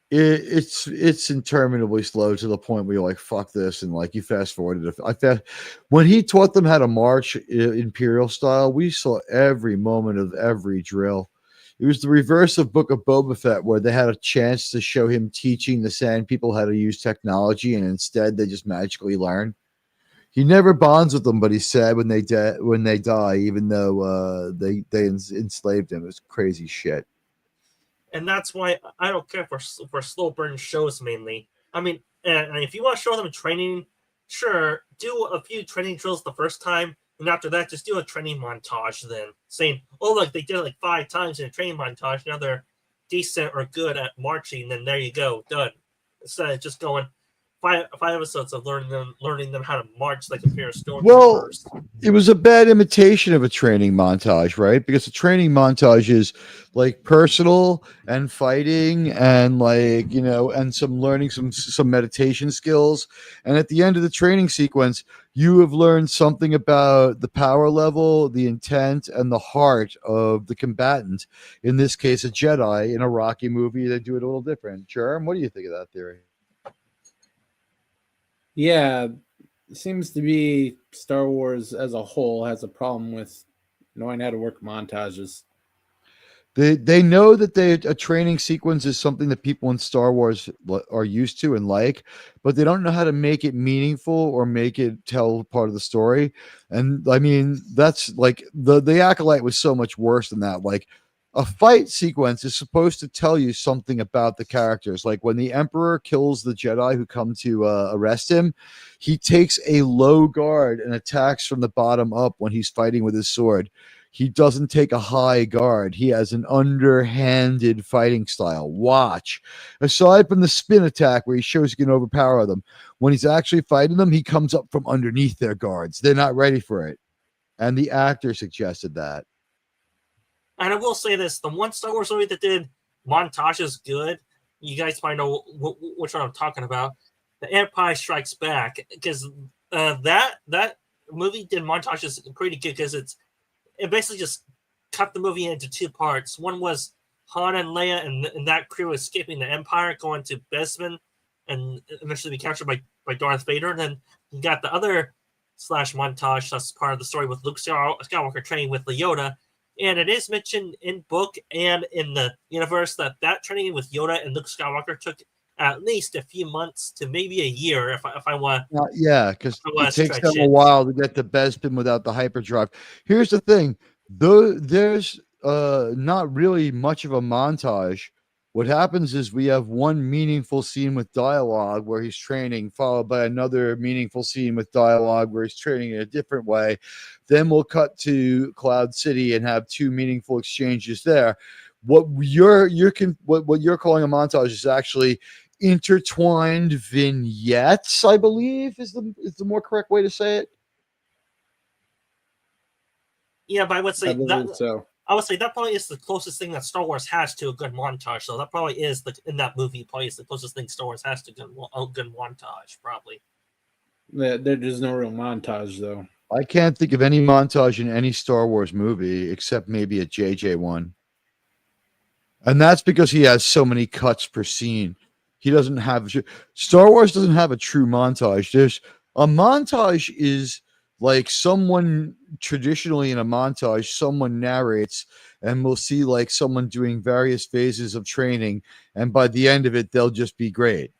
Speaker 3: it's interminably slow to the point where you're like fuck this, and like you fast forwarded it. When he taught them how to march Imperial style, we saw every moment of every drill. It was the reverse of Book of Boba Fett, where they had a chance to show him teaching the Sand People how to use technology, and instead they just magically learn. He never bonds with them, but he's sad when they die, even though they enslaved him. It was crazy shit.
Speaker 4: And that's why I don't care for slow burn shows mainly. I mean, and if you want to show them training, sure, do a few training drills the first time. And after that, just do a training montage then. Saying, oh, look, they did it like 5 times in a training montage. Now they're decent or good at marching. Then there you go. Done. Instead of just going 5 episodes of learning them how to march like a pair of stormtroopers.
Speaker 3: Well, it was a bad imitation of a training montage, right? Because the training montage is like personal and fighting and like, and some learning some meditation skills. And at the end of the training sequence, you have learned something about the power level, the intent, and the heart of the combatant. In this case, a Jedi. In a Rocky movie, they do it a little different. Germ, what do you think of that theory?
Speaker 1: Yeah, it seems to be Star Wars as a whole has a problem with knowing how to work montages.
Speaker 3: They know that a training sequence is something that people in Star Wars are used to and like, but they don't know how to make it meaningful or make it tell part of the story. And I mean, that's like the Acolyte was so much worse than that. Like a fight sequence is supposed to tell you something about the characters. Like when the Emperor kills the Jedi who come to arrest him, he takes a low guard and attacks from the bottom up when he's fighting with his sword. He doesn't take a high guard. He has an underhanded fighting style. Watch. Aside from the spin attack where he shows he can overpower them, when he's actually fighting them, he comes up from underneath their guards. They're not ready for it. And the actor suggested that.
Speaker 4: And I will say this, the one Star Wars movie that did montages good, you guys might know which one I'm talking about, The Empire Strikes Back, because that movie did montages pretty good because it basically just cut the movie into 2 parts. One was Han and Leia and that crew escaping the Empire, going to Bespin, and eventually be captured by Darth Vader. And then you got the other slash montage that's part of the story with Luke Skywalker training with Yoda. And it is mentioned in book and in the universe that training with Yoda and Luke Skywalker took at least a few months to maybe a year, if I want.
Speaker 3: Yeah, because it takes them a while to get the Bespin without the hyperdrive. Here's the thing, though, there's not really much of a montage. What happens is we have one meaningful scene with dialogue where he's training, followed by another meaningful scene with dialogue where he's training in a different way. Then we'll cut to Cloud City and have two meaningful exchanges there. What you're calling a montage is actually intertwined vignettes, I believe is the more correct way to say it.
Speaker 4: Yeah, but I would say that
Speaker 1: so.
Speaker 4: I would say that probably is the closest thing that Star Wars has to a good montage. So that probably is in that movie probably is the closest thing Star Wars has to a good montage. Probably.
Speaker 1: There's no real montage though.
Speaker 3: I can't think of any montage in any Star Wars movie except maybe a JJ one, and that's because he has so many cuts per scene. He doesn't have Star Wars doesn't have a true montage. There's a montage is like someone traditionally in a montage, someone narrates, and we'll see like someone doing various phases of training, and by the end of it, they'll just be great.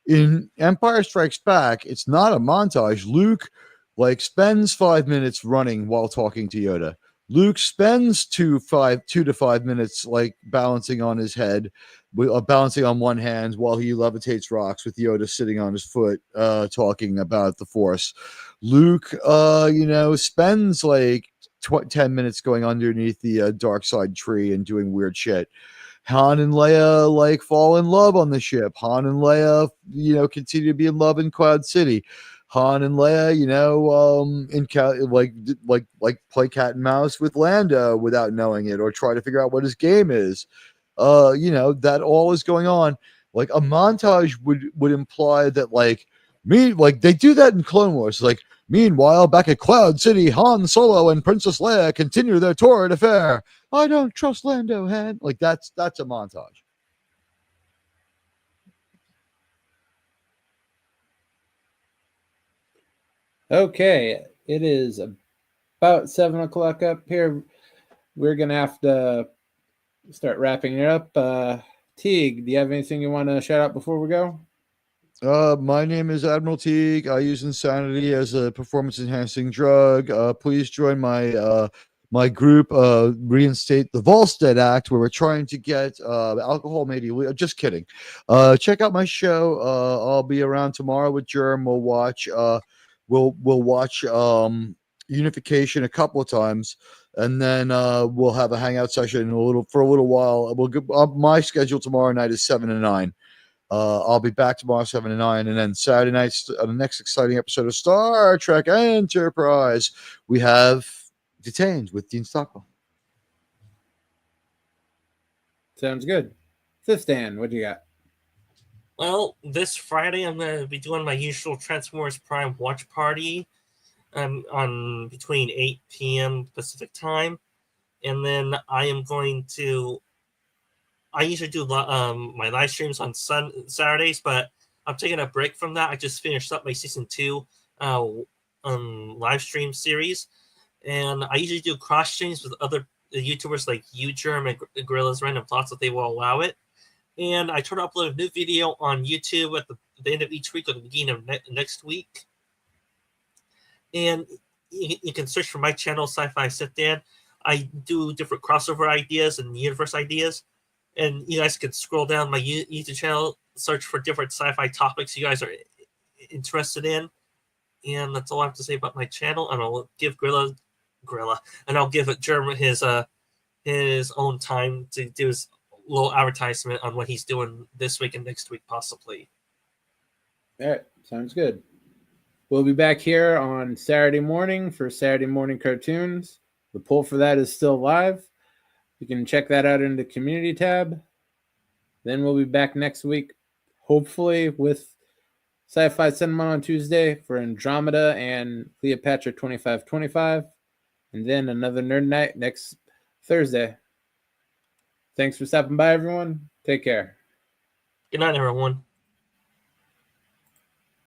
Speaker 3: In Empire Strikes Back, it's not a montage. Luke like spends 5 minutes running while talking to Yoda. Luke spends 2 to 5 minutes like balancing on his head, balancing on one hand while he levitates rocks with Yoda sitting on his foot, talking about the Force. Luke, spends like 10 minutes going underneath the dark side tree and doing weird shit. Han and Leia like fall in love on the ship. Han and Leia, continue to be in love in Cloud City. Han and Leia, play cat and mouse with Lando without knowing it, or try to figure out what his game is. That all is going on. Like a montage would imply that they do that in Clone Wars. Like, meanwhile, back at Cloud City, Han Solo and Princess Leia continue their torrid affair. I don't trust Lando, Han. Like that's a montage.
Speaker 1: Okay, it is about 7 o'clock up here. We're gonna have to start wrapping it up. Teague, do you have anything you want to shout out before we go?
Speaker 3: My name is Admiral Teague. I use insanity as a performance-enhancing drug. Please join my group, Reinstate the Volstead Act, where we're trying to get alcohol made illegal. Just kidding. Check out my show. I'll be around tomorrow with Germ. We'll watch. We'll watch Unification a couple of times, and then we'll have a hangout session for a little while. My schedule tomorrow night is 7 to 9. I'll be back tomorrow 7 to 9, and then Saturday night on the next exciting episode of Star Trek Enterprise, we have Detained with Dean Stockwell.
Speaker 1: Sounds good. Fifth Dan, what do you got?
Speaker 4: Well, this Friday I'm going to be doing my usual Transformers Prime watch party on between 8 p.m. Pacific time. And then I usually do my live streams on Saturdays, but I'm taking a break from that. I just finished up my season 2 live stream series. And I usually do cross streams with other YouTubers like UGerm and Gorilla's Random Thoughts if they will allow it. And I try to upload a new video on YouTube at the end of each week or the beginning of next week. And you can search for my channel, Sci-Fi Sit Dan. I do different crossover ideas and universe ideas. And you guys can scroll down my YouTube channel, search for different sci-fi topics you guys are interested in. And that's all I have to say about my channel. And I'll give Gorilla, and I'll give Germ his own time to do his little advertisement on what he's doing this week and next week, possibly.
Speaker 1: All right, sounds good. We'll be back here on Saturday morning for Saturday morning cartoons. The poll for that is still live. You can check that out in the community tab. Then we'll be back next week, hopefully with Sci-Fi Cinema on Tuesday for Andromeda and Cleopatra 2525. And then another Nerd Night next Thursday. Thanks for stopping by, everyone. Take care.
Speaker 4: Good night, everyone.